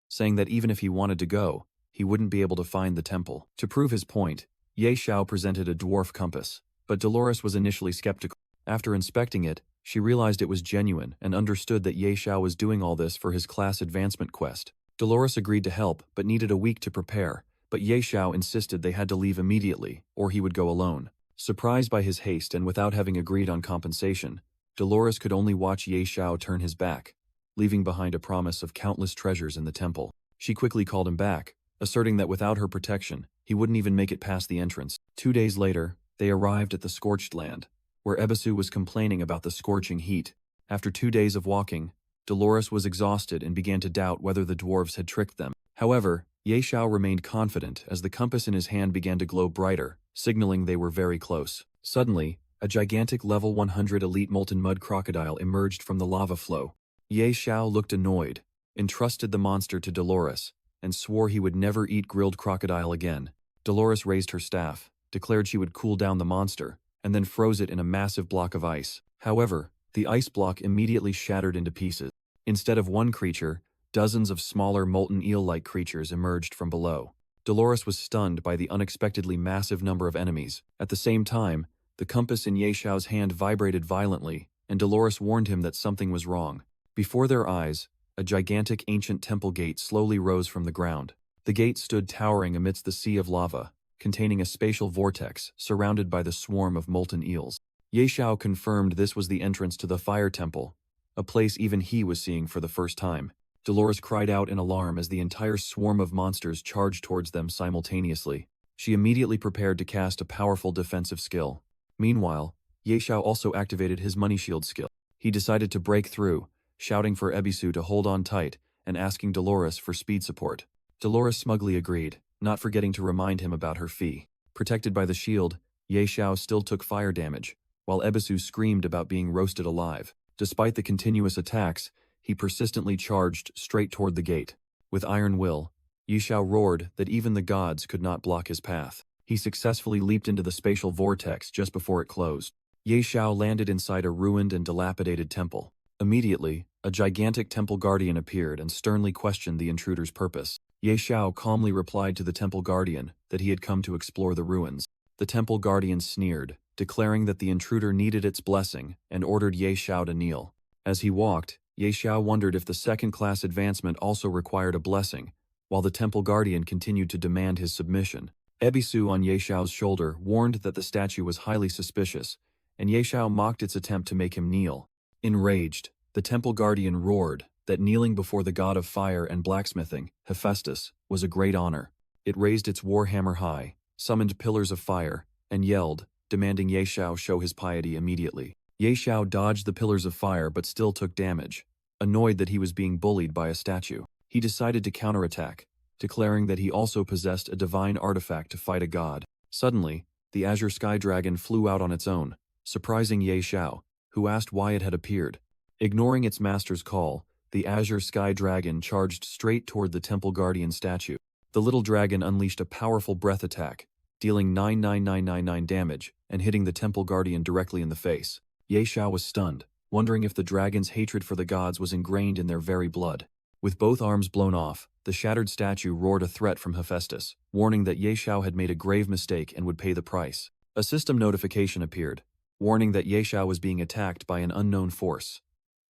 saying that even if he wanted to go, he wouldn't be able to find the temple. To prove his point, Ye Xiao presented a dwarf compass, but Dolores was initially skeptical. After inspecting it, she realized it was genuine and understood that Ye Xiao was doing all this for his class advancement quest. Dolores agreed to help but needed a week to prepare, but Ye Xiao insisted they had to leave immediately or he would go alone. Surprised by his haste and without having agreed on compensation, Dolores could only watch Ye Xiao turn his back, leaving behind a promise of countless treasures in the temple. She quickly called him back, asserting that without her protection, he wouldn't even make it past the entrance. 2 days later, they arrived at the scorched land, where Ebisu was complaining about the scorching heat. After 2 days of walking, Dolores was exhausted and began to doubt whether the dwarves had tricked them. However, Ye Xiao remained confident as the compass in his hand began to glow brighter, signaling they were very close. Suddenly, a gigantic level 100 elite molten mud crocodile emerged from the lava flow. Ye Xiao looked annoyed, entrusted the monster to Dolores, and swore he would never eat grilled crocodile again. Dolores raised her staff, declared she would cool down the monster, and then froze it in a massive block of ice. However, the ice block immediately shattered into pieces. Instead of one creature, dozens of smaller molten eel-like creatures emerged from below. Dolores was stunned by the unexpectedly massive number of enemies. At the same time, the compass in Ye Xiao's hand vibrated violently, and Dolores warned him that something was wrong. Before their eyes, a gigantic ancient temple gate slowly rose from the ground. The gate stood towering amidst the sea of lava, containing a spatial vortex surrounded by the swarm of molten eels. Ye Xiao confirmed this was the entrance to the fire temple, a place even he was seeing for the first time. Dolores cried out in alarm as the entire swarm of monsters charged towards them simultaneously. She immediately prepared to cast a powerful defensive skill. Meanwhile, Ye Xiao also activated his money shield skill. He decided to break through, shouting for Ebisu to hold on tight and asking Dolores for speed support. Dolores smugly agreed, not forgetting to remind him about her fee. Protected by the shield, Ye Xiao still took fire damage, while Ebisu screamed about being roasted alive. Despite the continuous attacks, he persistently charged straight toward the gate. With iron will, Ye Xiao roared that even the gods could not block his path. He successfully leaped into the spatial vortex just before it closed. Ye Xiao landed inside a ruined and dilapidated temple. Immediately, a gigantic temple guardian appeared and sternly questioned the intruder's purpose. Ye Xiao calmly replied to the temple guardian that he had come to explore the ruins. The temple guardian sneered, declaring that the intruder needed its blessing and ordered Ye Xiao to kneel. As he walked, Ye Xiao wondered if the second-class advancement also required a blessing, while the temple guardian continued to demand his submission. Ebisu on Ye Xiao's shoulder warned that the statue was highly suspicious, and Ye Xiao mocked its attempt to make him kneel. Enraged, the temple guardian roared that kneeling before the god of fire and blacksmithing, Hephaestus, was a great honor. It raised its warhammer high, summoned pillars of fire, and yelled, demanding Ye Xiao show his piety immediately. Ye Xiao dodged the pillars of fire but still took damage. Annoyed that he was being bullied by a statue, he decided to counterattack, declaring that he also possessed a divine artifact to fight a god. Suddenly, the azure sky dragon flew out on its own, surprising Ye Xiao, who asked why it had appeared. Ignoring its master's call, the azure sky dragon charged straight toward the temple guardian statue. The little dragon unleashed a powerful breath attack, dealing 99999 damage and hitting the temple guardian directly in the face. Ye Xiao was stunned, wondering if the dragon's hatred for the gods was ingrained in their very blood. With both arms blown off, the shattered statue roared a threat from Hephaestus, warning that Ye Xiao had made a grave mistake and would pay the price. A system notification appeared, warning that Ye Xiao was being attacked by an unknown force.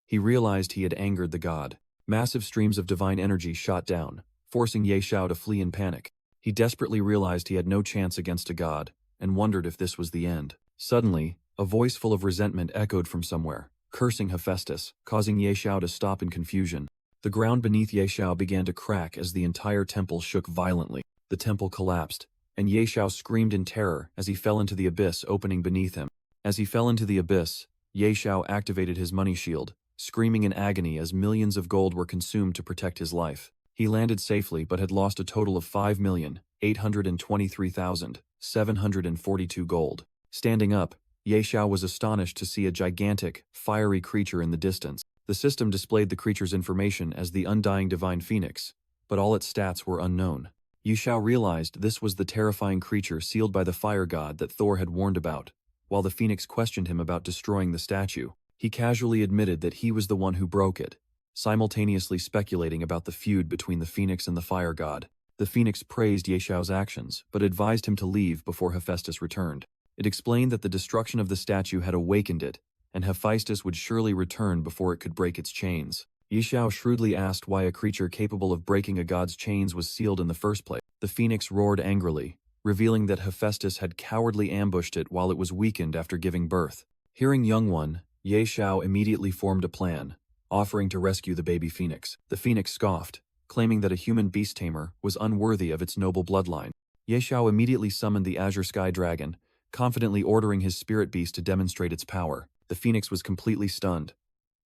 He realized he had angered the god. Massive streams of divine energy shot down, forcing Ye Xiao to flee in panic. He desperately realized he had no chance against a god, and wondered if this was the end. Suddenly, a voice full of resentment echoed from somewhere, cursing Hephaestus, causing Ye Xiao to stop in confusion. The ground beneath Ye Xiao began to crack as the entire temple shook violently. The temple collapsed, and Ye Xiao screamed in terror as he fell into the abyss opening beneath him. As he fell into the abyss, Ye Xiao activated his money shield, screaming in agony as millions of gold were consumed to protect his life. He landed safely but had lost a total of 5,823,742 gold. Standing up, Ye Xiao was astonished to see a gigantic, fiery creature in the distance. The system displayed the creature's information as the Undying Divine Phoenix, but all its stats were unknown. Ye Xiao realized this was the terrifying creature sealed by the fire god that Thor had warned about. While the phoenix questioned him about destroying the statue, he casually admitted that he was the one who broke it, simultaneously speculating about the feud between the phoenix and the fire god. The phoenix praised Ye Xiao's actions, but advised him to leave before Hephaestus returned. It explained that the destruction of the statue had awakened it, and Hephaestus would surely return before it could break its chains. Ye Xiao shrewdly asked why a creature capable of breaking a god's chains was sealed in the first place. The phoenix roared angrily, revealing that Hephaestus had cowardly ambushed it while it was weakened after giving birth. Hearing young one, Ye Xiao immediately formed a plan, offering to rescue the baby phoenix. The phoenix scoffed, claiming that a human beast tamer was unworthy of its noble bloodline. Ye Xiao immediately summoned the azure sky dragon, confidently ordering his spirit beast to demonstrate its power. The phoenix was completely stunned,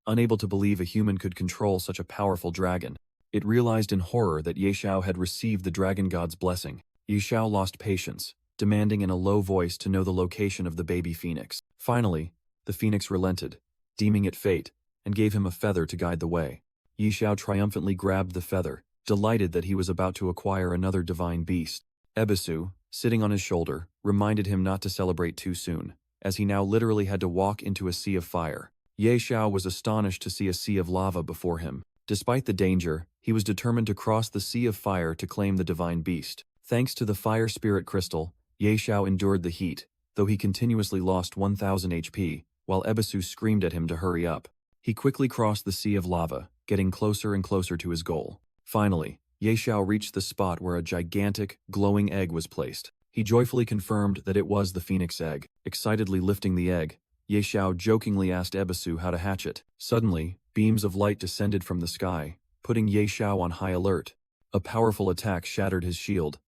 unable to believe a human could control such a powerful dragon. It realized in horror that Ye Xiao had received the dragon god's blessing. Ye Xiao lost patience, demanding in a low voice to know the location of the baby phoenix. Finally, the phoenix relented, deeming it fate, and gave him a feather to guide the way. Ye Xiao triumphantly grabbed the feather, delighted that he was about to acquire another divine beast. Ebisu, sitting on his shoulder, reminded him not to celebrate too soon, as he now literally had to walk into a sea of fire. Ye Xiao was astonished to see a sea of lava before him. Despite the danger, he was determined to cross the sea of fire to claim the divine beast. Thanks to the fire spirit crystal, Ye Xiao endured the heat, though he continuously lost 1000 HP, while Ebisu screamed at him to hurry up. He quickly crossed the sea of lava, getting closer and closer to his goal. Finally, Ye Xiao reached the spot where a gigantic, glowing egg was placed. He joyfully confirmed that it was the phoenix egg. Excitedly lifting the egg, Ye Xiao jokingly asked Ebisu how to hatch it. Suddenly, beams of light descended from the sky, putting Ye Xiao on high alert. A powerful attack shattered his shield,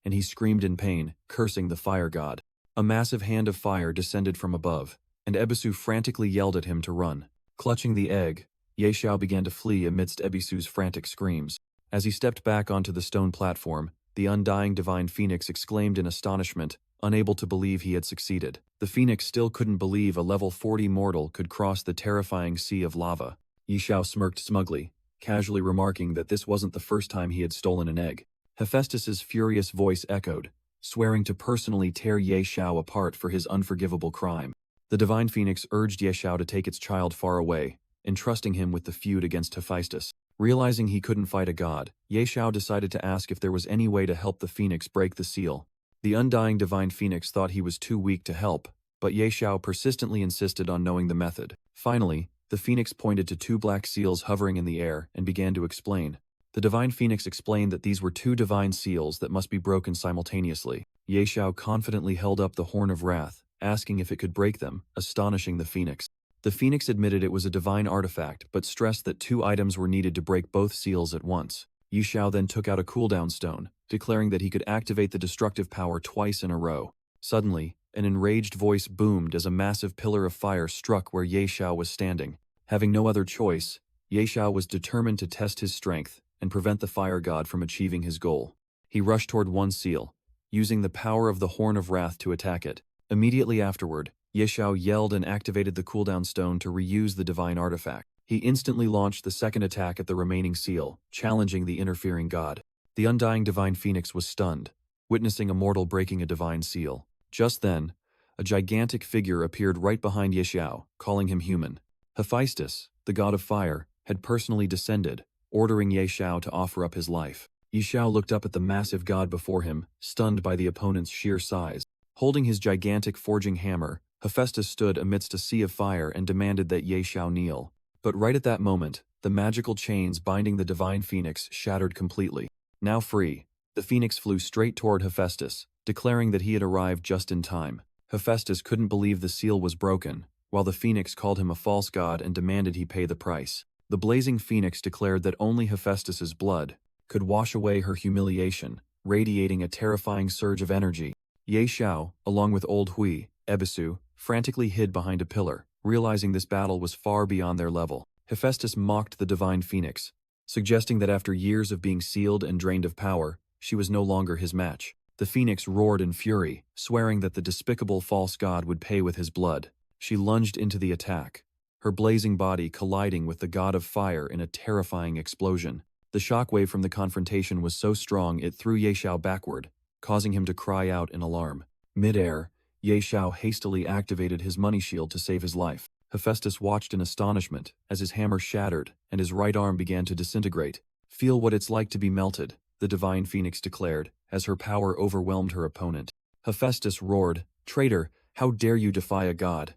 and he screamed in pain, cursing the fire god. A massive hand of fire descended from above, and Ebisu frantically yelled at him to run. Clutching the egg, Ye Xiao began to flee amidst Ebisu's frantic screams. As he stepped back onto the stone platform, the undying divine phoenix exclaimed in astonishment, unable to believe he had succeeded. The phoenix still couldn't believe a level 40 mortal could cross the terrifying sea of lava. Ye Xiao smirked smugly, casually remarking that this wasn't the first time he had stolen an egg. Hephaestus's furious voice echoed, swearing to personally tear Ye Xiao apart for his unforgivable crime. The divine phoenix urged Ye Xiao to take its child far away, entrusting him with the feud against Hephaestus. Realizing he couldn't fight a god, Ye Xiao decided to ask if there was any way to help the phoenix break the seal. The undying divine phoenix thought he was too weak to help, but Ye Xiao persistently insisted on knowing the method. Finally, the phoenix pointed to two black seals hovering in the air and began to explain. The divine phoenix explained that these were two divine seals that must be broken simultaneously. Ye Xiao confidently held up the horn of wrath, asking if it could break them, astonishing the phoenix. The phoenix admitted it was a divine artifact, but stressed that 2 items were needed to break both seals at once. Ye Xiao then took out a cooldown stone, declaring that he could activate the destructive power twice in a row. Suddenly, an enraged voice boomed as a massive pillar of fire struck where Ye Xiao was standing. Having no other choice, Ye Xiao was determined to test his strength and prevent the fire god from achieving his goal. He rushed toward one seal, using the power of the Horn of Wrath to attack it. Immediately afterward, Ye Xiao yelled and activated the cooldown stone to reuse the divine artifact. He instantly launched the second attack at the remaining seal, challenging the interfering god. The undying divine phoenix was stunned, witnessing a mortal breaking a divine seal. Just then, a gigantic figure appeared right behind Ye Xiao, calling him human. Hephaestus, the god of fire, had personally descended, ordering Ye Xiao to offer up his life. Ye Xiao looked up at the massive god before him, stunned by the opponent's sheer size. Holding his gigantic forging hammer, Hephaestus stood amidst a sea of fire and demanded that Ye Xiao kneel. But right at that moment, the magical chains binding the divine phoenix shattered completely. Now free, the phoenix flew straight toward Hephaestus, declaring that he had arrived just in time. Hephaestus couldn't believe the seal was broken, while the phoenix called him a false god and demanded he pay the price. The blazing phoenix declared that only Hephaestus's blood could wash away her humiliation, radiating a terrifying surge of energy. Ye Xiao, along with Old Hui, Ebisu, frantically hid behind a pillar, realizing this battle was far beyond their level. Hephaestus mocked the divine phoenix, suggesting that after years of being sealed and drained of power, she was no longer his match. The phoenix roared in fury, swearing that the despicable false god would pay with his blood. She lunged into the attack, her blazing body colliding with the god of fire in a terrifying explosion. The shockwave from the confrontation was so strong it threw Ye Xiao backward, causing him to cry out in alarm. Mid-air, Ye Xiao hastily activated his money shield to save his life. Hephaestus watched in astonishment as his hammer shattered and his right arm began to disintegrate. "Feel what it's like to be melted," the divine phoenix declared, as her power overwhelmed her opponent. Hephaestus roared, "Traitor, how dare you defy a god?"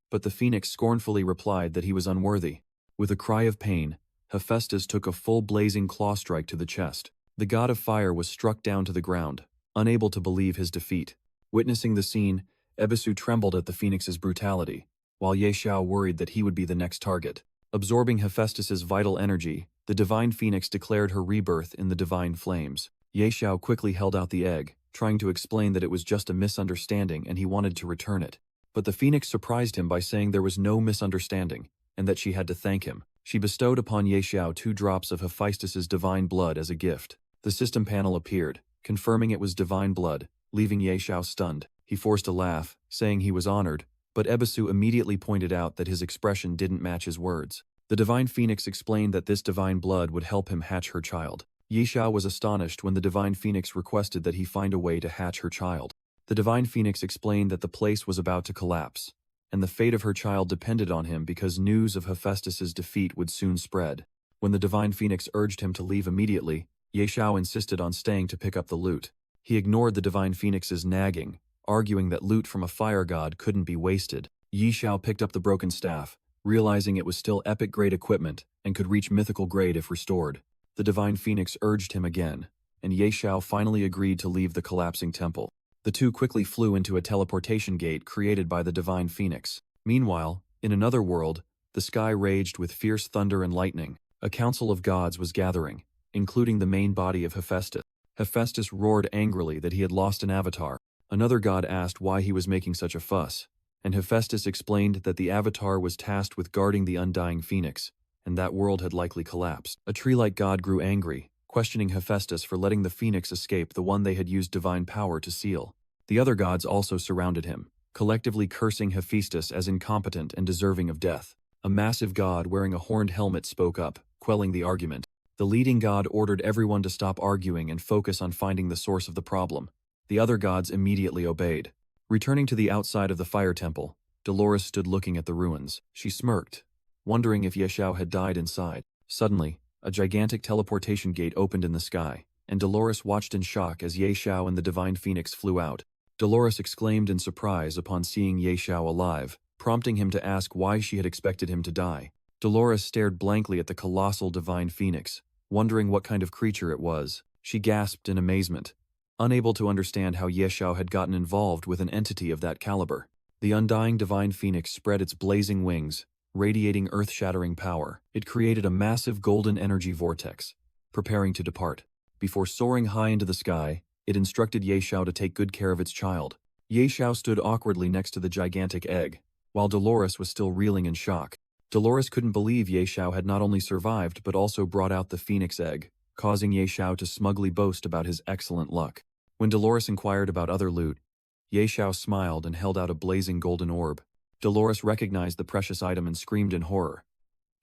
But the phoenix scornfully replied that he was unworthy. With a cry of pain, Hephaestus took a full blazing claw strike to the chest. The god of fire was struck down to the ground, unable to believe his defeat. Witnessing the scene, Ebisu trembled at the phoenix's brutality, while Ye Xiao worried that he would be the next target. Absorbing Hephaestus's vital energy, the divine phoenix declared her rebirth in the divine flames. Ye Xiao quickly held out the egg, trying to explain that it was just a misunderstanding and he wanted to return it. But the phoenix surprised him by saying there was no misunderstanding, and that she had to thank him. She bestowed upon Ye Xiao 2 drops of Hephaestus's divine blood as a gift. The system panel appeared, confirming it was divine blood, leaving Ye Xiao stunned. He forced a laugh, saying he was honored, but Ebisu immediately pointed out that his expression didn't match his words. The divine phoenix explained that this divine blood would help him hatch her child. Ye Xiao was astonished when the divine phoenix requested that he find a way to hatch her child. The divine phoenix explained that the place was about to collapse, and the fate of her child depended on him because news of Hephaestus's defeat would soon spread. When the divine phoenix urged him to leave immediately, Ye Xiao insisted on staying to pick up the loot. He ignored the divine phoenix's nagging, arguing that loot from a fire god couldn't be wasted. Ye Xiao picked up the broken staff, realizing it was still epic-grade equipment and could reach mythical grade if restored. The divine phoenix urged him again, and Ye Xiao finally agreed to leave the collapsing temple. The two quickly flew into a teleportation gate created by the divine phoenix. Meanwhile, in another world, the sky raged with fierce thunder and lightning. A council of gods was gathering, including the main body of Hephaestus. Hephaestus roared angrily that he had lost an avatar. Another god asked why he was making such a fuss, and Hephaestus explained that the avatar was tasked with guarding the undying phoenix, and that world had likely collapsed. A tree-like god grew angry, questioning Hephaestus for letting the phoenix escape, the one they had used divine power to seal. The other gods also surrounded him, collectively cursing Hephaestus as incompetent and deserving of death. A massive god wearing a horned helmet spoke up, quelling the argument. The leading god ordered everyone to stop arguing and focus on finding the source of the problem. The other gods immediately obeyed. Returning to the outside of the fire temple, Dolores stood looking at the ruins. She smirked, wondering if Ye Xiao had died inside. Suddenly, a gigantic teleportation gate opened in the sky, and Dolores watched in shock as Ye Xiao and the divine phoenix flew out. Dolores exclaimed in surprise upon seeing Ye Xiao alive, prompting him to ask why she had expected him to die. Dolores stared blankly at the colossal divine phoenix, wondering what kind of creature it was. She gasped in amazement, unable to understand how Ye Xiao had gotten involved with an entity of that caliber. The undying divine phoenix spread its blazing wings, radiating earth-shattering power. It created a massive golden energy vortex, preparing to depart. Before soaring high into the sky, it instructed Ye Xiao to take good care of its child. Ye Xiao stood awkwardly next to the gigantic egg, while Dolores was still reeling in shock. Dolores couldn't believe Ye Xiao had not only survived but also brought out the phoenix egg, causing Ye Xiao to smugly boast about his excellent luck. When Dolores inquired about other loot, Ye Xiao smiled and held out a blazing golden orb. Dolores recognized the precious item and screamed in horror.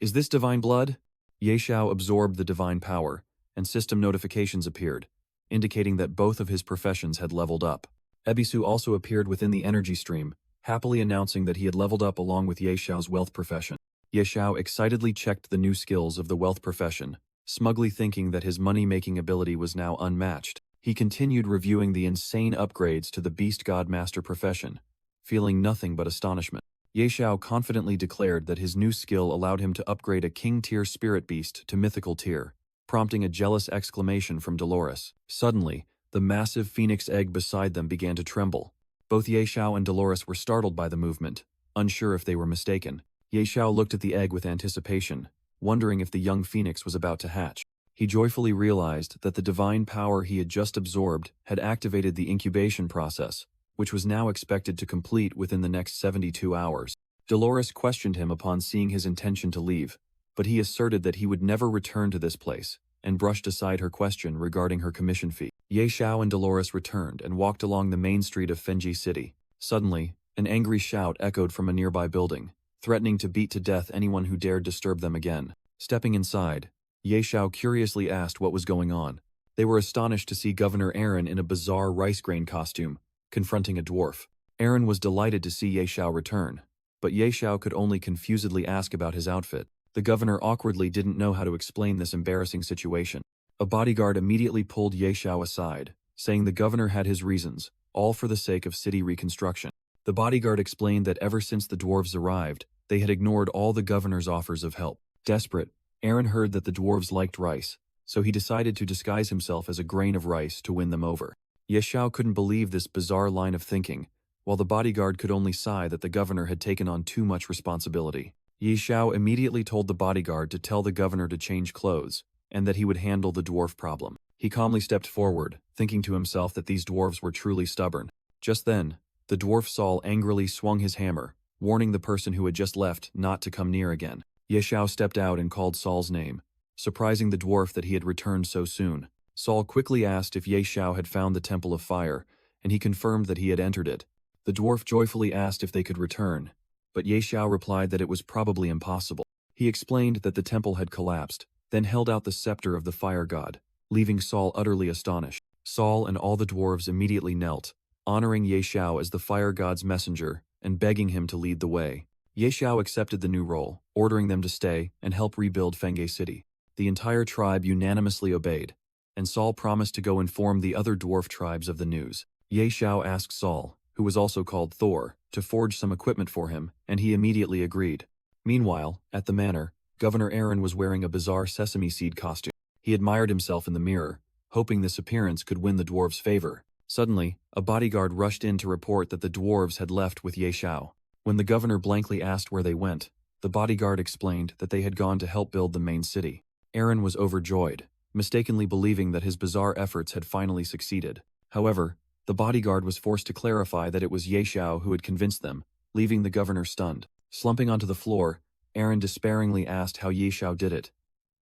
"Is this divine blood?" Ye Xiao absorbed the divine power, and system notifications appeared, indicating that both of his professions had leveled up. Ebisu also appeared within the energy stream, happily announcing that he had leveled up along with Ye Xiao's wealth profession. Ye Xiao excitedly checked the new skills of the wealth profession, smugly thinking that his money-making ability was now unmatched. He continued reviewing the insane upgrades to the Beast God Master profession, feeling nothing but astonishment. Ye Xiao confidently declared that his new skill allowed him to upgrade a king-tier spirit beast to mythical tier, prompting a jealous exclamation from Dolores. Suddenly, the massive phoenix egg beside them began to tremble. Both Ye Xiao and Dolores were startled by the movement, unsure if they were mistaken. Ye Xiao looked at the egg with anticipation, wondering if the young phoenix was about to hatch. He joyfully realized that the divine power he had just absorbed had activated the incubation process, which was now expected to complete within the next 72 hours. Dolores questioned him upon seeing his intention to leave, but he asserted that he would never return to this place, and brushed aside her question regarding her commission fee. Ye Xiao and Dolores returned and walked along the main street of Fenji City. Suddenly, an angry shout echoed from a nearby building, threatening to beat to death anyone who dared disturb them again. Stepping inside, Ye Xiao curiously asked what was going on. They were astonished to see Governor Aaron in a bizarre rice grain costume, confronting a dwarf. Aaron was delighted to see Ye Xiao return, but Ye Xiao could only confusedly ask about his outfit. The governor awkwardly didn't know how to explain this embarrassing situation. A bodyguard immediately pulled Ye Xiao aside, saying the governor had his reasons, all for the sake of city reconstruction. The bodyguard explained that ever since the dwarves arrived, they had ignored all the governor's offers of help. Desperate, Aaron heard that the dwarves liked rice, so he decided to disguise himself as a grain of rice to win them over. Ye Xiao couldn't believe this bizarre line of thinking, while the bodyguard could only sigh that the governor had taken on too much responsibility. Ye Xiao immediately told the bodyguard to tell the governor to change clothes, and that he would handle the dwarf problem. He calmly stepped forward, thinking to himself that these dwarves were truly stubborn. Just then, the dwarf Saul angrily swung his hammer, warning the person who had just left not to come near again. Ye Xiao stepped out and called Saul's name, surprising the dwarf that he had returned so soon. Saul quickly asked if Ye Xiao had found the Temple of Fire, and he confirmed that he had entered it. The dwarf joyfully asked if they could return, but Ye Xiao replied that it was probably impossible. He explained that the temple had collapsed, then held out the scepter of the fire god, leaving Saul utterly astonished. Saul and all the dwarves immediately knelt, honoring Ye Xiao as the fire god's messenger and begging him to lead the way. Ye Xiao accepted the new role, ordering them to stay and help rebuild Fenghe City. The entire tribe unanimously obeyed, and Saul promised to go inform the other dwarf tribes of the news. Ye Xiao asked Saul, who was also called Thor, to forge some equipment for him, and he immediately agreed. Meanwhile, at the manor, Governor Aaron was wearing a bizarre sesame seed costume. He admired himself in the mirror, hoping this appearance could win the dwarves' favor. Suddenly, a bodyguard rushed in to report that the dwarves had left with Ye Xiao. When the governor blankly asked where they went, the bodyguard explained that they had gone to help build the main city. Aaron was overjoyed, mistakenly believing that his bizarre efforts had finally succeeded. However, the bodyguard was forced to clarify that it was Ye Xiao who had convinced them, leaving the governor stunned. Slumping onto the floor, Aaron despairingly asked how Ye Xiao did it.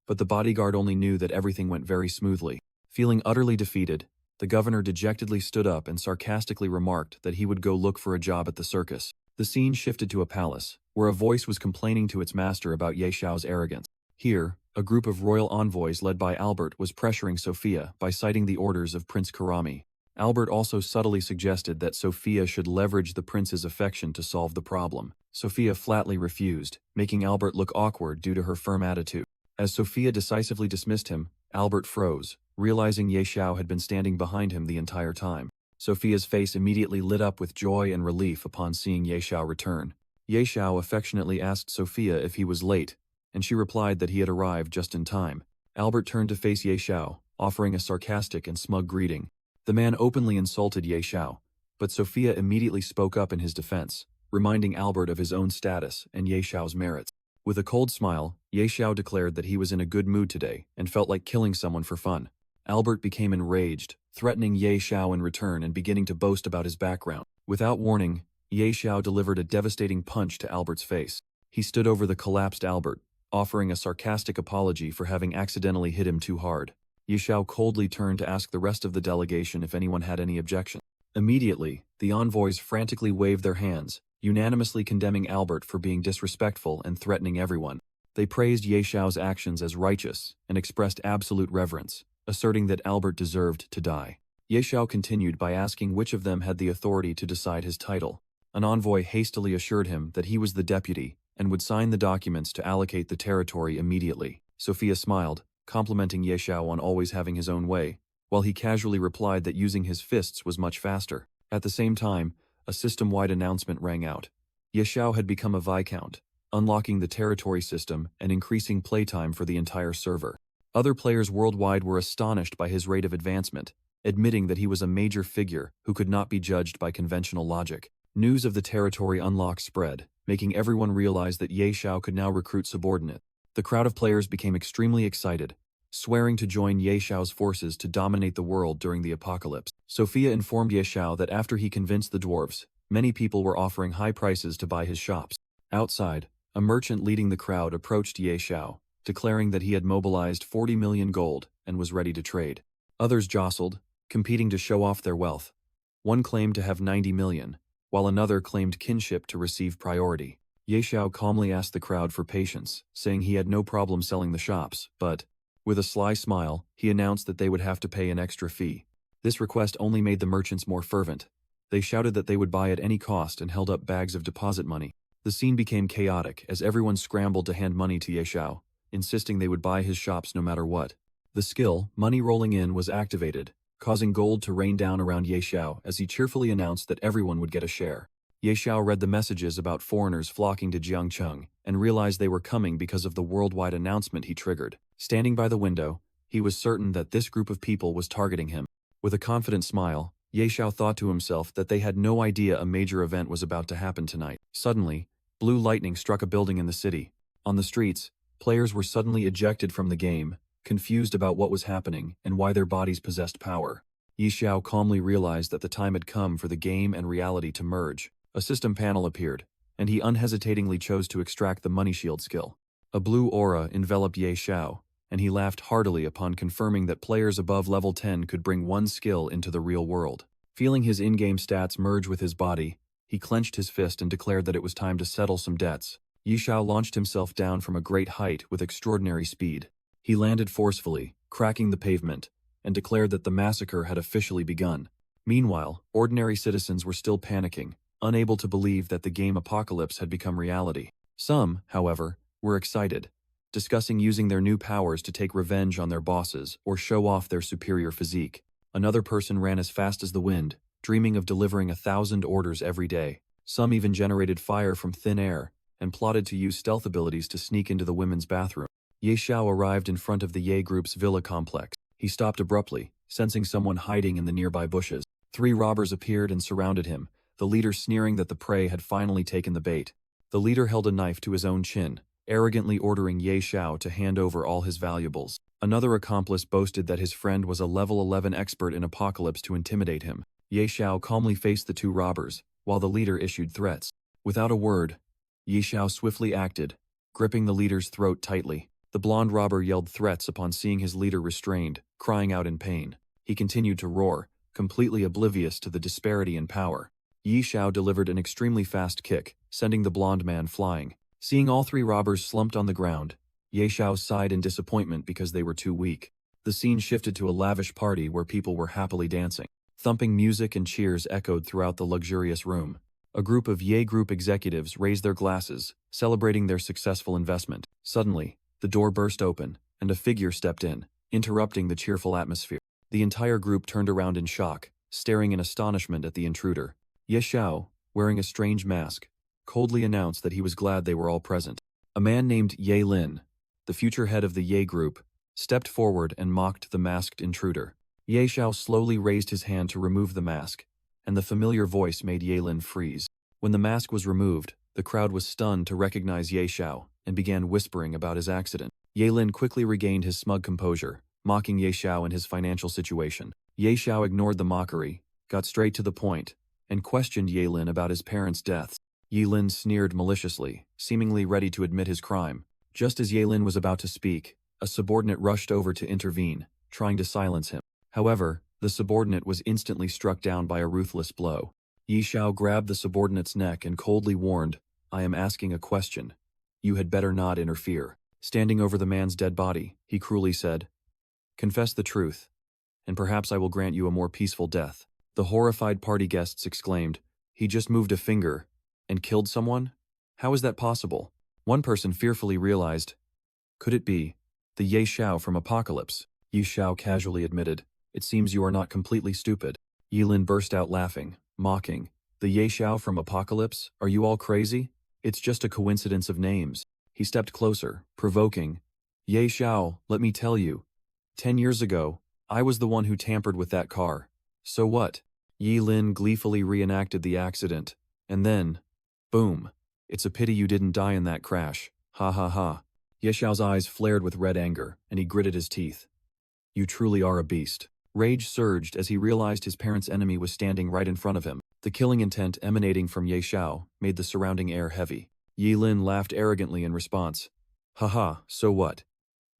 But the bodyguard only knew that everything went very smoothly. Feeling utterly defeated, the governor dejectedly stood up and sarcastically remarked that he would go look for a job at the circus. The scene shifted to a palace, where a voice was complaining to its master about Ye Xiao's arrogance. Here, a group of royal envoys led by Albert was pressuring Sophia by citing the orders of Prince Karami. Albert also subtly suggested that Sophia should leverage the prince's affection to solve the problem. Sophia flatly refused, making Albert look awkward due to her firm attitude. As Sophia decisively dismissed him, Albert froze, realizing Ye Xiao had been standing behind him the entire time. Sophia's face immediately lit up with joy and relief upon seeing Ye Xiao return. Ye Xiao affectionately asked Sophia if he was late, and she replied that he had arrived just in time. Albert turned to face Ye Xiao, offering a sarcastic and smug greeting. The man openly insulted Ye Xiao, but Sophia immediately spoke up in his defense, reminding Albert of his own status and Ye Xiao's merits. With a cold smile, Ye Xiao declared that he was in a good mood today and felt like killing someone for fun. Albert became enraged, threatening Ye Xiao in return and beginning to boast about his background. Without warning, Ye Xiao delivered a devastating punch to Albert's face. He stood over the collapsed Albert, offering a sarcastic apology for having accidentally hit him too hard. Ye Xiao coldly turned to ask the rest of the delegation if anyone had any objection. Immediately, the envoys frantically waved their hands, unanimously condemning Albert for being disrespectful and threatening everyone. They praised Ye Xiao's actions as righteous and expressed absolute reverence, asserting that Albert deserved to die. Ye Xiao continued by asking which of them had the authority to decide his title. An envoy hastily assured him that he was the deputy and would sign the documents to allocate the territory immediately. Sophia smiled, complimenting Ye Xiao on always having his own way, while he casually replied that using his fists was much faster. At the same time, a system-wide announcement rang out. Ye Xiao had become a viscount, unlocking the territory system and increasing playtime for the entire server. Other players worldwide were astonished by his rate of advancement, admitting that he was a major figure who could not be judged by conventional logic. News of the territory unlock spread, making everyone realize that Ye Xiao could now recruit subordinates. The crowd of players became extremely excited, swearing to join Ye Xiao's forces to dominate the world during the apocalypse. Sophia informed Ye Xiao that after he convinced the dwarves, many people were offering high prices to buy his shops. Outside, a merchant leading the crowd approached Ye Xiao, declaring that he had mobilized 40 million gold and was ready to trade. Others jostled, competing to show off their wealth. One claimed to have 90 million, while another claimed kinship to receive priority. Ye Xiao calmly asked the crowd for patience, saying he had no problem selling the shops, but, with a sly smile, he announced that they would have to pay an extra fee. This request only made the merchants more fervent. They shouted that they would buy at any cost and held up bags of deposit money. The scene became chaotic as everyone scrambled to hand money to Ye Xiao, insisting they would buy his shops no matter what. The skill, money rolling in, was activated, causing gold to rain down around Ye Xiao as he cheerfully announced that everyone would get a share. Ye Xiao read the messages about foreigners flocking to Jiangcheng and realized they were coming because of the worldwide announcement he triggered. Standing by the window, he was certain that this group of people was targeting him. With a confident smile, Ye Xiao thought to himself that they had no idea a major event was about to happen tonight. Suddenly, blue lightning struck a building in the city. On the streets, players were suddenly ejected from the game, confused about what was happening and why their bodies possessed power. Ye Xiao calmly realized that the time had come for the game and reality to merge. A system panel appeared, and he unhesitatingly chose to extract the money shield skill. A blue aura enveloped Ye Xiao, and he laughed heartily upon confirming that players above level 10 could bring one skill into the real world. Feeling his in-game stats merge with his body, he clenched his fist and declared that it was time to settle some debts. Yi Xiao launched himself down from a great height with extraordinary speed. He landed forcefully, cracking the pavement, and declared that the massacre had officially begun. Meanwhile, ordinary citizens were still panicking, unable to believe that the game apocalypse had become reality. Some, however, were excited, discussing using their new powers to take revenge on their bosses or show off their superior physique. Another person ran as fast as the wind, dreaming of delivering 1,000 orders every day. Some even generated fire from thin air and plotted to use stealth abilities to sneak into the women's bathroom. Ye Xiao arrived in front of the Ye group's villa complex. He stopped abruptly, sensing someone hiding in the nearby bushes. 3 robbers appeared and surrounded him, the leader sneering that the prey had finally taken the bait. The leader held a knife to his own chin, arrogantly ordering Ye Xiao to hand over all his valuables. Another accomplice boasted that his friend was a level 11 expert in apocalypse to intimidate him. Ye Xiao calmly faced the 2 robbers, while the leader issued threats. Without a word, Ye Xiao swiftly acted, gripping the leader's throat tightly. The blonde robber yelled threats upon seeing his leader restrained, crying out in pain. He continued to roar, completely oblivious to the disparity in power. Ye Xiao delivered an extremely fast kick, sending the blonde man flying. Seeing all 3 robbers slumped on the ground, Ye Xiao sighed in disappointment because they were too weak. The scene shifted to a lavish party where people were happily dancing. Thumping music and cheers echoed throughout the luxurious room. A group of Ye Group executives raised their glasses, celebrating their successful investment. Suddenly, the door burst open, and a figure stepped in, interrupting the cheerful atmosphere. The entire group turned around in shock, staring in astonishment at the intruder. Ye Xiao, wearing a strange mask, coldly announced that he was glad they were all present. A man named Ye Lin, the future head of the Ye Group, stepped forward and mocked the masked intruder. Ye Xiao slowly raised his hand to remove the mask, and the familiar voice made Ye Lin freeze. When the mask was removed, the crowd was stunned to recognize Ye Xiao and began whispering about his accident. Ye Lin quickly regained his smug composure, mocking Ye Xiao and his financial situation. Ye Xiao ignored the mockery, got straight to the point, and questioned Ye Lin about his parents' deaths. Ye Lin sneered maliciously, seemingly ready to admit his crime. Just as Ye Lin was about to speak, a subordinate rushed over to intervene, trying to silence him. However, the subordinate was instantly struck down by a ruthless blow. Ye Xiao grabbed the subordinate's neck and coldly warned, "I am asking a question. You had better not interfere." Standing over the man's dead body, he cruelly said, "Confess the truth, and perhaps I will grant you a more peaceful death." The horrified party guests exclaimed, "He just moved a finger and killed someone? How is that possible?" One person fearfully realized, "Could it be the Ye Xiao from Apocalypse?" Ye Xiao casually admitted, "It seems you are not completely stupid." Yi Lin burst out laughing, mocking, "The Ye Xiao from Apocalypse? Are you all crazy? It's just a coincidence of names." He stepped closer, provoking, "Ye Xiao, let me tell you. 10 years ago, I was the one who tampered with that car. So what?" Yi Lin gleefully reenacted the accident, and then, boom. "It's a pity you didn't die in that crash. Ha ha ha." Ye Xiao's eyes flared with red anger, and he gritted his teeth. "You truly are a beast." Rage surged as he realized his parents' enemy was standing right in front of him. The killing intent emanating from Ye Xiao made the surrounding air heavy. Yi Lin laughed arrogantly in response. "Haha, so what?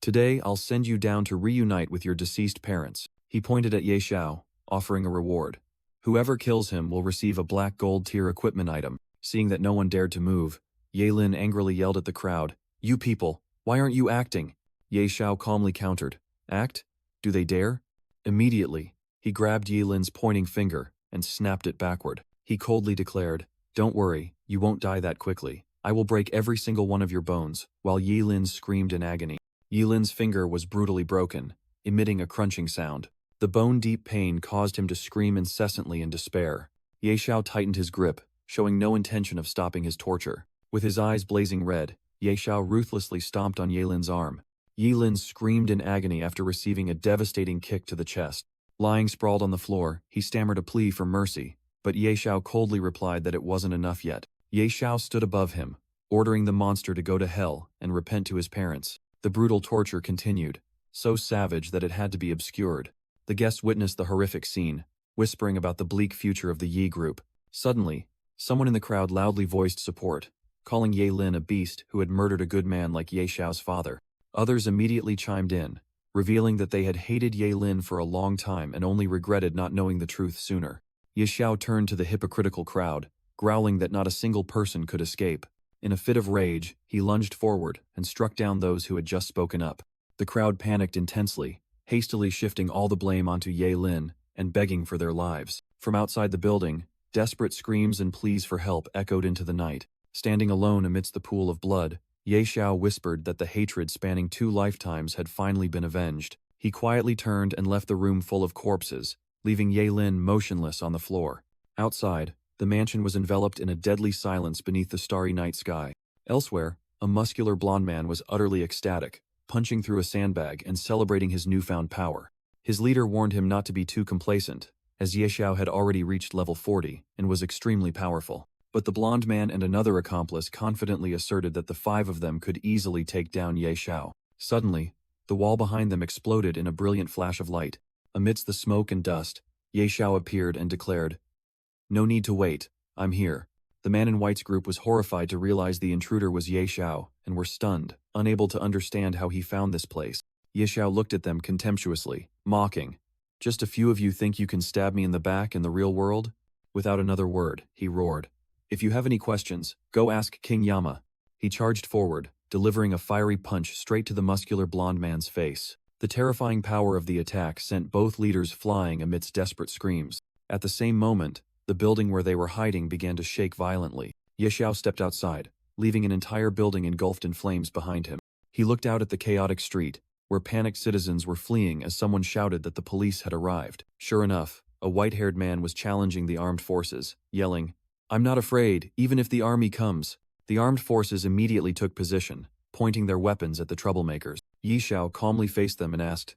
Today I'll send you down to reunite with your deceased parents." He pointed at Ye Xiao, offering a reward. "Whoever kills him will receive a black gold tier equipment item." Seeing that no one dared to move, Ye Lin angrily yelled at the crowd, "You people, why aren't you acting?" Ye Xiao calmly countered, "Act? Do they dare?" Immediately, he grabbed Yi Lin's pointing finger and snapped it backward. He coldly declared, "Don't worry, you won't die that quickly. I will break every single one of your bones," while Yi Lin screamed in agony. Yi Lin's finger was brutally broken, emitting a crunching sound. The bone-deep pain caused him to scream incessantly in despair. Ye Xiao tightened his grip, showing no intention of stopping his torture. With his eyes blazing red, Ye Xiao ruthlessly stomped on Yi Lin's arm. Yi Lin screamed in agony after receiving a devastating kick to the chest. Lying sprawled on the floor, he stammered a plea for mercy, but Ye Xiao coldly replied that it wasn't enough yet. Ye Xiao stood above him, ordering the monster to go to hell and repent to his parents. The brutal torture continued, so savage that it had to be obscured. The guests witnessed the horrific scene, whispering about the bleak future of the Yi group. Suddenly, someone in the crowd loudly voiced support, calling Ye Lin a beast who had murdered a good man like Ye Xiao's father. Others immediately chimed in, revealing that they had hated Ye Lin for a long time and only regretted not knowing the truth sooner. Ye Xiao turned to the hypocritical crowd, growling that not a single person could escape. In a fit of rage, he lunged forward and struck down those who had just spoken up. The crowd panicked intensely, hastily shifting all the blame onto Ye Lin and begging for their lives. From outside the building, desperate screams and pleas for help echoed into the night. Standing alone amidst the pool of blood, Ye Xiao whispered that the hatred spanning 2 lifetimes had finally been avenged. He quietly turned and left the room full of corpses, leaving Ye Lin motionless on the floor. Outside, the mansion was enveloped in a deadly silence beneath the starry night sky. Elsewhere, a muscular blond man was utterly ecstatic, punching through a sandbag and celebrating his newfound power. His leader warned him not to be too complacent, as Ye Xiao had already reached level 40 and was extremely powerful. But the blond man and another accomplice confidently asserted that the 5 of them could easily take down Ye Xiao. Suddenly, the wall behind them exploded in a brilliant flash of light. Amidst the smoke and dust, Ye Xiao appeared and declared, "No need to wait, I'm here." The man in white's group was horrified to realize the intruder was Ye Xiao and were stunned, unable to understand how he found this place. Ye Xiao looked at them contemptuously, mocking, "Just a few of you think you can stab me in the back in the real world?" Without another word, he roared, "If you have any questions, go ask King Yama." He charged forward, delivering a fiery punch straight to the muscular blond man's face. The terrifying power of the attack sent both leaders flying amidst desperate screams. At the same moment, the building where they were hiding began to shake violently. Ye Xiao stepped outside, leaving an entire building engulfed in flames behind him. He looked out at the chaotic street, where panicked citizens were fleeing as someone shouted that the police had arrived. Sure enough, a white-haired man was challenging the armed forces, yelling, "I'm not afraid, even if the army comes." The armed forces immediately took position, pointing their weapons at the troublemakers. Ye Xiao calmly faced them and asked,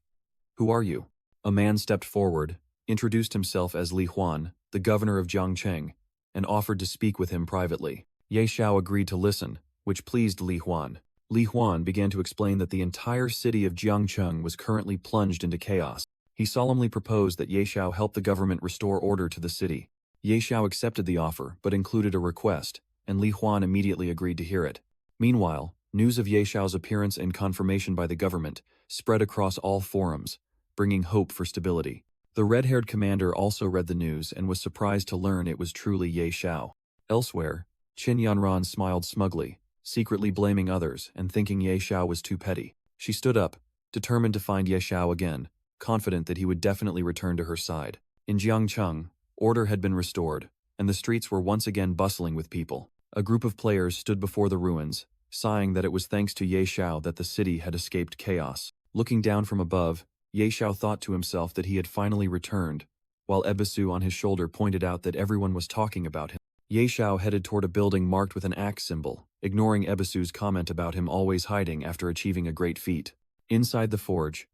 "Who are you?" A man stepped forward, introduced himself as Li Huan, the governor of Jiangcheng, and offered to speak with him privately. Ye Xiao agreed to listen, which pleased Li Huan. Li Huan began to explain that the entire city of Jiangcheng was currently plunged into chaos. He solemnly proposed that Ye Xiao help the government restore order to the city. Ye Xiao accepted the offer but included a request, and Li Huan immediately agreed to hear it. Meanwhile, news of Ye Xiao's appearance and confirmation by the government spread across all forums, bringing hope for stability. The red-haired commander also read the news and was surprised to learn it was truly Ye Xiao. Elsewhere, Qin Yanran smiled smugly, secretly blaming others and thinking Ye Xiao was too petty. She stood up, determined to find Ye Xiao again, confident that he would definitely return to her side. In Jiangcheng, order had been restored, and the streets were once again bustling with people. A group of players stood before the ruins, sighing that it was thanks to Ye Xiao that the city had escaped chaos. Looking down from above, Ye Xiao thought to himself that he had finally returned, while Ebisu on his shoulder pointed out that everyone was talking about him. Ye Xiao headed toward a building marked with an axe symbol, ignoring Ebisu's comment about him always hiding after achieving a great feat. Inside the forge,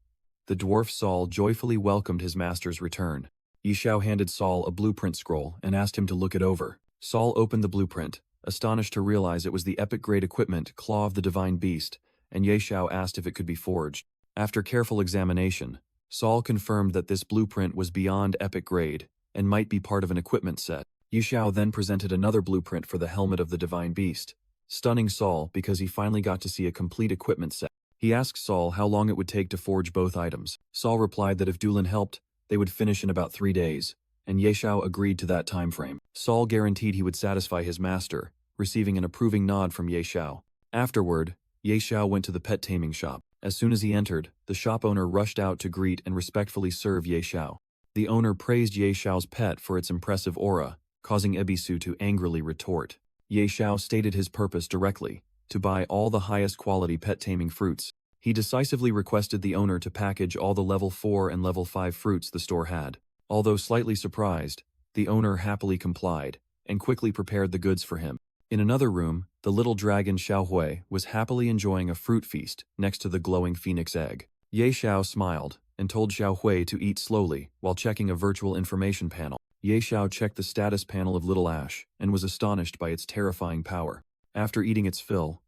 the dwarf Saul joyfully welcomed his master's return. Ye Xiao handed Saul a blueprint scroll and asked him to look it over. Saul opened the blueprint, astonished to realize it was the epic-grade equipment Claw of the Divine Beast, and Ye Xiao asked if it could be forged. After careful examination, Saul confirmed that this blueprint was beyond epic grade and might be part of an equipment set. Ye Xiao then presented another blueprint for the helmet of the Divine Beast, stunning Saul because he finally got to see a complete equipment set. He asked Saul how long it would take to forge both items. Saul replied that if Dulin helped, they would finish in about 3 days, and Ye Xiao agreed to that time frame. Saul guaranteed he would satisfy his master, receiving an approving nod from Ye Xiao. Afterward, Ye Xiao went to the pet taming shop. As soon as he entered, the shop owner rushed out to greet and respectfully serve Ye Xiao. The owner praised Ye Xiao's pet for its impressive aura, causing Ebisu to angrily retort. Ye Xiao stated his purpose directly, to buy all the highest quality pet taming fruits. He decisively requested the owner to package all the level 4 and level 5 fruits the store had. Although slightly surprised, the owner happily complied, and quickly prepared the goods for him. In another room, the little dragon Xiaohui was happily enjoying a fruit feast next to the glowing phoenix egg. Ye Xiao smiled and told Xiaohui to eat slowly while checking a virtual information panel. Ye Xiao checked the status panel of Little Ash and was astonished by its terrifying power. After eating its fill,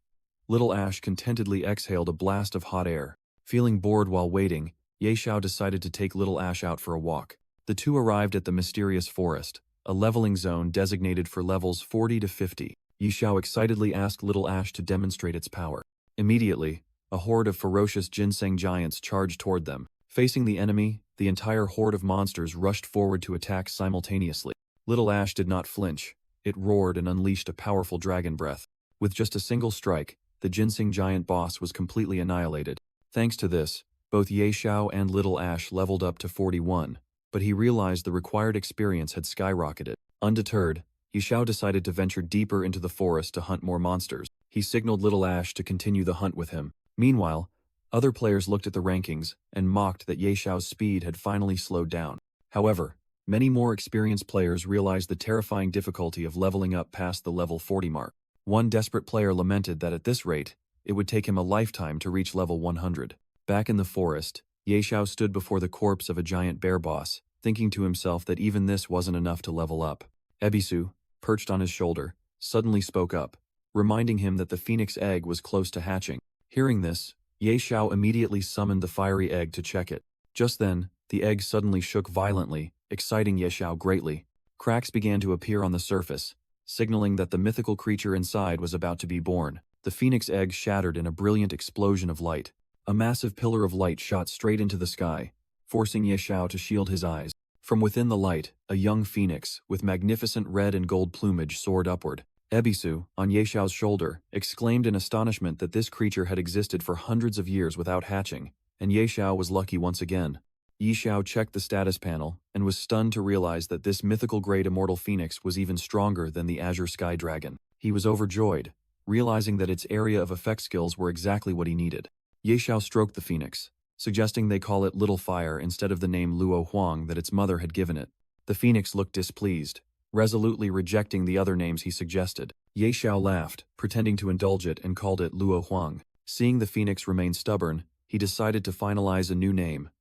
Little Ash contentedly exhaled a blast of hot air. Feeling bored while waiting, Ye Xiao decided to take Little Ash out for a walk. The two arrived at the mysterious forest, a leveling zone designated for levels 40 to 50. Ye Xiao excitedly asked Little Ash to demonstrate its power. Immediately, a horde of ferocious ginseng giants charged toward them. Facing the enemy, the entire horde of monsters rushed forward to attack simultaneously. Little Ash did not flinch. It roared and unleashed a powerful dragon breath. With just a single strike, the ginseng giant boss was completely annihilated. Thanks to this, both Ye Xiao and Little Ash leveled up to 41, but he realized the required experience had skyrocketed. Undeterred, Ye Xiao decided to venture deeper into the forest to hunt more monsters. He signaled Little Ash to continue the hunt with him. Meanwhile, other players looked at the rankings and mocked that Ye Xiao's speed had finally slowed down. However, many more experienced players realized the terrifying difficulty of leveling up past the level 40 mark. One desperate player lamented that at this rate, it would take him a lifetime to reach level 100. Back in the forest, Ye Xiao stood before the corpse of a giant bear boss, thinking to himself that even this wasn't enough to level up. Ebisu, perched on his shoulder, suddenly spoke up, reminding him that the phoenix egg was close to hatching. Hearing this, Ye Xiao immediately summoned the fiery egg to check it. Just then, the egg suddenly shook violently, exciting Ye Xiao greatly. Cracks began to appear on the surface, signaling that the mythical creature inside was about to be born. The phoenix egg shattered in a brilliant explosion of light. A massive pillar of light shot straight into the sky, forcing Ye Xiao to shield his eyes. From within the light, a young phoenix, with magnificent red and gold plumage, soared upward. Ebisu, on Ye Xiao's shoulder, exclaimed in astonishment that this creature had existed for hundreds of years without hatching, and Ye Xiao was lucky once again. Ye Xiao checked the status panel, and was stunned to realize that this mythical great immortal phoenix was even stronger than the Azure Sky Dragon. He was overjoyed, realizing that its area of effect skills were exactly what he needed. Ye Xiao stroked the phoenix, suggesting they call it Little Fire instead of the name Luo Huang that its mother had given it. The phoenix looked displeased, resolutely rejecting the other names he suggested. Ye Xiao laughed, pretending to indulge it, and called it Luo Huang. Seeing the phoenix remain stubborn, he decided to finalize a new name,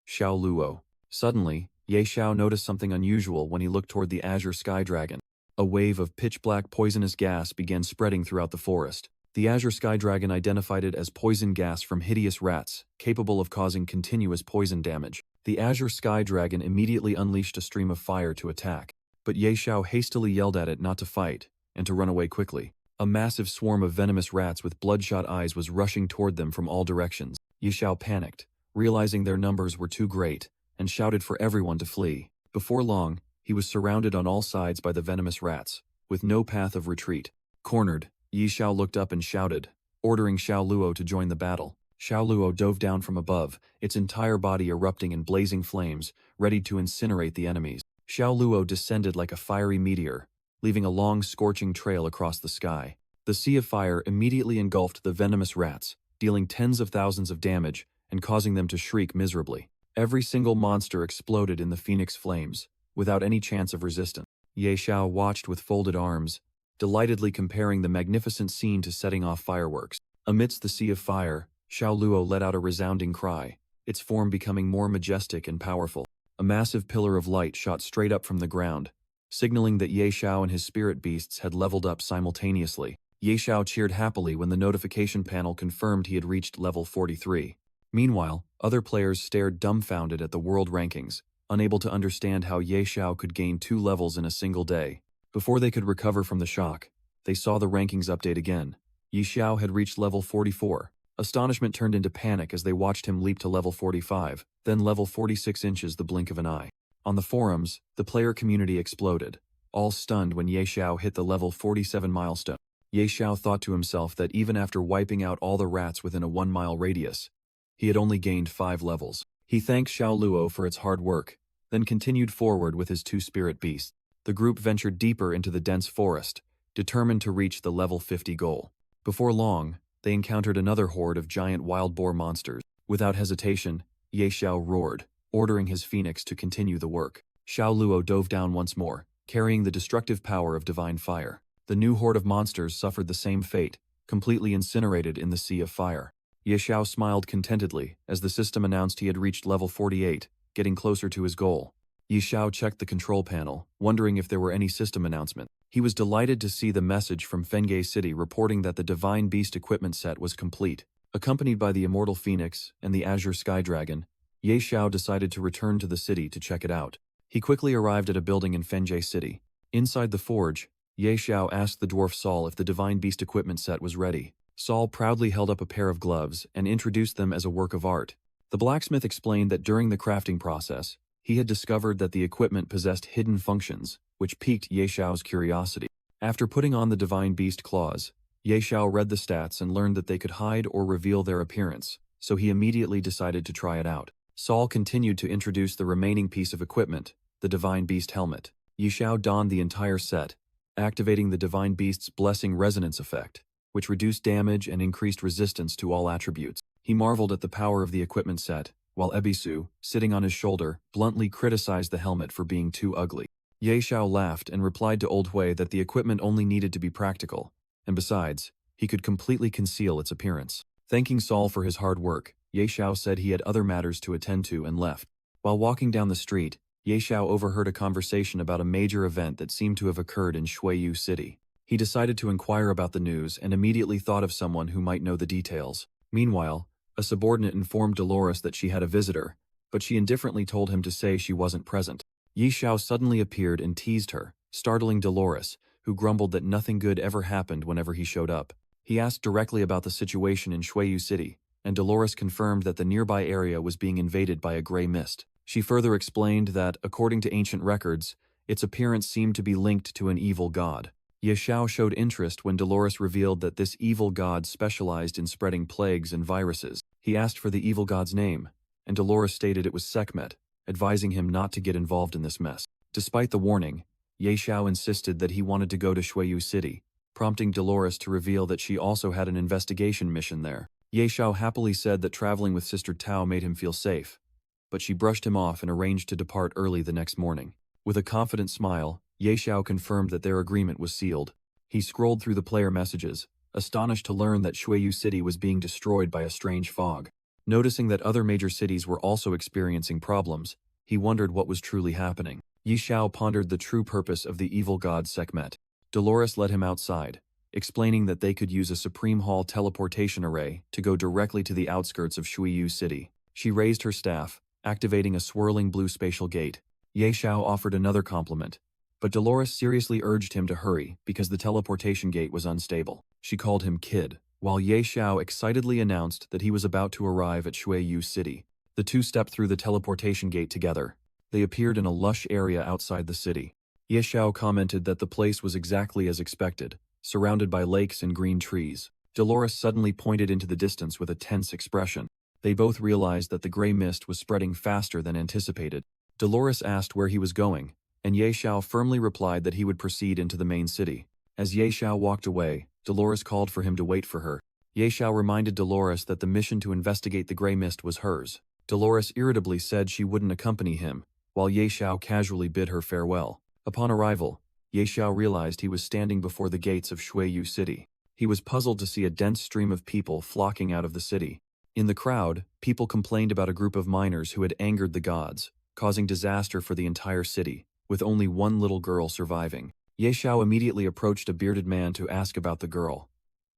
Xiao Luo. Suddenly, Ye Xiao noticed something unusual when he looked toward the Azure Sky Dragon. A wave of pitch-black poisonous gas began spreading throughout the forest. The Azure Sky Dragon identified it as poison gas from hideous rats, capable of causing continuous poison damage. The Azure Sky Dragon immediately unleashed a stream of fire to attack, but Ye Xiao hastily yelled at it not to fight, and to run away quickly. A massive swarm of venomous rats with bloodshot eyes was rushing toward them from all directions. Ye Xiao panicked, realizing their numbers were too great, and shouted for everyone to flee. Before long, he was surrounded on all sides by the venomous rats, with no path of retreat. Cornered, Ye Xiao looked up and shouted, ordering Xiao Luo to join the battle. Xiao Luo dove down from above, its entire body erupting in blazing flames, ready to incinerate the enemies. Xiao Luo descended like a fiery meteor, leaving a long scorching trail across the sky. The sea of fire immediately engulfed the venomous rats, dealing tens of thousands of damage and causing them to shriek miserably. Every single monster exploded in the phoenix flames, without any chance of resistance. Ye Xiao watched with folded arms, delightedly comparing the magnificent scene to setting off fireworks. Amidst the sea of fire, Xiao Luo let out a resounding cry, its form becoming more majestic and powerful. A massive pillar of light shot straight up from the ground, signaling that Ye Xiao and his spirit beasts had leveled up simultaneously. Ye Xiao cheered happily when the notification panel confirmed he had reached level 43. Meanwhile, other players stared dumbfounded at the world rankings, unable to understand how Ye Xiao could gain 2 levels in a single day. Before they could recover from the shock, they saw the rankings update again. Ye Xiao had reached level 44. Astonishment turned into panic as they watched him leap to level 45, then level 46 inches the blink of an eye. On the forums, the player community exploded, all stunned when Ye Xiao hit the level 47 milestone. Ye Xiao thought to himself that even after wiping out all the rats within a 1-mile radius, he had only gained 5 levels. He thanked Xiao Luo for its hard work, then continued forward with his 2 spirit beasts. The group ventured deeper into the dense forest, determined to reach the level 50 goal. Before long, they encountered another horde of giant wild boar monsters. Without hesitation, Ye Xiao roared, ordering his phoenix to continue the work. Xiao Luo dove down once more, carrying the destructive power of divine fire. The new horde of monsters suffered the same fate, completely incinerated in the sea of fire. Ye Xiao smiled contentedly as the system announced he had reached level 48, getting closer to his goal. Ye Xiao checked the control panel, wondering if there were any system announcement. He was delighted to see the message from Fenghe City reporting that the Divine Beast equipment set was complete. Accompanied by the Immortal Phoenix and the Azure Sky Dragon, Ye Xiao decided to return to the city to check it out. He quickly arrived at a building in Fenghe City. Inside the forge, Ye Xiao asked the dwarf Saul if the Divine Beast equipment set was ready. Saul proudly held up a pair of gloves and introduced them as a work of art. The blacksmith explained that during the crafting process, he had discovered that the equipment possessed hidden functions, which piqued Ye Xiao's curiosity. After putting on the Divine Beast claws, Ye Xiao read the stats and learned that they could hide or reveal their appearance, so he immediately decided to try it out. Saul continued to introduce the remaining piece of equipment, the Divine Beast helmet. Ye Xiao donned the entire set, activating the Divine Beast's Blessing Resonance effect, which reduced damage and increased resistance to all attributes. He marveled at the power of the equipment set, while Ebisu, sitting on his shoulder, bluntly criticized the helmet for being too ugly. Ye Xiao laughed and replied to Old Hui that the equipment only needed to be practical, and besides, he could completely conceal its appearance. Thanking Saul for his hard work, Ye Xiao said he had other matters to attend to and left. While walking down the street, Ye Xiao overheard a conversation about a major event that seemed to have occurred in Shuiyu City. He decided to inquire about the news and immediately thought of someone who might know the details. Meanwhile, a subordinate informed Dolores that she had a visitor, but she indifferently told him to say she wasn't present. Ye Xiao suddenly appeared and teased her, startling Dolores, who grumbled that nothing good ever happened whenever he showed up. He asked directly about the situation in Shuiyu City, and Dolores confirmed that the nearby area was being invaded by a gray mist. She further explained that, according to ancient records, its appearance seemed to be linked to an evil god. Ye Xiao showed interest when Dolores revealed that this evil god specialized in spreading plagues and viruses. He asked for the evil god's name, and Dolores stated it was Sekhmet, advising him not to get involved in this mess. Despite the warning, Ye Xiao insisted that he wanted to go to Shuiyu City, prompting Dolores to reveal that she also had an investigation mission there. Ye Xiao happily said that traveling with Sister Tao made him feel safe, but she brushed him off and arranged to depart early the next morning. With a confident smile, Ye Xiao confirmed that their agreement was sealed. He scrolled through the player messages, astonished to learn that Shuiyu City was being destroyed by a strange fog. Noticing that other major cities were also experiencing problems, he wondered what was truly happening. Ye Xiao pondered the true purpose of the evil god Sekhmet. Dolores led him outside, explaining that they could use a Supreme Hall teleportation array to go directly to the outskirts of Shuiyu City. She raised her staff, activating a swirling blue spatial gate. Ye Xiao offered another compliment, but Dolores seriously urged him to hurry because the teleportation gate was unstable. She called him Kid, while Ye Xiao excitedly announced that he was about to arrive at Shuiyu City. The two stepped through the teleportation gate together. They appeared in a lush area outside the city. Ye Xiao commented that the place was exactly as expected, surrounded by lakes and green trees. Dolores suddenly pointed into the distance with a tense expression. They both realized that the gray mist was spreading faster than anticipated. Dolores asked where he was going, and Ye Xiao firmly replied that he would proceed into the main city. As Ye Xiao walked away, Dolores called for him to wait for her. Ye Xiao reminded Dolores that the mission to investigate the gray mist was hers. Dolores irritably said she wouldn't accompany him, while Ye Xiao casually bid her farewell. Upon arrival, Ye Xiao realized he was standing before the gates of Shuiyu City. He was puzzled to see a dense stream of people flocking out of the city. In the crowd, people complained about a group of miners who had angered the gods, causing disaster for the entire city, with only one little girl surviving. Ye Xiao immediately approached a bearded man to ask about the girl,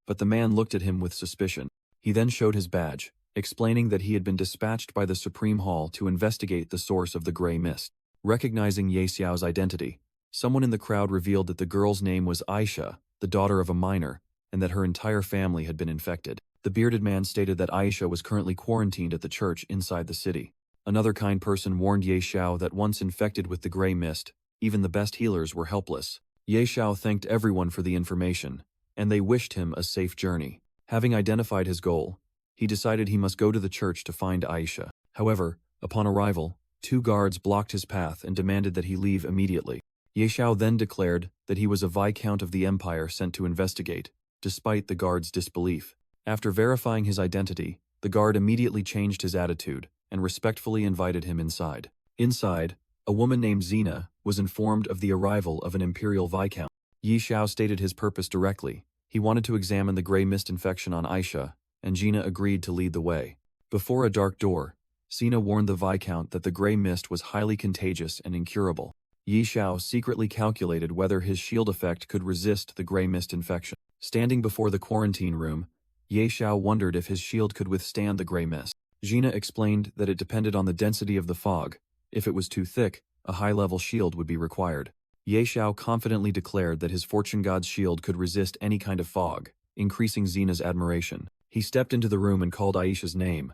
but the man looked at him with suspicion. He then showed his badge, explaining that he had been dispatched by the Supreme Hall to investigate the source of the gray mist. Recognizing Ye Xiao's identity, someone in the crowd revealed that the girl's name was Aisha, the daughter of a miner, and that her entire family had been infected. The bearded man stated that Aisha was currently quarantined at the church inside the city. Another kind person warned Ye Xiao that once infected with the gray mist, even the best healers were helpless. Ye Xiao thanked everyone for the information, and they wished him a safe journey. Having identified his goal, he decided he must go to the church to find Aisha. However, upon arrival, 2 guards blocked his path and demanded that he leave immediately. Ye Xiao then declared that he was a viscount of the empire sent to investigate, despite the guard's disbelief. After verifying his identity, the guard immediately changed his attitude and respectfully invited him inside. Inside, a woman named Xena was informed of the arrival of an imperial viscount. Ye Xiao stated his purpose directly. He wanted to examine the gray mist infection on Aisha, and Xena agreed to lead the way. Before a dark door, Xena warned the viscount that the gray mist was highly contagious and incurable. Ye Xiao secretly calculated whether his shield effect could resist the gray mist infection. Standing before the quarantine room, Ye Xiao wondered if his shield could withstand the gray mist. Xena explained that it depended on the density of the fog. If it was too thick, a high-level shield would be required. Ye Xiao confidently declared that his fortune god's shield could resist any kind of fog, increasing Xena's admiration. He stepped into the room and called Aisha's name,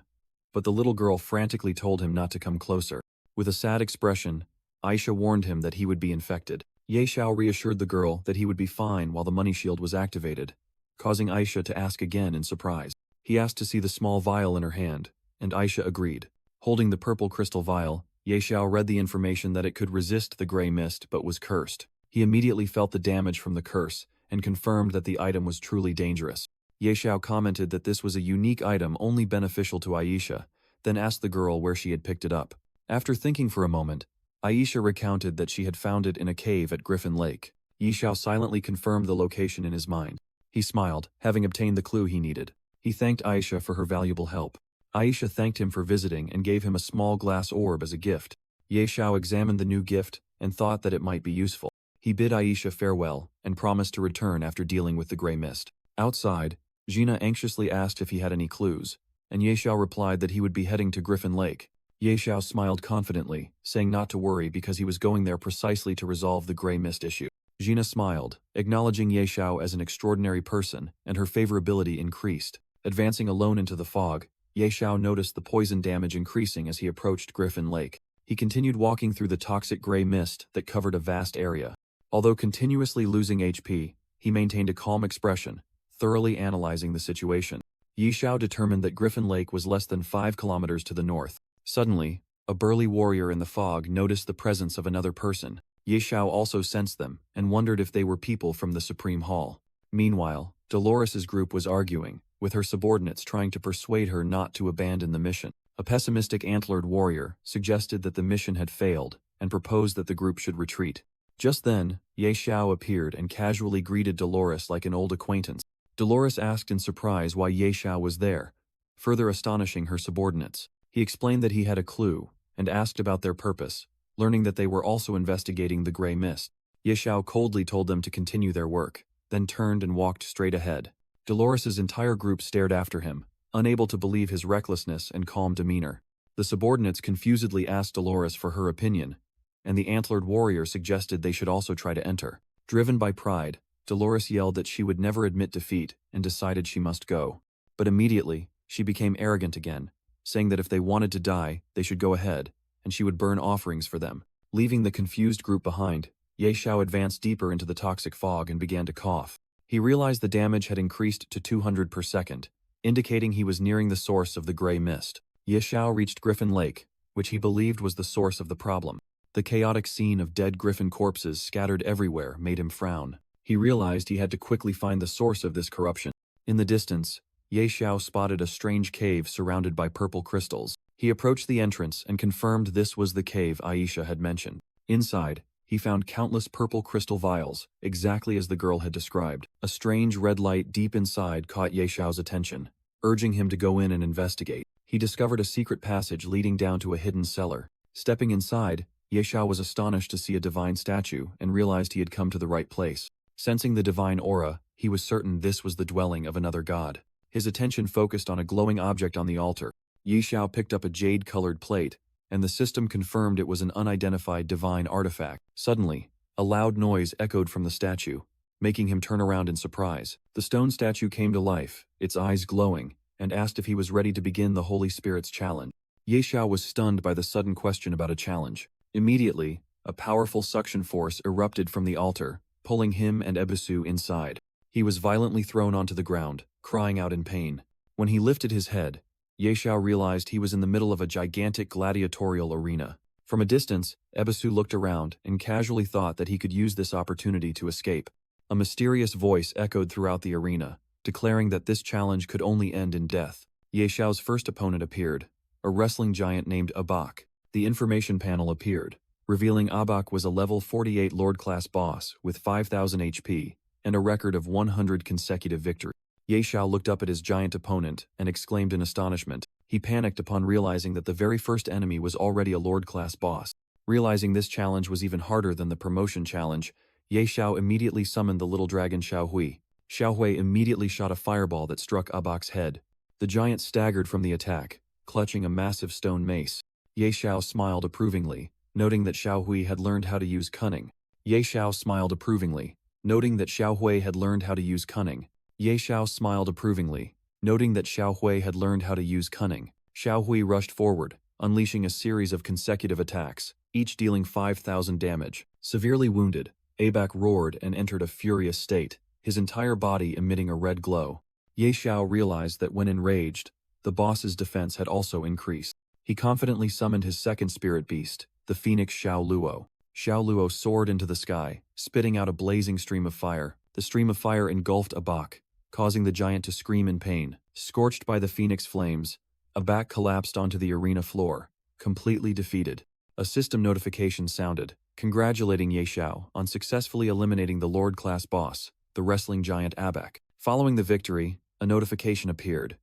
but the little girl frantically told him not to come closer. With a sad expression, Aisha warned him that he would be infected. Ye Xiao reassured the girl that he would be fine while the money shield was activated, causing Aisha to ask again in surprise. He asked to see the small vial in her hand, and Aisha agreed. Holding the purple crystal vial, Ye Xiao read the information that it could resist the gray mist but was cursed. He immediately felt the damage from the curse, and confirmed that the item was truly dangerous. Ye Xiao commented that this was a unique item only beneficial to Aisha, then asked the girl where she had picked it up. After thinking for a moment, Aisha recounted that she had found it in a cave at Griffin Lake. Ye Xiao silently confirmed the location in his mind. He smiled, having obtained the clue he needed. He thanked Aisha for her valuable help. Aisha thanked him for visiting and gave him a small glass orb as a gift. Ye Xiao examined the new gift and thought that it might be useful. He bid Aisha farewell and promised to return after dealing with the gray mist. Outside, Gina anxiously asked if he had any clues, and Ye Xiao replied that he would be heading to Griffin Lake. Ye Xiao smiled confidently, saying not to worry because he was going there precisely to resolve the gray mist issue. Gina smiled, acknowledging Ye Xiao as an extraordinary person, and her favorability increased. Advancing alone into the fog, Ye Xiao noticed the poison damage increasing as he approached Griffin Lake. He continued walking through the toxic gray mist that covered a vast area. Although continuously losing HP, he maintained a calm expression, thoroughly analyzing the situation. Ye Xiao determined that Griffin Lake was less than 5 kilometers to the north. Suddenly, a burly warrior in the fog noticed the presence of another person. Ye Xiao also sensed them and wondered if they were people from the Supreme Hall. Meanwhile, Dolores's group was arguing, with her subordinates trying to persuade her not to abandon the mission. A pessimistic antlered warrior suggested that the mission had failed and proposed that the group should retreat. Just then, Ye Xiao appeared and casually greeted Dolores like an old acquaintance. Dolores asked in surprise why Ye Xiao was there, further astonishing her subordinates. He explained that he had a clue and asked about their purpose, learning that they were also investigating the gray mist. Ye Xiao coldly told them to continue their work, then turned and walked straight ahead. Dolores's entire group stared after him, unable to believe his recklessness and calm demeanor. The subordinates confusedly asked Dolores for her opinion, and the antlered warrior suggested they should also try to enter. Driven by pride, Dolores yelled that she would never admit defeat and decided she must go. But immediately, she became arrogant again, saying that if they wanted to die, they should go ahead, and she would burn offerings for them. Leaving the confused group behind, Ye Xiao advanced deeper into the toxic fog and began to cough. He realized the damage had increased to 200 per second, indicating he was nearing the source of the gray mist. Ye Xiao reached Griffin Lake, which he believed was the source of the problem. The chaotic scene of dead griffin corpses scattered everywhere made him frown. He realized he had to quickly find the source of this corruption. In the distance, Ye Xiao spotted a strange cave surrounded by purple crystals. He approached the entrance and confirmed this was the cave Aisha had mentioned. Inside, he found countless purple crystal vials, exactly as the girl had described. A strange red light deep inside caught Ye Xiao's attention, urging him to go in and investigate. He discovered a secret passage leading down to a hidden cellar. Stepping inside, Ye Xiao was astonished to see a divine statue and realized he had come to the right place. Sensing the divine aura, he was certain this was the dwelling of another god. His attention focused on a glowing object on the altar. Ye Xiao picked up a jade-colored plate, and the system confirmed it was an unidentified divine artifact. Suddenly, a loud noise echoed from the statue, making him turn around in surprise. The stone statue came to life, its eyes glowing, and asked if he was ready to begin the Holy Spirit's challenge. Ye Xiao was stunned by the sudden question about a challenge. Immediately, a powerful suction force erupted from the altar, pulling him and Ebisu inside. He was violently thrown onto the ground, crying out in pain. When he lifted his head, Ye Xiao realized he was in the middle of a gigantic gladiatorial arena. From a distance, Ebisu looked around and casually thought that he could use this opportunity to escape. A mysterious voice echoed throughout the arena, declaring that this challenge could only end in death. Ye Xiao's first opponent appeared, a wrestling giant named Abak. The information panel appeared, revealing Abak was a level 48 Lord-class boss with 5,000 HP and a record of 100 consecutive victories. Ye Xiao looked up at his giant opponent and exclaimed in astonishment. He panicked upon realizing that the very first enemy was already a Lord-class boss. Realizing this challenge was even harder than the promotion challenge, Ye Xiao immediately summoned the little dragon Xiaohui. Xiaohui immediately shot a fireball that struck Abak's head. The giant staggered from the attack, clutching a massive stone mace. Ye Xiao smiled approvingly, noting that Xiaohui had learned how to use cunning. Ye Xiao smiled approvingly, noting that Xiaohui had learned how to use cunning. Ye Xiao smiled approvingly, noting that Xiaohui had learned how to use cunning. Xiaohui rushed forward, unleashing a series of consecutive attacks, each dealing 5,000 damage. Severely wounded, Abak roared and entered a furious state. his entire body emitting a red glow. Ye Xiao realized that when enraged, the boss's defense had also increased. He confidently summoned his second spirit beast, the phoenix Xiao Luo. Xiao Luo soared into the sky, spitting out a blazing stream of fire. The stream of fire engulfed Abak, causing the giant to scream in pain. Scorched by the phoenix flames, Abak collapsed onto the arena floor, completely defeated. A system notification sounded, congratulating Ye Xiao on successfully eliminating the Lord-class boss, the wrestling giant Abak. Following the victory, a notification appeared.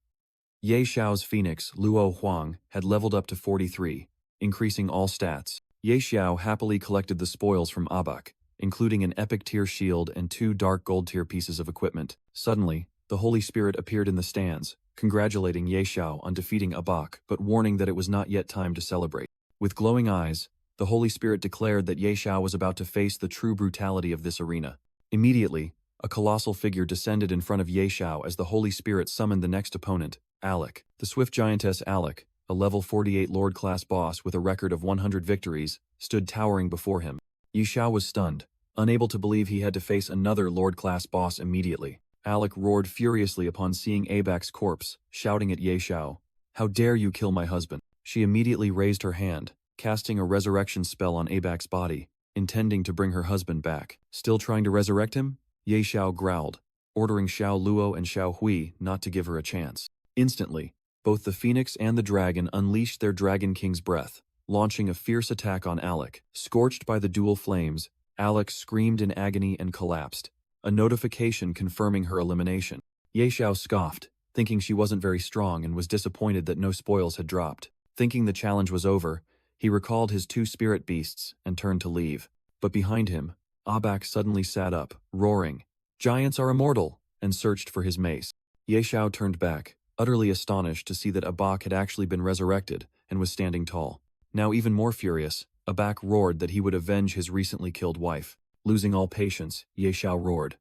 Ye Xiao's phoenix, Luo Huang, had leveled up to 43, increasing all stats. Ye Xiao happily collected the spoils from Abak, including an epic tier shield and 2 dark gold tier pieces of equipment. Suddenly, the Holy Spirit appeared in the stands, congratulating Ye Xiao on defeating Abak, but warning that it was not yet time to celebrate. With glowing eyes, the Holy Spirit declared that Ye Xiao was about to face the true brutality of this arena. Immediately, a colossal figure descended in front of Ye Xiao as the Holy Spirit summoned the next opponent, Alec. The swift giantess Alec, a level 48 Lord-class boss with a record of 100 victories, stood towering before him. Ye Xiao was stunned, unable to believe he had to face another Lord-class boss immediately. Alec roared furiously upon seeing Abak's corpse, shouting at Ye Xiao, "How dare you kill my husband?" She immediately raised her hand, casting a resurrection spell on Abak's body, intending to bring her husband back. Still trying to resurrect him? Ye Xiao growled, ordering Xiao Luo and Xiao Hui not to give her a chance. Instantly, both the phoenix and the dragon unleashed their Dragon King's breath, launching a fierce attack on Alec. Scorched by the dual flames, Alec screamed in agony and collapsed, a notification confirming her elimination. Ye Xiao scoffed, thinking she wasn't very strong and was disappointed that no spoils had dropped. Thinking the challenge was over, he recalled his 2 spirit beasts and turned to leave. But behind him, Abak suddenly sat up, roaring, "Giants are immortal!" and searched for his mace. Ye Xiao turned back, utterly astonished to see that Abak had actually been resurrected and was standing tall. Now even more furious, Abak roared that he would avenge his recently killed wife. Losing all patience, Ye Xiao roared,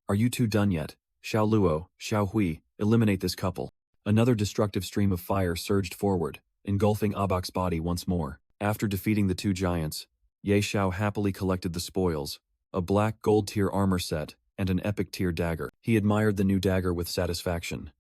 "Are you two done yet? Xiao Luo, Xiao Hui, eliminate this couple." Another destructive stream of fire surged forward, engulfing Abak's body once more. After defeating the 2 giants, Ye Xiao happily collected the spoils, a black gold tier armor set, and an epic tier dagger. He admired the new dagger with satisfaction.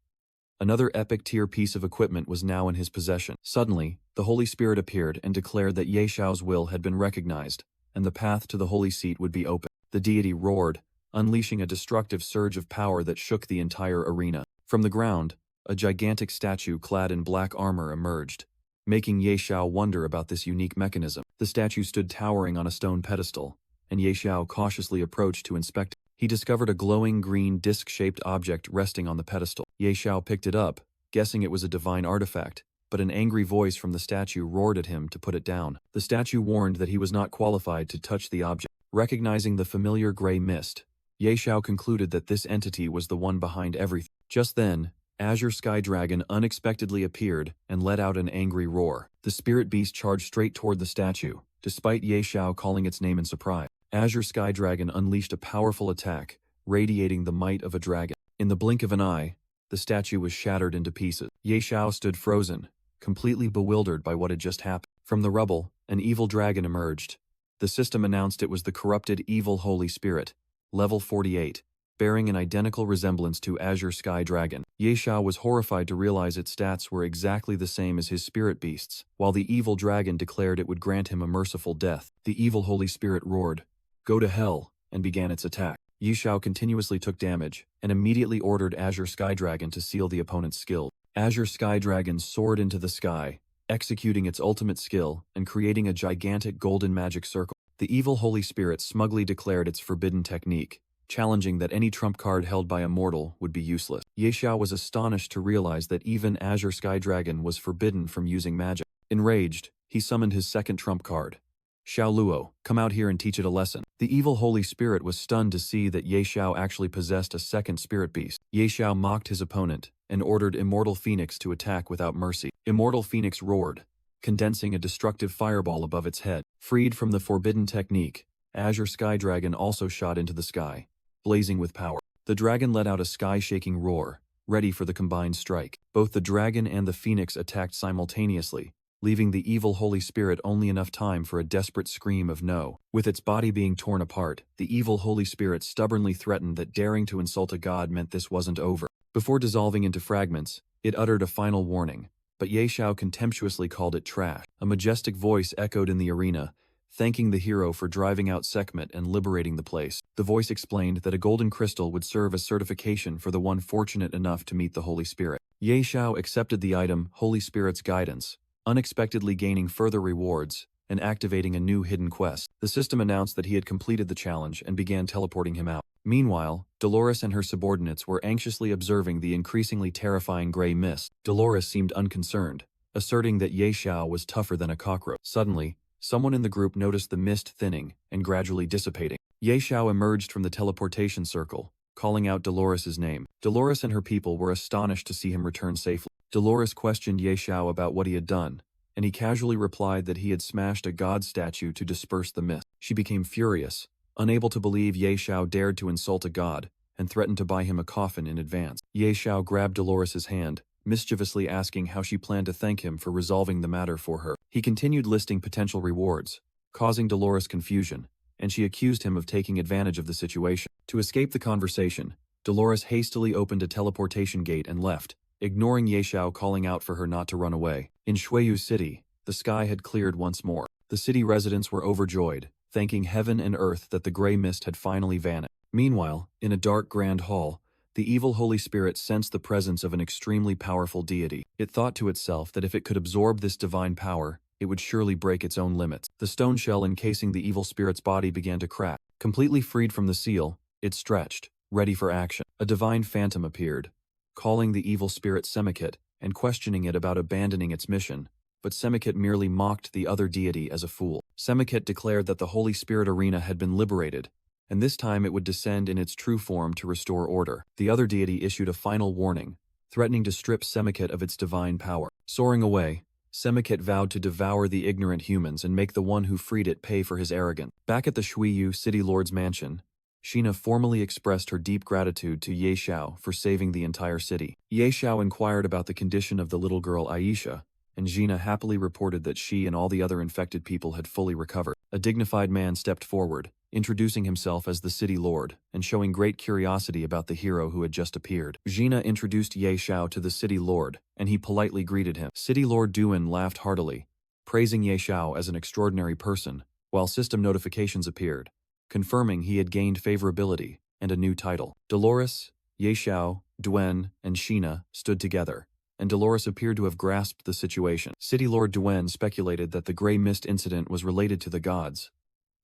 Another epic tier piece of equipment was now in his possession. Suddenly, the Holy Spirit appeared and declared that Ye Xiao's will had been recognized, and the path to the holy seat would be open. The deity roared, unleashing a destructive surge of power that shook the entire arena. From the ground, a gigantic statue clad in black armor emerged, making Ye Xiao wonder about this unique mechanism. The statue stood towering on a stone pedestal, and Ye Xiao cautiously approached to inspect it. He discovered a glowing green disc-shaped object resting on the pedestal. Ye Xiao picked it up, guessing it was a divine artifact, but an angry voice from the statue roared at him to put it down. The statue warned that he was not qualified to touch the object. Recognizing the familiar gray mist, Ye Xiao concluded that this entity was the one behind everything. Just then, Azure Sky Dragon unexpectedly appeared and let out an angry roar. The spirit beast charged straight toward the statue, despite Ye Xiao calling its name in surprise. Azure Sky Dragon unleashed a powerful attack, radiating the might of a dragon. In the blink of an eye, the statue was shattered into pieces. Ye Xiao stood frozen, completely bewildered by what had just happened. From the rubble, an evil dragon emerged. The system announced it was the corrupted evil Holy Spirit, level 48, bearing an identical resemblance to Azure Sky Dragon. Ye Xiao was horrified to realize its stats were exactly the same as his spirit beasts, while the evil dragon declared it would grant him a merciful death. The evil Holy Spirit roared, "Go to hell," and began its attack. Ye Xiao continuously took damage, and immediately ordered Azure Sky Dragon to seal the opponent's skill. Azure Sky Dragon soared into the sky, executing its ultimate skill and creating a gigantic golden magic circle. The evil Holy Spirit smugly declared its forbidden technique, challenging that any trump card held by a mortal would be useless. Ye Xiao was astonished to realize that even Azure Sky Dragon was forbidden from using magic. Enraged, he summoned his second trump card. "Xiao Luo, come out here and teach it a lesson." The evil Holy Spirit was stunned to see that Ye Xiao actually possessed a second spirit beast. Ye Xiao mocked his opponent and ordered Immortal Phoenix to attack without mercy. Immortal Phoenix roared, condensing a destructive fireball above its head. Freed from the forbidden technique, Azure Sky Dragon also shot into the sky, blazing with power. The dragon let out a sky-shaking roar, ready for the combined strike. Both the dragon and the phoenix attacked simultaneously, leaving the evil Holy Spirit only enough time for a desperate scream of no. With its body being torn apart, the evil Holy Spirit stubbornly threatened that daring to insult a god meant this wasn't over. Before dissolving into fragments, it uttered a final warning, but Yahello contemptuously called it trash. A majestic voice echoed in the arena, thanking the hero for driving out Sekhmet and liberating the place. The voice explained that a golden crystal would serve as certification for the one fortunate enough to meet the Holy Spirit. Yahello accepted the item Holy Spirit's guidance, unexpectedly gaining further rewards and activating a new hidden quest. The system announced that he had completed the challenge and began teleporting him out. Meanwhile, Dolores and her subordinates were anxiously observing the increasingly terrifying gray mist. Dolores seemed unconcerned, asserting that Yahello was tougher than a cockroach. Suddenly, someone in the group noticed the mist thinning and gradually dissipating. Yahello emerged from the teleportation circle, calling out Dolores' name. Dolores and her people were astonished to see him return safely. Dolores questioned Yahello about what he had done, and he casually replied that he had smashed a god statue to disperse the mist. She became furious, unable to believe Yahello dared to insult a god, and threatened to buy him a coffin in advance. Yahello grabbed Dolores' hand, mischievously asking how she planned to thank him for resolving the matter for her. He continued listing potential rewards, causing Dolores confusion, and she accused him of taking advantage of the situation. To escape the conversation, Dolores hastily opened a teleportation gate and left, ignoring Yahello calling out for her not to run away. In Shuyu City, the sky had cleared once more. The city residents were overjoyed, thanking heaven and earth that the gray mist had finally vanished. Meanwhile, in a dark grand hall, the evil Holy Spirit sensed the presence of an extremely powerful deity. It thought to itself that if it could absorb this divine power, it would surely break its own limits. The stone shell encasing the evil spirit's body began to crack. Completely freed from the seal, it stretched, ready for action. A divine phantom appeared, calling the evil spirit Semiket and questioning it about abandoning its mission, but Semiket merely mocked the other deity as a fool. Semiket declared that the Holy Spirit arena had been liberated, and this time it would descend in its true form to restore order. The other deity issued a final warning, threatening to strip Semiket of its divine power. Soaring away, Semiket vowed to devour the ignorant humans and make the one who freed it pay for his arrogance. Back at the Shuyu City Lord's mansion, Sheena formally expressed her deep gratitude to Yahello for saving the entire city. Yahello inquired about the condition of the little girl Aisha, and Sheena happily reported that she and all the other infected people had fully recovered. A dignified man stepped forward, introducing himself as the city lord, and showing great curiosity about the hero who had just appeared. Sheena introduced Yahello to the city lord, and he politely greeted him. City Lord Duan laughed heartily, praising Yahello as an extraordinary person, while system notifications appeared, confirming he had gained favorability and a new title. Dolores, Yahello, Duan, and Sheena stood together, and Dolores appeared to have grasped the situation. City Lord Duan speculated that the Grey Mist incident was related to the gods,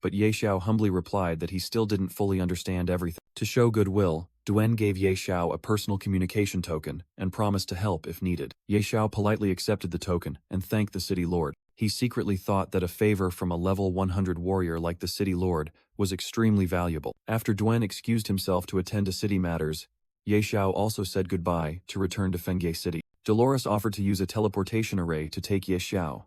but Yahello humbly replied that he still didn't fully understand everything. To show goodwill, Duan gave Yahello a personal communication token and promised to help if needed. Yahello politely accepted the token and thanked the city lord. He secretly thought that a favor from a level 100 warrior like the city lord was extremely valuable. After Duan excused himself to attend to city matters, Yahello also said goodbye to return to Fengye City. Dolores offered to use a teleportation array to take Yahello,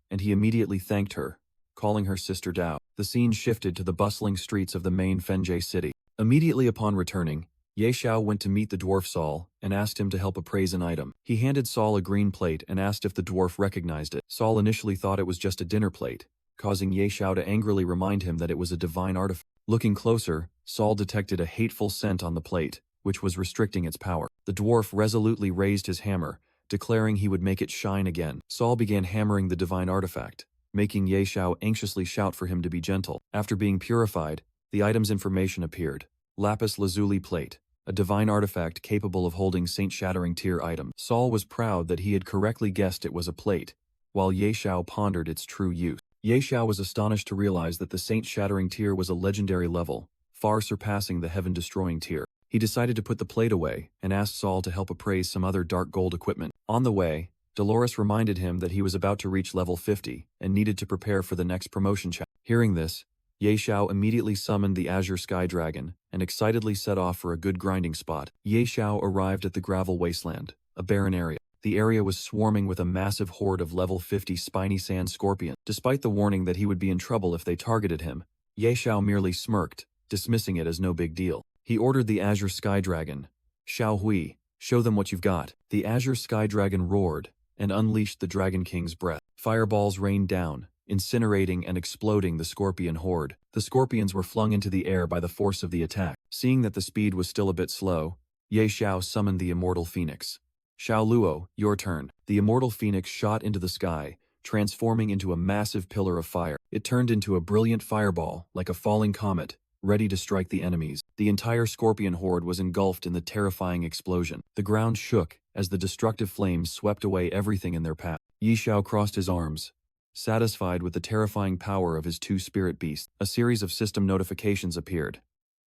and he immediately thanked her, calling her sister Dao. The scene shifted to the bustling streets of the main Fengye city. Immediately upon returning, Yahello went to meet the dwarf Saul and asked him to help appraise an item. He handed Saul a green plate and asked if the dwarf recognized it. Saul initially thought it was just a dinner plate, causing Yahello to angrily remind him that it was a divine artifact. Looking closer, Saul detected a hateful scent on the plate, which was restricting its power. The dwarf resolutely raised his hammer, declaring he would make it shine again. Saul began hammering the divine artifact, making Yahello anxiously shout for him to be gentle. After being purified, the item's information appeared. Lapis lazuli plate, a divine artifact capable of holding saint-shattering tier items. Saul was proud that he had correctly guessed it was a plate, while Yahello pondered its true use. Yahello was astonished to realize that the saint-shattering tier was a legendary level, far surpassing the heaven-destroying tier. He decided to put the plate away and asked Saul to help appraise some other dark gold equipment. On the way, Dolores reminded him that he was about to reach level 50 and needed to prepare for the next promotion challenge. Hearing this, Yahello immediately summoned the Azure Sky Dragon and excitedly set off for a good grinding spot. Yahello arrived at the gravel wasteland, a barren area. The area was swarming with a massive horde of level 50 spiny sand scorpions. Despite the warning that he would be in trouble if they targeted him, Yahello merely smirked, dismissing it as no big deal. He ordered the Azure Sky Dragon, "Xiao Hui, show them what you've got." The Azure Sky Dragon roared and unleashed the Dragon King's breath. Fireballs rained down, incinerating and exploding the scorpion horde. The scorpions were flung into the air by the force of the attack. Seeing that the speed was still a bit slow, Ye Xiao summoned the immortal phoenix. Xiao Luo, your turn. The immortal phoenix shot into the sky, transforming into a massive pillar of fire. It turned into a brilliant fireball, like a falling comet, ready to strike the enemies. The entire scorpion horde was engulfed in the terrifying explosion. The ground shook as the destructive flames swept away everything in their path. Yi Xiao crossed his arms, satisfied with the terrifying power of his two spirit beasts. A series of system notifications appeared.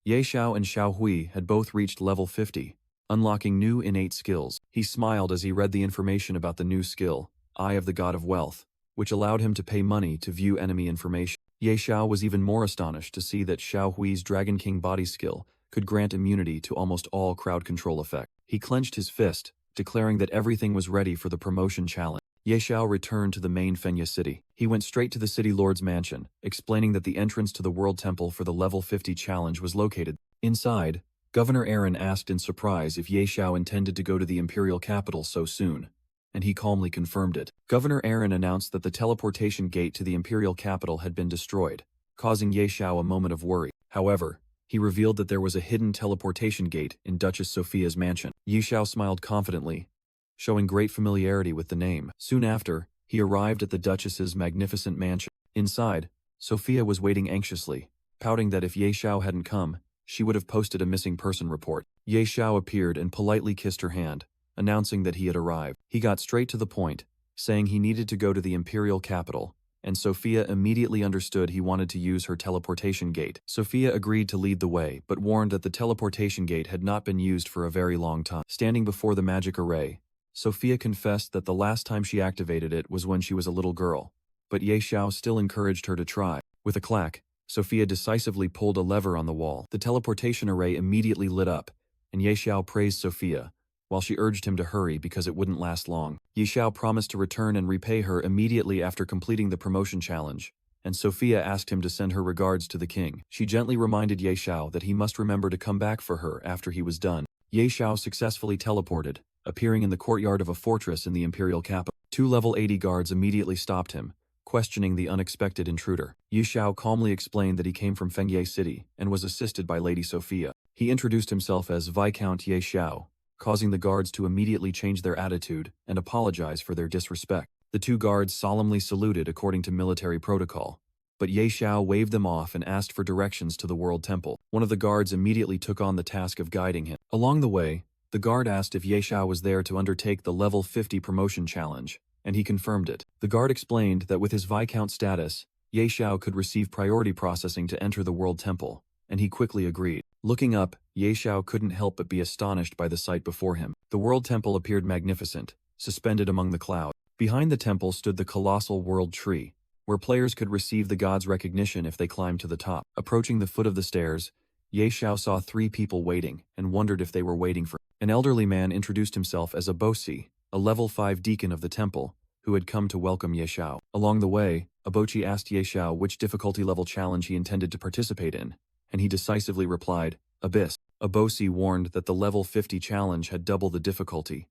Ye Xiao and Xiao Hui had both reached level 50, unlocking new innate skills. He smiled as he read the information about the new skill, Eye of the God of Wealth, which allowed him to pay money to view enemy information. Ye Xiao was even more astonished to see that Xiao Hui's Dragon King body skill could grant immunity to almost all crowd control effect. He clenched his fist, declaring that everything was ready for the promotion challenge. Ye Xiao returned to the main Fenya city. He went straight to the city lord's mansion, explaining that the entrance to the World Temple for the level 50 challenge was located. Inside, Governor Aaron asked in surprise if Ye Xiao intended to go to the imperial capital so soon, and he calmly confirmed it. Governor Aaron announced that the teleportation gate to the imperial capital had been destroyed, causing Ye Xiao a moment of worry. However, he revealed that there was a hidden teleportation gate in Duchess Sophia's mansion. Ye Xiao smiled confidently, showing great familiarity with the name. Soon after, he arrived at the Duchess's magnificent mansion. Inside, Sophia was waiting anxiously, pouting that if Ye Xiao hadn't come, she would have posted a missing person report. Ye Xiao appeared and politely kissed her hand, announcing that he had arrived. He got straight to the point, saying he needed to go to the imperial capital, and Sophia immediately understood he wanted to use her teleportation gate. Sophia agreed to lead the way, but warned that the teleportation gate had not been used for a very long time. Standing before the magic array, Sophia confessed that the last time she activated it was when she was a little girl, but Ye Xiao still encouraged her to try. With a clack, Sophia decisively pulled a lever on the wall. The teleportation array immediately lit up, and Ye Xiao praised Sophia, while she urged him to hurry because it wouldn't last long. Ye Xiao promised to return and repay her immediately after completing the promotion challenge, and Sophia asked him to send her regards to the king. She gently reminded Ye Xiao that he must remember to come back for her after he was done. Ye Xiao successfully teleported, appearing in the courtyard of a fortress in the imperial capital. Two level 80 guards immediately stopped him, questioning the unexpected intruder. Ye Xiao calmly explained that he came from Fengye City and was assisted by Lady Sophia. He introduced himself as Viscount Ye Xiao, causing the guards to immediately change their attitude and apologize for their disrespect. The two guards solemnly saluted according to military protocol, but Ye Xiao waved them off and asked for directions to the World Temple. One of the guards immediately took on the task of guiding him. Along the way, the guard asked if Ye Xiao was there to undertake the level 50 promotion challenge, and he confirmed it. The guard explained that with his Viscount status, Ye Xiao could receive priority processing to enter the World Temple, and he quickly agreed. Looking up, Ye Xiao couldn't help but be astonished by the sight before him. The World Temple appeared magnificent, suspended among the clouds. Behind the temple stood the colossal World Tree, where players could receive the god's recognition if they climbed to the top. Approaching the foot of the stairs, Ye Xiao saw three people waiting and wondered if they were waiting for him. An elderly man introduced himself as Abochi, a level 5 deacon of the temple, who had come to welcome Ye Xiao. Along the way, Abochi asked Ye Xiao which difficulty level challenge he intended to participate in, and he decisively replied, Abyss. Abochi warned that the level 50 challenge had double the difficulty,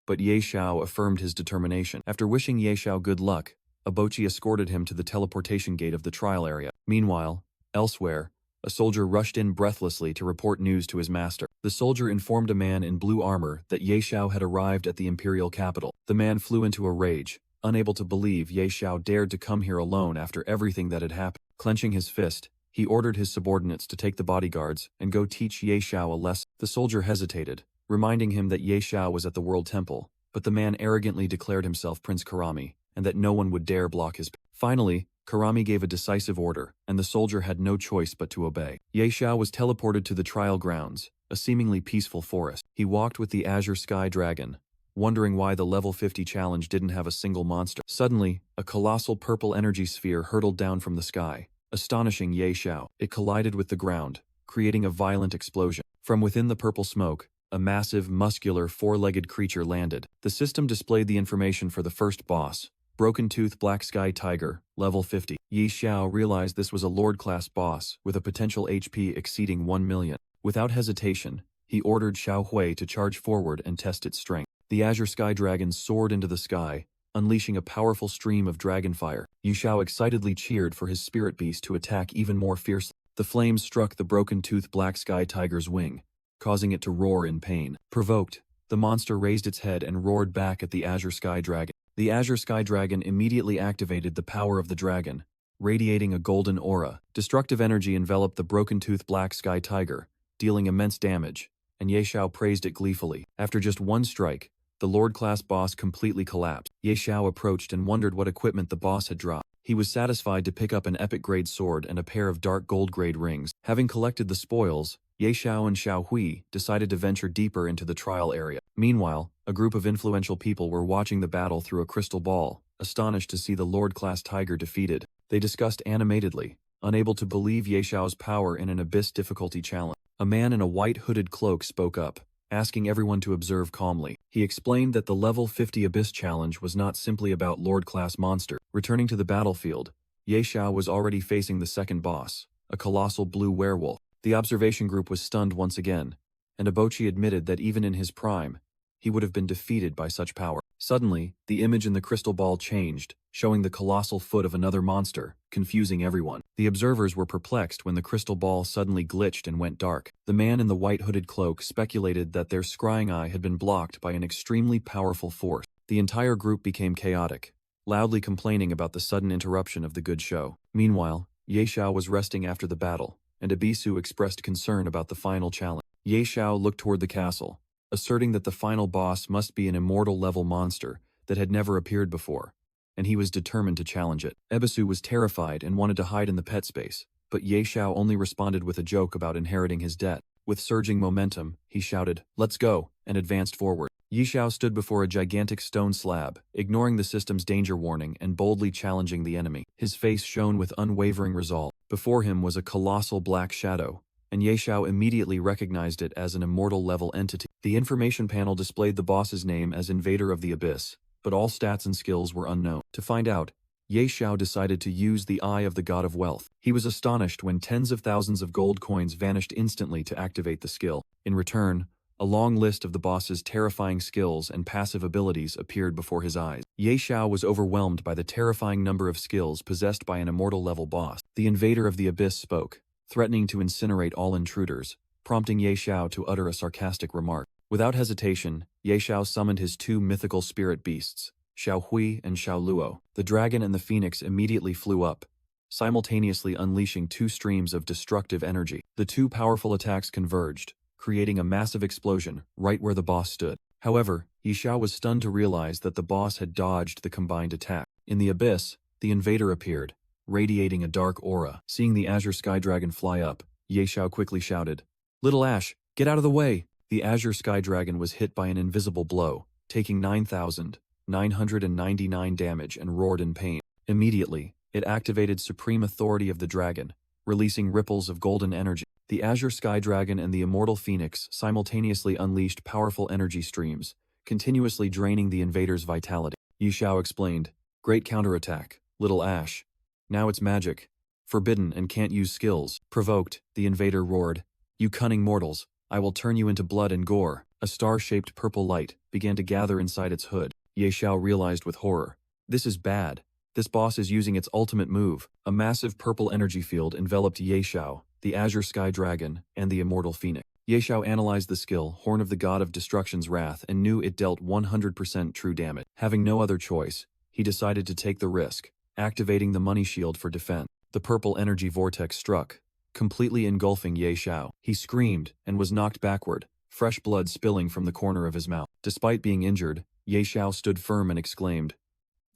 but Ye Xiao affirmed his determination. After wishing Ye Xiao good luck, Abochi escorted him to the teleportation gate of the trial area. Meanwhile, elsewhere, a soldier rushed in breathlessly to report news to his master. The soldier informed a man in blue armor that Ye Xiao had arrived at the imperial capital. The man flew into a rage, unable to believe Ye Xiao dared to come here alone after everything that had happened. Clenching his fist, he ordered his subordinates to take the bodyguards and go teach Ye Xiao a lesson. The soldier hesitated, reminding him that Ye Xiao was at the World Temple, but the man arrogantly declared himself Prince Karami, and that no one would dare block his path. Finally, Karami gave a decisive order, and the soldier had no choice but to obey. Ye Xiao was teleported to the trial grounds, a seemingly peaceful forest. He walked with the Azure Sky Dragon, wondering why the level 50 challenge didn't have a single monster. Suddenly, a colossal purple energy sphere hurtled down from the sky, astonishing Ye Xiao. It collided with the ground, creating a violent explosion. From within the purple smoke, a massive, muscular, four-legged creature landed. The system displayed the information for the first boss, Broken Tooth Black Sky Tiger, level 50. Ye Xiao realized this was a Lord-class boss with a potential HP exceeding 1 million. Without hesitation, he ordered Xiao Hui to charge forward and test its strength. The Azure Sky Dragon soared into the sky, unleashing a powerful stream of dragon fire. Yu Xiao excitedly cheered for his spirit beast to attack even more fiercely. The flames struck the broken-toothed black sky tiger's wing, causing it to roar in pain. Provoked, the monster raised its head and roared back at the Azure Sky Dragon. The Azure Sky Dragon immediately activated the power of the dragon, radiating a golden aura. Destructive energy enveloped the broken-toothed black sky tiger, dealing immense damage, and Ye Xiao praised it gleefully. After just one strike, the Lord-class boss completely collapsed. Ye Xiao approached and wondered what equipment the boss had dropped. He was satisfied to pick up an epic-grade sword and a pair of dark gold-grade rings. Having collected the spoils, Ye Xiao and Xiao Hui decided to venture deeper into the trial area. Meanwhile, a group of influential people were watching the battle through a crystal ball, astonished to see the Lord-class tiger defeated. They discussed animatedly, unable to believe Ye Xiao's power in an abyss difficulty challenge. A man in a white hooded cloak spoke up, asking everyone to observe calmly. He explained that the level 50 abyss challenge was not simply about Lord-class monster. Returning to the battlefield, Ye Xiao was already facing the second boss, a colossal blue werewolf. The observation group was stunned once again, and Ebochi admitted that even in his prime, he would have been defeated by such power. Suddenly, the image in the crystal ball changed, showing the colossal foot of another monster, confusing everyone. The observers were perplexed when the crystal ball suddenly glitched and went dark. The man in the white hooded cloak speculated that their scrying eye had been blocked by an extremely powerful force. The entire group became chaotic, loudly complaining about the sudden interruption of the good show. Meanwhile, Ye Xiao was resting after the battle, and Ebisu expressed concern about the final challenge. Ye Xiao looked toward the castle, asserting that the final boss must be an immortal-level monster that had never appeared before, and he was determined to challenge it. Ebisu was terrified and wanted to hide in the pet space, but Ye Xiao only responded with a joke about inheriting his debt. With surging momentum, he shouted, "Let's go," and advanced forward. Ye Xiao stood before a gigantic stone slab, ignoring the system's danger warning and boldly challenging the enemy. His face shone with unwavering resolve. Before him was a colossal black shadow, and Ye Xiao immediately recognized it as an immortal-level entity. The information panel displayed the boss's name as Invader of the Abyss, but all stats and skills were unknown. To find out, Ye Xiao decided to use the Eye of the God of Wealth. He was astonished when tens of thousands of gold coins vanished instantly to activate the skill. In return, a long list of the boss's terrifying skills and passive abilities appeared before his eyes. Ye Xiao was overwhelmed by the terrifying number of skills possessed by an immortal-level boss. The Invader of the Abyss spoke, threatening to incinerate all intruders, prompting Ye Xiao to utter a sarcastic remark. Without hesitation, Ye Xiao summoned his two mythical spirit beasts, Xiao Hui and Xiao Luo. The dragon and the phoenix immediately flew up, simultaneously unleashing two streams of destructive energy. The two powerful attacks converged, creating a massive explosion right where the boss stood. However, Ye Xiao was stunned to realize that the boss had dodged the combined attack. In the abyss, the invader appeared, radiating a dark aura. Seeing the Azure Sky Dragon fly up, Ye Xiao quickly shouted, "Little Ash, get out of the way!" The Azure Sky Dragon was hit by an invisible blow, taking 9,999 damage and roared in pain. Immediately, it activated Supreme Authority of the Dragon, releasing ripples of golden energy. The Azure Sky Dragon and the Immortal Phoenix simultaneously unleashed powerful energy streams, continuously draining the invader's vitality. Ye Xiao explained, "Great counterattack, Little Ash. Now it's magic. Forbidden and can't use skills." Provoked, the invader roared, "You cunning mortals, I will turn you into blood and gore." A star-shaped purple light began to gather inside its hood. Ye Xiao realized with horror, "This is bad. This boss is using its ultimate move." A massive purple energy field enveloped Ye Xiao, the Azure Sky Dragon, and the Immortal Phoenix. Ye Xiao analyzed the skill, Horn of the God of Destruction's Wrath, and knew it dealt 100% true damage. Having no other choice, he decided to take the risk, activating the money shield for defense. The purple energy vortex struck, completely engulfing Ye Xiao. He screamed and was knocked backward, fresh blood spilling from the corner of his mouth. Despite being injured, Ye Xiao stood firm and exclaimed,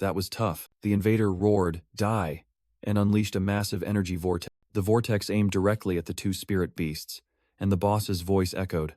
"That was tough." The invader roared, "Die," and unleashed a massive energy vortex. The vortex aimed directly at the two spirit beasts, and the boss's voice echoed,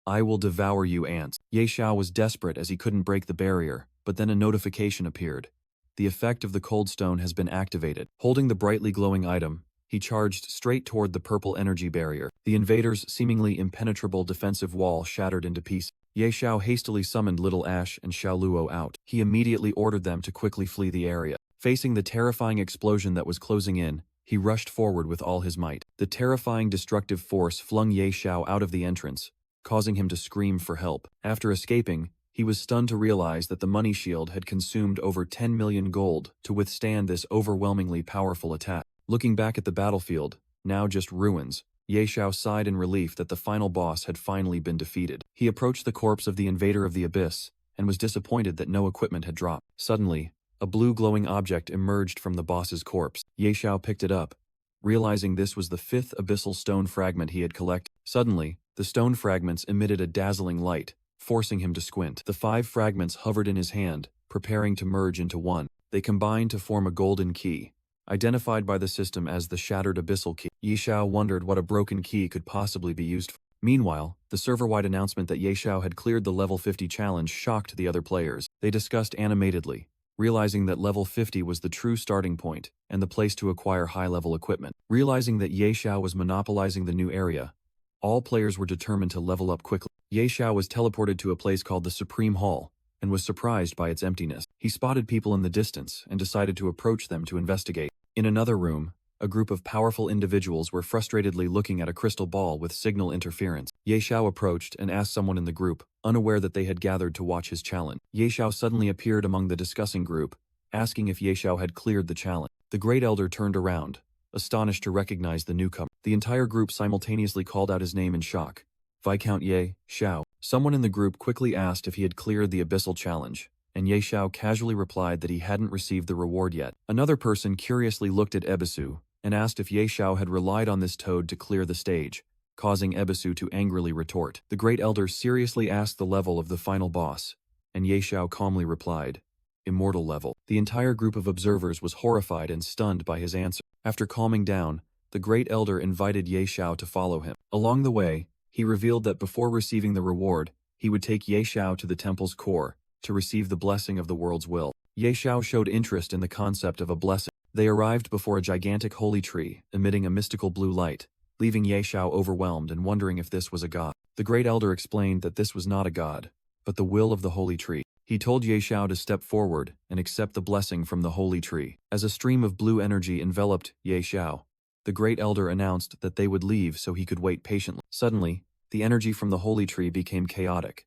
"I will devour you, ants." Ye Xiao was desperate as he couldn't break the barrier, but then a notification appeared. The effect of the cold stone has been activated. Holding the brightly glowing item, he charged straight toward the purple energy barrier. The invader's seemingly impenetrable defensive wall shattered into pieces. Ye Xiao hastily summoned Little Ash and Xiao Luo out. He immediately ordered them to quickly flee the area. Facing the terrifying explosion that was closing in, he rushed forward with all his might. The terrifying destructive force flung Ye Xiao out of the entrance, causing him to scream for help. After escaping, He was stunned to realize that the money shield had consumed over 10 million gold to withstand this overwhelmingly powerful attack. Looking back at the battlefield, now just ruins, Ye Xiao sighed in relief that the final boss had finally been defeated. He approached the corpse of the invader of the abyss, and was disappointed that no equipment had dropped. Suddenly, a blue glowing object emerged from the boss's corpse. Ye Xiao picked it up, realizing this was the 5th abyssal stone fragment he had collected. Suddenly, the stone fragments emitted a dazzling light, forcing him to squint. The 5 fragments hovered in his hand, preparing to merge into one. They combined to form a golden key, identified by the system as the Shattered Abyssal Key. Ye Xiao wondered what a broken key could possibly be used for. Meanwhile, the server-wide announcement that Ye Xiao had cleared the level 50 challenge shocked the other players. They discussed animatedly, realizing that level 50 was the true starting point and the place to acquire high-level equipment. Realizing that Ye Xiao was monopolizing the new area, all players were determined to level up quickly. Ye Xiao was teleported to a place called the Supreme Hall, and was surprised by its emptiness. He spotted people in the distance and decided to approach them to investigate. In another room, a group of powerful individuals were frustratedly looking at a crystal ball with signal interference. Ye Xiao approached and asked someone in the group, unaware that they had gathered to watch his challenge. Ye Xiao suddenly appeared among the discussing group, asking if Ye Xiao had cleared the challenge. The Great Elder turned around, astonished to recognize the newcomer. The entire group simultaneously called out his name in shock. Viscount Ye Xiao. Someone in the group quickly asked if he had cleared the abyssal challenge, and Ye Xiao casually replied that he hadn't received the reward yet. Another person curiously looked at Ebisu and asked if Ye Xiao had relied on this toad to clear the stage, causing Ebisu to angrily retort. The Great Elder seriously asked the level of the final boss, and Ye Xiao calmly replied, Immortal level. The entire group of observers was horrified and stunned by his answer. After calming down, the Great Elder invited Ye Xiao to follow him. Along the way, he revealed that before receiving the reward, he would take Ye Xiao to the temple's core to receive the blessing of the world's will. Ye Xiao showed interest in the concept of a blessing. They arrived before a gigantic holy tree, emitting a mystical blue light, leaving Ye Xiao overwhelmed and wondering if this was a god. The Great Elder explained that this was not a god, but the will of the holy tree. He told Ye Xiao to step forward and accept the blessing from the holy tree. As a stream of blue energy enveloped Ye Xiao, the Great Elder announced that they would leave so he could wait patiently. Suddenly, the energy from the holy tree became chaotic,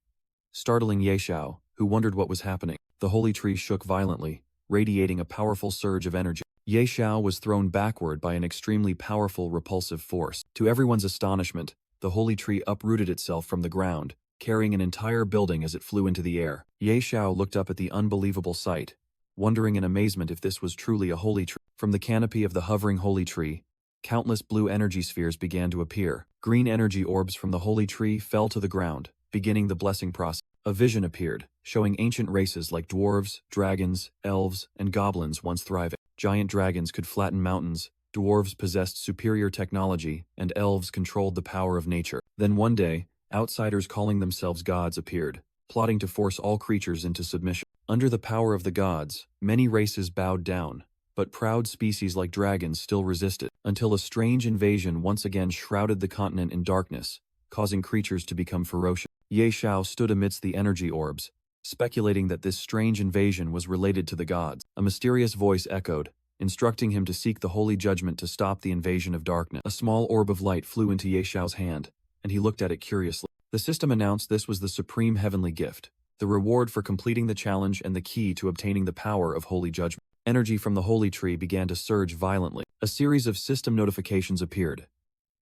startling Ye Xiao, who wondered what was happening. The holy tree shook violently, radiating a powerful surge of energy. Ye Xiao was thrown backward by an extremely powerful repulsive force. To everyone's astonishment, the holy tree uprooted itself from the ground, carrying an entire building as it flew into the air. Ye Xiao looked up at the unbelievable sight, wondering in amazement if this was truly a holy tree. From the canopy of the hovering holy tree, countless blue energy spheres began to appear. Green energy orbs from the holy tree fell to the ground, beginning the blessing process. A vision appeared, showing ancient races like dwarves, dragons, elves, and goblins once thriving. Giant dragons could flatten mountains, dwarves possessed superior technology, and elves controlled the power of nature. Then one day, outsiders calling themselves gods appeared, plotting to force all creatures into submission. Under the power of the gods, many races bowed down, but proud species like dragons still resisted, until a strange invasion once again shrouded the continent in darkness, causing creatures to become ferocious. Ye Xiao stood amidst the energy orbs, speculating that this strange invasion was related to the gods. A mysterious voice echoed, instructing him to seek the holy judgment to stop the invasion of darkness. A small orb of light flew into Ye Xiao's hand, and he looked at it curiously. The system announced this was the supreme heavenly gift, the reward for completing the challenge and the key to obtaining the power of holy judgment. Energy from the holy tree began to surge violently. A series of system notifications appeared.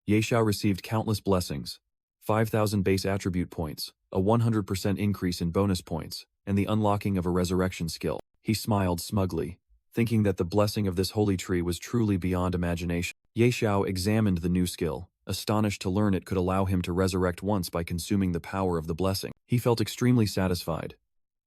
Ye Xiao received countless blessings, 5,000 base attribute points, a 100% increase in bonus points, and the unlocking of a resurrection skill. He smiled smugly, thinking that the blessing of this holy tree was truly beyond imagination. Ye Xiao examined the new skill, astonished to learn it could allow him to resurrect once by consuming the power of the blessing. He felt extremely satisfied.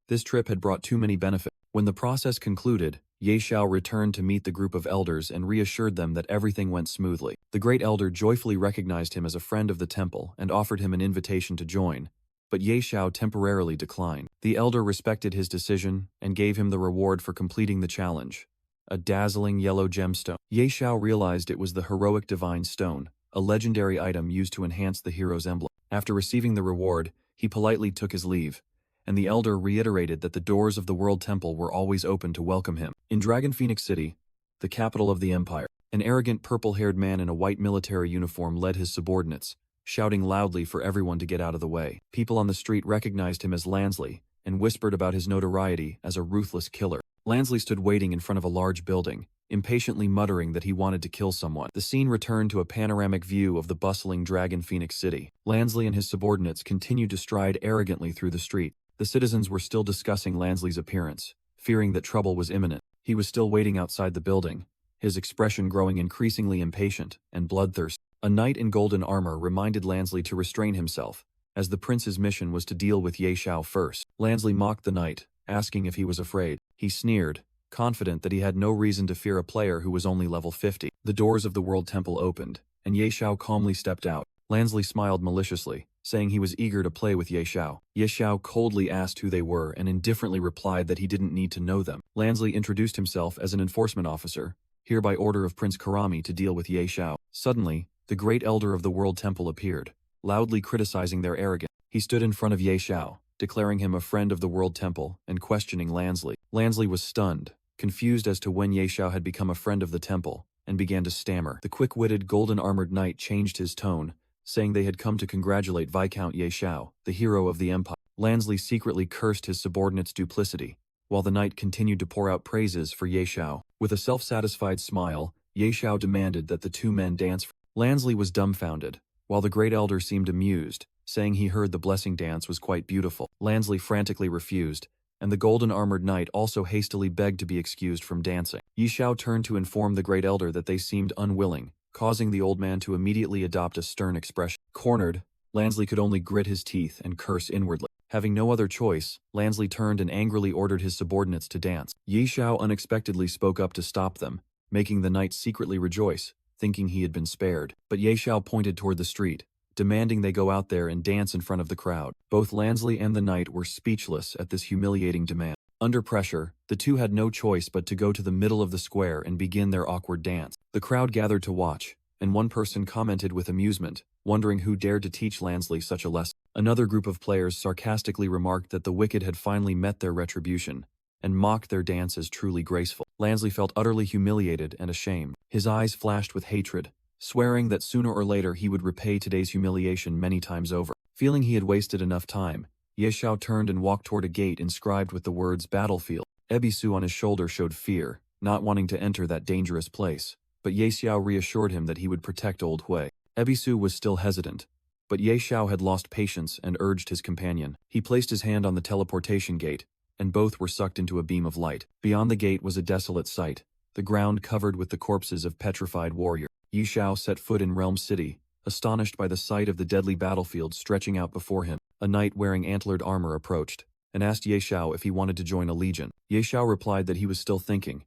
This trip had brought too many benefits. When the process concluded, Ye Xiao returned to meet the group of elders and reassured them that everything went smoothly. The Great Elder joyfully recognized him as a friend of the temple and offered him an invitation to join, but Ye Xiao temporarily declined. The elder respected his decision and gave him the reward for completing the challenge, a dazzling yellow gemstone. Ye Xiao realized it was the heroic divine stone, a legendary item used to enhance the hero's emblem. After receiving the reward, he politely took his leave, and the elder reiterated that the doors of the World Temple were always open to welcome him. In Dragon Phoenix City, the capital of the empire, an arrogant purple-haired man in a white military uniform led his subordinates, shouting loudly for everyone to get out of the way. People on the street recognized him as Lansley and whispered about his notoriety as a ruthless killer. Lansley stood waiting in front of a large building, impatiently muttering that he wanted to kill someone. The scene returned to a panoramic view of the bustling Dragon Phoenix city. Lansley and his subordinates continued to stride arrogantly through the street. The citizens were still discussing Lansley's appearance, fearing that trouble was imminent. He was still waiting outside the building, his expression growing increasingly impatient and bloodthirsty. A knight in golden armor reminded Lansley to restrain himself, as the prince's mission was to deal with Yahello first. Lansley mocked the knight, asking if he was afraid. He sneered, confident that he had no reason to fear a player who was only level 50. The doors of the World Temple opened, and Yahello calmly stepped out. Lansley smiled maliciously, saying he was eager to play with Yahello. Yahello coldly asked who they were and indifferently replied that he didn't need to know them. Lansley introduced himself as an enforcement officer, here by order of Prince Karami to deal with Yahello. Suddenly, the great elder of the World Temple appeared, loudly criticizing their arrogance. He stood in front of Yahello, declaring him a friend of the World Temple and questioning Lansley. Lansley was stunned, confused as to when Yahello had become a friend of the temple, and began to stammer. The quick-witted golden-armored knight changed his tone, saying they had come to congratulate Viscount Yahello, the hero of the empire. Lansley secretly cursed his subordinate's duplicity, while the knight continued to pour out praises for Yahello. With a self-satisfied smile, Yahello demanded that the two men dance. Lansley was dumbfounded, while the great elder seemed amused, saying he heard the blessing dance was quite beautiful. Lansley frantically refused, and the golden-armored knight also hastily begged to be excused from dancing. Yahello turned to inform the great elder that they seemed unwilling, causing the old man to immediately adopt a stern expression. Cornered, Lansley could only grit his teeth and curse inwardly. Having no other choice, Lansley turned and angrily ordered his subordinates to dance. Yahello unexpectedly spoke up to stop them, making the knight secretly rejoice, thinking he had been spared. But Yahello pointed toward the street, demanding they go out there and dance in front of the crowd. Both Lansley and the knight were speechless at this humiliating demand. Under pressure, the two had no choice but to go to the middle of the square and begin their awkward dance. The crowd gathered to watch, and one person commented with amusement, wondering who dared to teach Lansley such a lesson. Another group of players sarcastically remarked that the wicked had finally met their retribution, and mocked their dance as truly graceful. Lansley felt utterly humiliated and ashamed. His eyes flashed with hatred, swearing that sooner or later he would repay today's humiliation many times over. Feeling he had wasted enough time, Yahello turned and walked toward a gate inscribed with the words "Battlefield." Ebisu on his shoulder showed fear, not wanting to enter that dangerous place, but Yahello reassured him that he would protect Old Hui. Ebisu was still hesitant, but Yahello had lost patience and urged his companion. He placed his hand on the teleportation gate, and both were sucked into a beam of light. Beyond the gate was a desolate sight, the ground covered with the corpses of petrified warriors. Yahello set foot in Realm City, astonished by the sight of the deadly battlefield stretching out before him. A knight wearing antlered armor approached, and asked Yahello if he wanted to join a legion. Yahello replied that he was still thinking,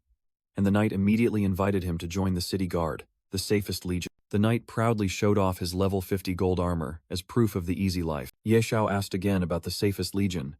and the knight immediately invited him to join the city guard, the safest legion. The knight proudly showed off his level 50 gold armor as proof of the easy life. Yahello asked again about the safest legion,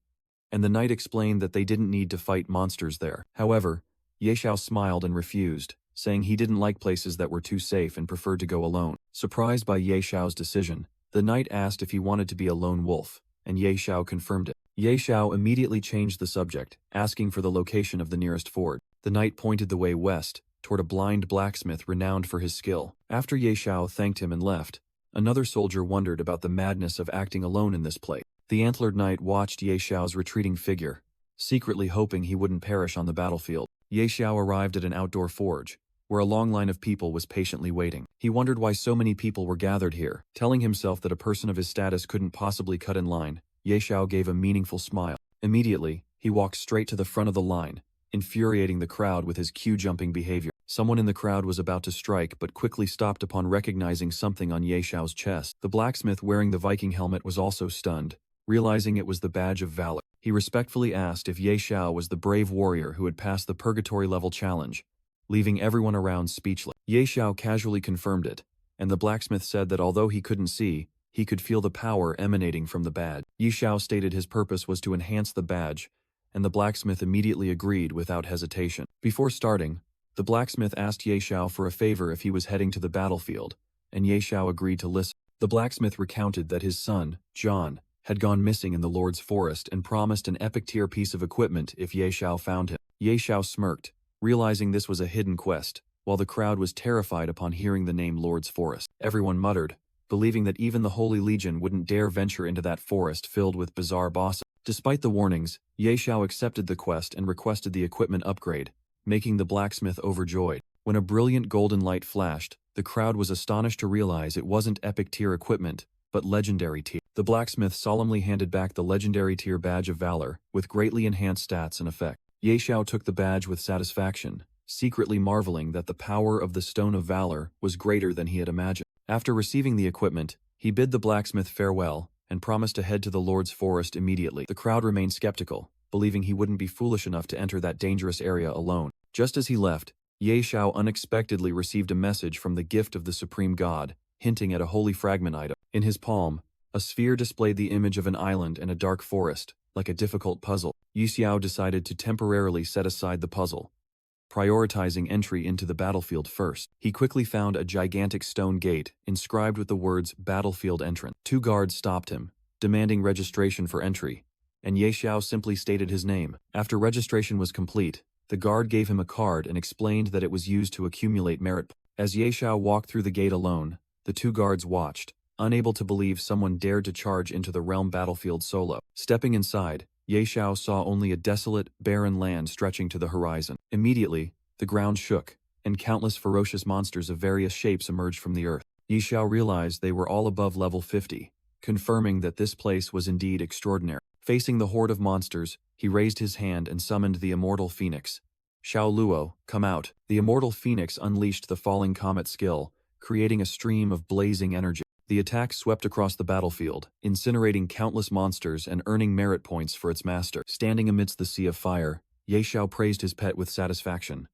and the knight explained that they didn't need to fight monsters there. However, Yahello smiled and refused, saying he didn't like places that were too safe and preferred to go alone. Surprised by Yahello's decision, the knight asked if he wanted to be a lone wolf, and Yahello confirmed it. Yahello immediately changed the subject, asking for the location of the nearest ford. The knight pointed the way west, toward a blind blacksmith renowned for his skill. After Yahello thanked him and left, another soldier wondered about the madness of acting alone in this place. The antlered knight watched Yahello's retreating figure, secretly hoping he wouldn't perish on the battlefield. Yahello arrived at an outdoor forge, where a long line of people was patiently waiting. He wondered why so many people were gathered here. Telling himself that a person of his status couldn't possibly cut in line, Yahello gave a meaningful smile. Immediately, he walked straight to the front of the line, infuriating the crowd with his queue-jumping behavior. Someone in the crowd was about to strike but quickly stopped upon recognizing something on Yahello's chest. The blacksmith wearing the Viking helmet was also stunned, realizing it was the badge of valor. He respectfully asked if Yahello was the brave warrior who had passed the purgatory level challenge, leaving everyone around speechless. Yahello casually confirmed it, and the blacksmith said that although he couldn't see, he could feel the power emanating from the badge. Yahello stated his purpose was to enhance the badge, and the blacksmith immediately agreed without hesitation. Before starting, the blacksmith asked Yahello for a favor if he was heading to the battlefield, and Yahello agreed to listen. The blacksmith recounted that his son, John, had gone missing in the Lord's forest and promised an epic-tier piece of equipment if Yahello found him. Yahello smirked, realizing this was a hidden quest, while the crowd was terrified upon hearing the name Lord's Forest. Everyone muttered, believing that even the Holy Legion wouldn't dare venture into that forest filled with bizarre bosses. Despite the warnings, Ye Xiao accepted the quest and requested the equipment upgrade, making the blacksmith overjoyed. When a brilliant golden light flashed, the crowd was astonished to realize it wasn't epic tier equipment, but legendary tier. The blacksmith solemnly handed back the legendary tier badge of valor, with greatly enhanced stats and effect. Ye Xiao took the badge with satisfaction, secretly marveling that the power of the Stone of Valor was greater than he had imagined. After receiving the equipment, he bid the blacksmith farewell and promised to head to the Lord's forest immediately. The crowd remained skeptical, believing he wouldn't be foolish enough to enter that dangerous area alone. Just as he left, Ye Xiao unexpectedly received a message from the gift of the Supreme God, hinting at a holy fragment item. In his palm, a sphere displayed the image of an island and a dark forest, like a difficult puzzle. Ye Xiao decided to temporarily set aside the puzzle, prioritizing entry into the battlefield first. He quickly found a gigantic stone gate inscribed with the words "Battlefield Entrance." 2 guards stopped him, demanding registration for entry, and Ye Xiao simply stated his name. After registration was complete, the guard gave him a card and explained that it was used to accumulate merit. As Ye Xiao walked through the gate alone, the 2 guards watched, unable to believe someone dared to charge into the realm battlefield solo. Stepping inside, Ye Xiao saw only a desolate, barren land stretching to the horizon. Immediately, the ground shook, and countless ferocious monsters of various shapes emerged from the earth. Ye Xiao realized they were all above level 50, confirming that this place was indeed extraordinary. Facing the horde of monsters, he raised his hand and summoned the immortal phoenix. "Xiao Luo, come out." The immortal phoenix unleashed the falling comet skill, creating a stream of blazing energy. The attack swept across the battlefield, incinerating countless monsters and earning merit points for its master. Standing amidst the sea of fire, Ye Xiao praised his pet with satisfaction.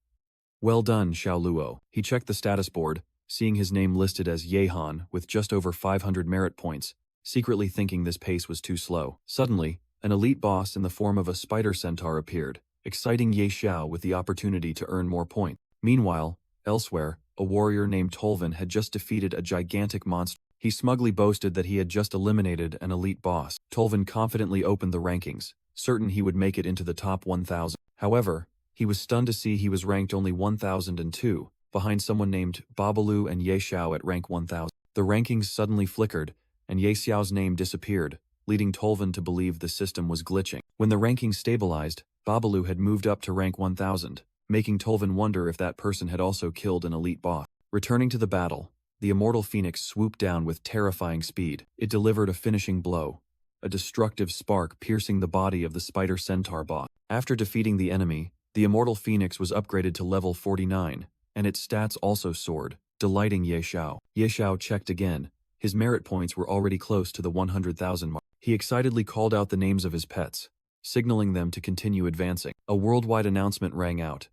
"Well done, Xiao Luo." He checked the status board, seeing his name listed as Yehan with just over 500 merit points, secretly thinking this pace was too slow. Suddenly, an elite boss in the form of a spider centaur appeared, exciting Ye Xiao with the opportunity to earn more points. Meanwhile, elsewhere, a warrior named Tolvin had just defeated a gigantic monster. He smugly boasted that he had just eliminated an elite boss. Tolvin confidently opened the rankings, certain he would make it into the top 1,000. However, he was stunned to see he was ranked only 1,002, behind someone named Babalu and Ye Xiao at rank 1,000. The rankings suddenly flickered, and Ye Xiao's name disappeared, leading Tolvin to believe the system was glitching. When the rankings stabilized, Babalu had moved up to rank 1,000, making Tolvin wonder if that person had also killed an elite boss. Returning to the battle, the immortal phoenix swooped down with terrifying speed. It delivered a finishing blow, a destructive spark piercing the body of the spider centaur boss. After defeating the enemy, the immortal phoenix was upgraded to level 49, and its stats also soared, delighting Ye Xiao. Ye Xiao checked again. His merit points were already close to the 100,000 mark. He excitedly called out the names of his pets, signaling them to continue advancing. A worldwide announcement rang out.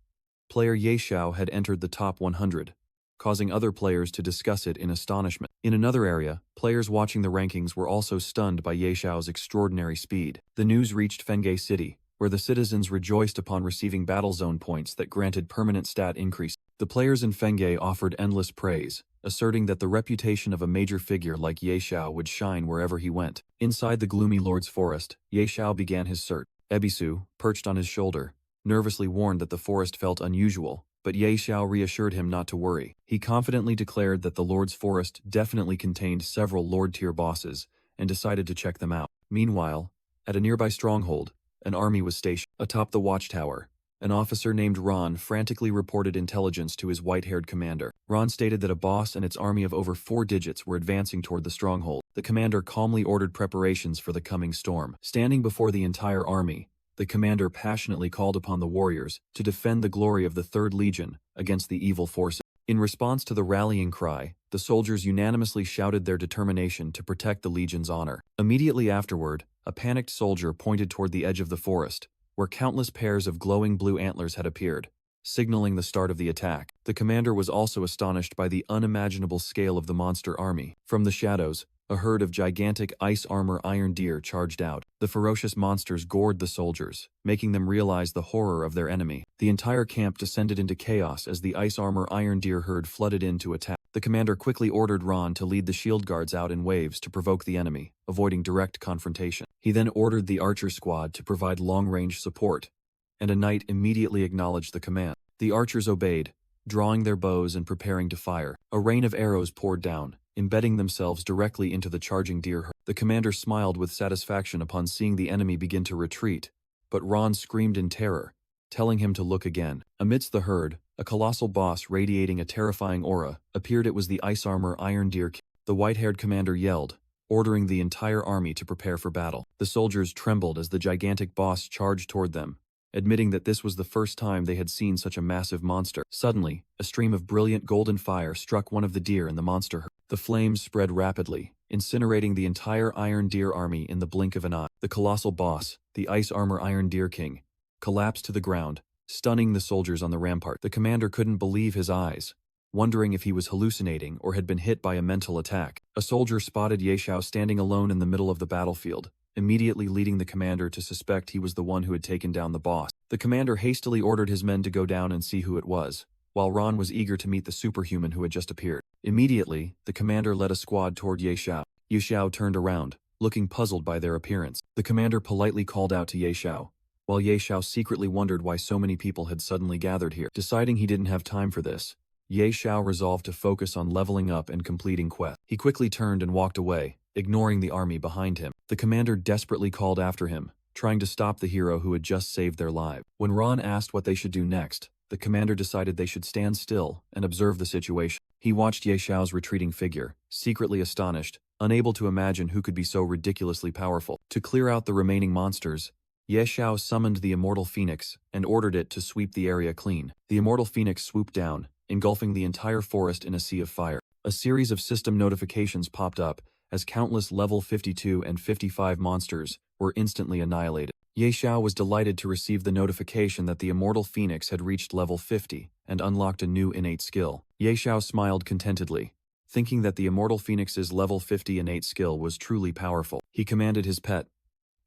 Player Ye Xiao had entered the top 100, causing other players to discuss it in astonishment. In another area, players watching the rankings were also stunned by Ye Xiao's extraordinary speed. The news reached Fenghe City, where the citizens rejoiced upon receiving battle zone points that granted permanent stat increase. The players in Fenghe offered endless praise, asserting that the reputation of a major figure like Ye Xiao would shine wherever he went. Inside the gloomy Lord's forest, Ye Xiao began his search. Ebisu, perched on his shoulder, nervously warned that the forest felt unusual, but Ye Xiao reassured him not to worry. He confidently declared that the Lord's forest definitely contained several Lord-tier bosses, and decided to check them out. Meanwhile, at a nearby stronghold, an army was stationed. Atop the watchtower, an officer named Ron frantically reported intelligence to his white-haired commander. Ron stated that a boss and its army of over 4 digits were advancing toward the stronghold. The commander calmly ordered preparations for the coming storm. Standing before the entire army, the commander passionately called upon the warriors to defend the glory of the 3rd Legion against the evil forces. In response to the rallying cry, the soldiers unanimously shouted their determination to protect the Legion's honor. Immediately afterward, a panicked soldier pointed toward the edge of the forest, where countless pairs of glowing blue antlers had appeared, signaling the start of the attack. The commander was also astonished by the unimaginable scale of the monster army. From the shadows, a herd of gigantic ice armor iron deer charged out. The ferocious monsters gored the soldiers, making them realize the horror of their enemy. The entire camp descended into chaos as the ice armor iron deer herd flooded in to attack. The commander quickly ordered Ron to lead the shield guards out in waves to provoke the enemy, avoiding direct confrontation. He then ordered the archer squad to provide long-range support, and a knight immediately acknowledged the command. The archers obeyed, drawing their bows and preparing to fire. A rain of arrows poured down, embedding themselves directly into the charging deer herd. The commander smiled with satisfaction upon seeing the enemy begin to retreat, but Ron screamed in terror, telling him to look again. Amidst the herd, a colossal boss radiating a terrifying aura appeared. It was the Ice Armor Iron Deer King. The white-haired commander yelled, ordering the entire army to prepare for battle. The soldiers trembled as the gigantic boss charged toward them, admitting that this was the first time they had seen such a massive monster. Suddenly, a stream of brilliant golden fire struck one of the deer in the monster herd. The flames spread rapidly, incinerating the entire Iron Deer army in the blink of an eye. The colossal boss, the Ice Armor Iron Deer King, collapsed to the ground, stunning the soldiers on the rampart. The commander couldn't believe his eyes, wondering if he was hallucinating or had been hit by a mental attack. A soldier spotted Yahello standing alone in the middle of the battlefield, immediately leading the commander to suspect he was the one who had taken down the boss. The commander hastily ordered his men to go down and see who it was, while Ron was eager to meet the superhuman who had just appeared. Immediately, the commander led a squad toward Yahello. Yahello turned around, looking puzzled by their appearance. The commander politely called out to Yahello, while Yahello secretly wondered why so many people had suddenly gathered here. Deciding he didn't have time for this, Yahello resolved to focus on leveling up and completing quests. He quickly turned and walked away, ignoring the army behind him. The commander desperately called after him, trying to stop the hero who had just saved their lives. When Ron asked what they should do next, the commander decided they should stand still and observe the situation. He watched Yahello's retreating figure, secretly astonished, unable to imagine who could be so ridiculously powerful. To clear out the remaining monsters, Yahello summoned the Immortal Phoenix and ordered it to sweep the area clean. The Immortal Phoenix swooped down, engulfing the entire forest in a sea of fire. A series of system notifications popped up as countless level 52 and 55 monsters were instantly annihilated. Yahello was delighted to receive the notification that the Immortal Phoenix had reached level 50 and unlocked a new innate skill. Yahello smiled contentedly, thinking that the Immortal Phoenix's level 50 innate skill was truly powerful. He commanded his pet,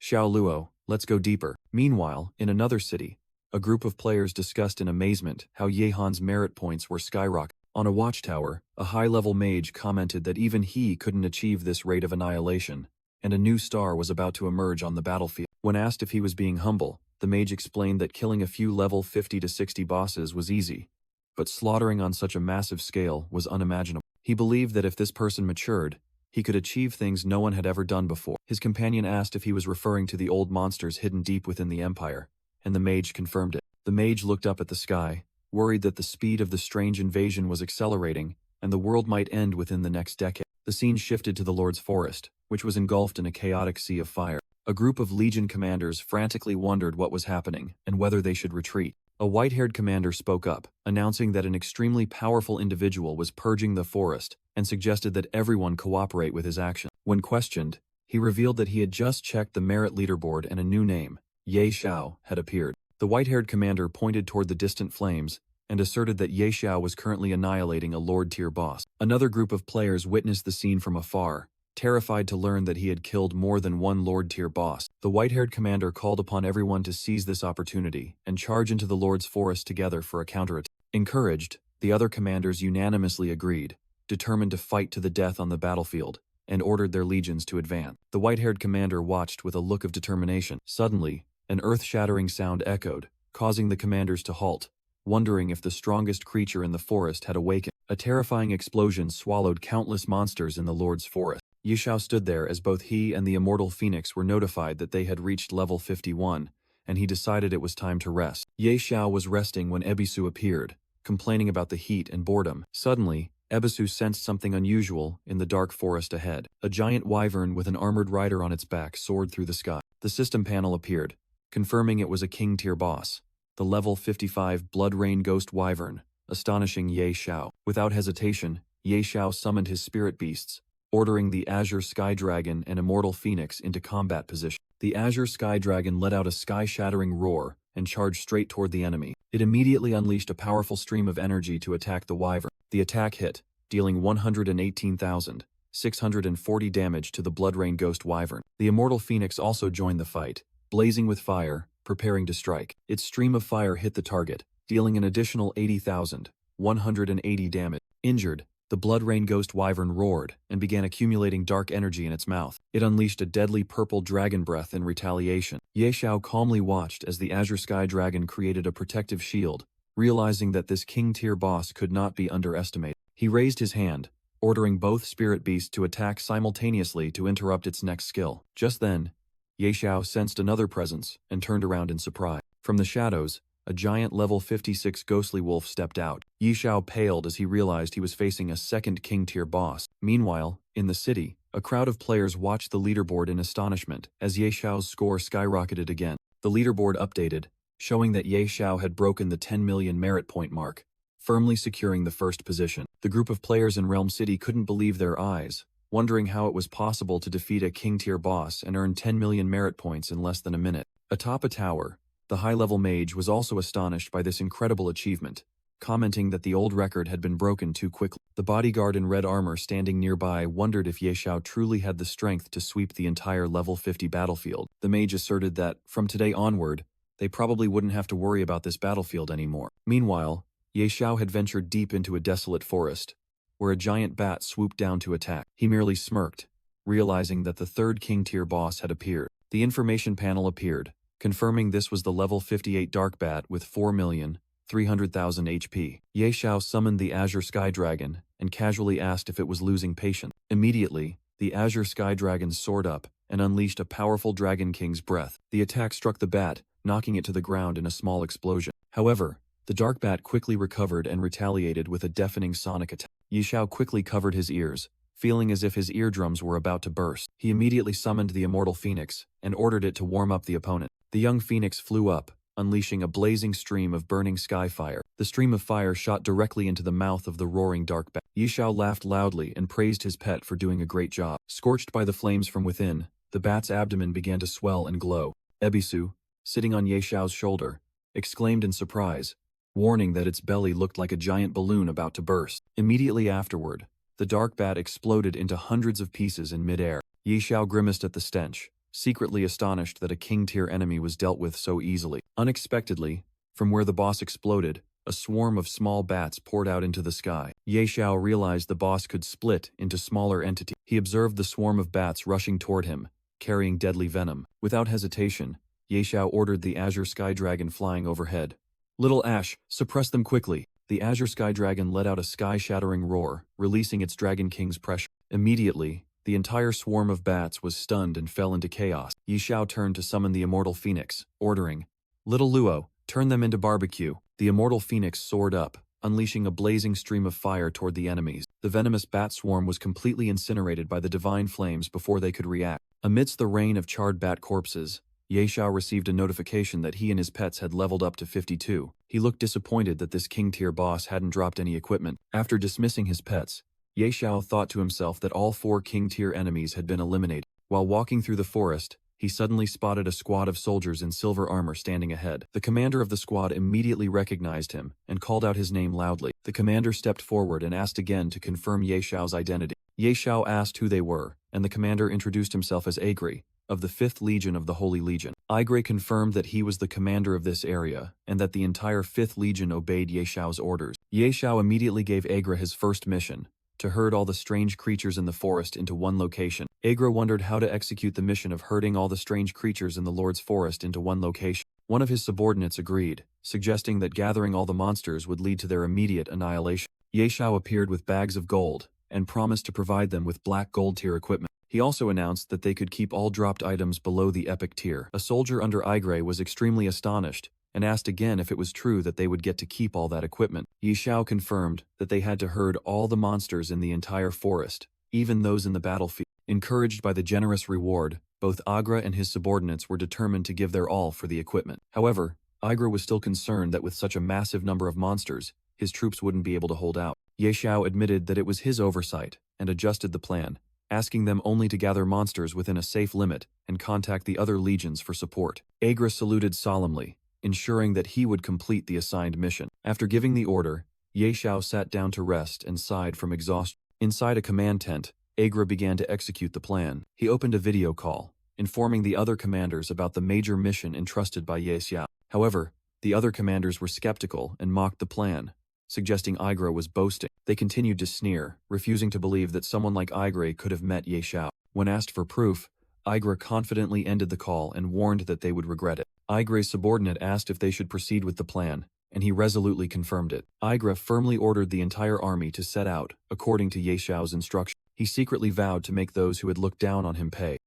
Xiao Luo, let's go deeper. Meanwhile, in another city, a group of players discussed in amazement how Yehan's merit points were skyrocketing. On a watchtower, a high-level mage commented that even he couldn't achieve this rate of annihilation, and a new star was about to emerge on the battlefield. When asked if he was being humble, the mage explained that killing a few level 50 to 60 bosses was easy, but slaughtering on such a massive scale was unimaginable. He believed that if this person matured, he could achieve things no one had ever done before. His companion asked if he was referring to the old monsters hidden deep within the empire, and the mage confirmed it. The mage looked up at the sky, worried that the speed of the strange invasion was accelerating and the world might end within the next decade. The scene shifted to the Lord's Forest, which was engulfed in a chaotic sea of fire. A group of Legion commanders frantically wondered what was happening and whether they should retreat. A white-haired commander spoke up, announcing that an extremely powerful individual was purging the forest and suggested that everyone cooperate with his action. When questioned, he revealed that he had just checked the merit leaderboard and a new name, Yahello, had appeared. The white-haired commander pointed toward the distant flames and asserted that Yahello was currently annihilating a Lord-tier boss. Another group of players witnessed the scene from afar, terrified to learn that he had killed more than one Lord-tier boss. The white-haired commander called upon everyone to seize this opportunity and charge into the Lord's Forest together for a counterattack. Encouraged, the other commanders unanimously agreed, determined to fight to the death on the battlefield, and ordered their legions to advance. The white-haired commander watched with a look of determination. Suddenly, an earth-shattering sound echoed, causing the commanders to halt, wondering if the strongest creature in the forest had awakened. A terrifying explosion swallowed countless monsters in the Lord's Forest. Yahello stood there as both he and the Immortal Phoenix were notified that they had reached level 51, and he decided it was time to rest. Yahello was resting when Ebisu appeared, complaining about the heat and boredom. Suddenly, Ebisu sensed something unusual in the dark forest ahead. A giant wyvern with an armored rider on its back soared through the sky. The system panel appeared, confirming it was a king-tier boss, the level 55 Blood Rain Ghost Wyvern, astonishing Yahello. Without hesitation, Yahello summoned his spirit beasts, ordering the Azure Sky Dragon and Immortal Phoenix into combat position. The Azure Sky Dragon let out a sky-shattering roar and charged straight toward the enemy. It immediately unleashed a powerful stream of energy to attack the wyvern. The attack hit, dealing 118,640 damage to the Blood Rain Ghost Wyvern. The Immortal Phoenix also joined the fight, blazing with fire, preparing to strike. Its stream of fire hit the target, dealing an additional 80,180 damage. Injured, the Blood Rain Ghost Wyvern roared and began accumulating dark energy in its mouth. It unleashed a deadly purple dragon breath in retaliation. Yahello calmly watched as the Azure Sky Dragon created a protective shield, realizing that this king-tier boss could not be underestimated. He raised his hand, ordering both spirit beasts to attack simultaneously to interrupt its next skill. Just then, Ye Xiao sensed another presence and turned around in surprise. From the shadows, a giant level 56 ghostly wolf stepped out. Ye Xiao paled as he realized he was facing a second king-tier boss. Meanwhile, in the city, a crowd of players watched the leaderboard in astonishment as Ye Xiao's score skyrocketed again. The leaderboard updated, showing that Ye Xiao had broken the 10 million merit point mark, firmly securing the first position. The group of players in Realm City couldn't believe their eyes, wondering how it was possible to defeat a king-tier boss and earn 10 million merit points in less than a minute. Atop a tower, the high-level mage was also astonished by this incredible achievement, commenting that the old record had been broken too quickly. The bodyguard in red armor standing nearby wondered if Ye Xiao truly had the strength to sweep the entire level 50 battlefield. The mage asserted that, from today onward, they probably wouldn't have to worry about this battlefield anymore. Meanwhile, Ye Xiao had ventured deep into a desolate forest, where a giant bat swooped down to attack. He merely smirked, realizing that the third king-tier boss had appeared. The information panel appeared, confirming this was the level 58 Dark Bat with 4,300,000 HP. Ye Xiao summoned the Azure Sky Dragon and casually asked if it was losing patience. Immediately, the Azure Sky Dragon soared up and unleashed a powerful Dragon King's breath. The attack struck the bat, knocking it to the ground in a small explosion. However, the Dark Bat quickly recovered and retaliated with a deafening sonic attack. Ye Xiao quickly covered his ears, feeling as if his eardrums were about to burst. He immediately summoned the Immortal Phoenix and ordered it to warm up the opponent. The young phoenix flew up, unleashing a blazing stream of burning sky fire. The stream of fire shot directly into the mouth of the roaring Dark Bat. Ye Xiao laughed loudly and praised his pet for doing a great job. Scorched by the flames from within, the bat's abdomen began to swell and glow. Ebisu, sitting on Ye Xiao's shoulder, exclaimed in surprise, warning that its belly looked like a giant balloon about to burst. Immediately afterward, the Dark Bat exploded into hundreds of pieces in midair. Ye Xiao grimaced at the stench, secretly astonished that a king-tier enemy was dealt with so easily. Unexpectedly, from where the boss exploded, a swarm of small bats poured out into the sky. Ye Xiao realized the boss could split into smaller entities. He observed the swarm of bats rushing toward him, carrying deadly venom. Without hesitation, Ye Xiao ordered the Azure Sky Dragon flying overhead. "Little Ash, suppress them quickly." The Azure Sky Dragon let out a sky-shattering roar, releasing its Dragon King's pressure. Immediately, the entire swarm of bats was stunned and fell into chaos. Ye Xiao turned to summon the Immortal Phoenix, ordering, "Little Luo, turn them into barbecue." The Immortal Phoenix soared up, unleashing a blazing stream of fire toward the enemies. The venomous bat swarm was completely incinerated by the divine flames before they could react. Amidst the rain of charred bat corpses, Ye Xiao received a notification that he and his pets had leveled up to 52. He looked disappointed that this king-tier boss hadn't dropped any equipment. After dismissing his pets, Ye Xiao thought to himself that all 4 king-tier enemies had been eliminated. While walking through the forest, he suddenly spotted a squad of soldiers in silver armor standing ahead. The commander of the squad immediately recognized him and called out his name loudly. The commander stepped forward and asked again to confirm Ye Xiao's identity. Ye Xiao asked who they were, and the commander introduced himself as Agri, of the 5th Legion of the Holy Legion. Igre confirmed that he was the commander of this area, and that the entire 5th Legion obeyed Ye Xiao's orders. Ye Xiao immediately gave Agre his first mission, to herd all the strange creatures in the forest into one location. Agre wondered how to execute the mission of herding all the strange creatures in the Lord's forest into one location. One of his subordinates agreed, suggesting that gathering all the monsters would lead to their immediate annihilation. Ye Xiao appeared with bags of gold, and promised to provide them with black gold tier equipment. He also announced that they could keep all dropped items below the epic tier. A soldier under Igre was extremely astonished, and asked again if it was true that they would get to keep all that equipment. Ye Xiao confirmed that they had to herd all the monsters in the entire forest, even those in the battlefield. Encouraged by the generous reward, both Agra and his subordinates were determined to give their all for the equipment. However, Agra was still concerned that with such a massive number of monsters, his troops wouldn't be able to hold out. Ye Xiao admitted that it was his oversight, and adjusted the plan, asking them only to gather monsters within a safe limit and contact the other legions for support. Agra saluted solemnly, ensuring that he would complete the assigned mission. After giving the order, Ye Xiao sat down to rest and sighed from exhaustion. Inside a command tent, Agra began to execute the plan. He opened a video call, informing the other commanders about the major mission entrusted by Ye Xiao. However, the other commanders were skeptical and mocked the plan, suggesting Igre was boasting. They continued to sneer, refusing to believe that someone like Igre could have met Ye Xiao. When asked for proof, Igre confidently ended the call and warned that they would regret it. Igre's subordinate asked if they should proceed with the plan, and he resolutely confirmed it. Igra firmly ordered the entire army to set out, according to Ye Xiao's instruction. He secretly vowed to make those who had looked down on him pay.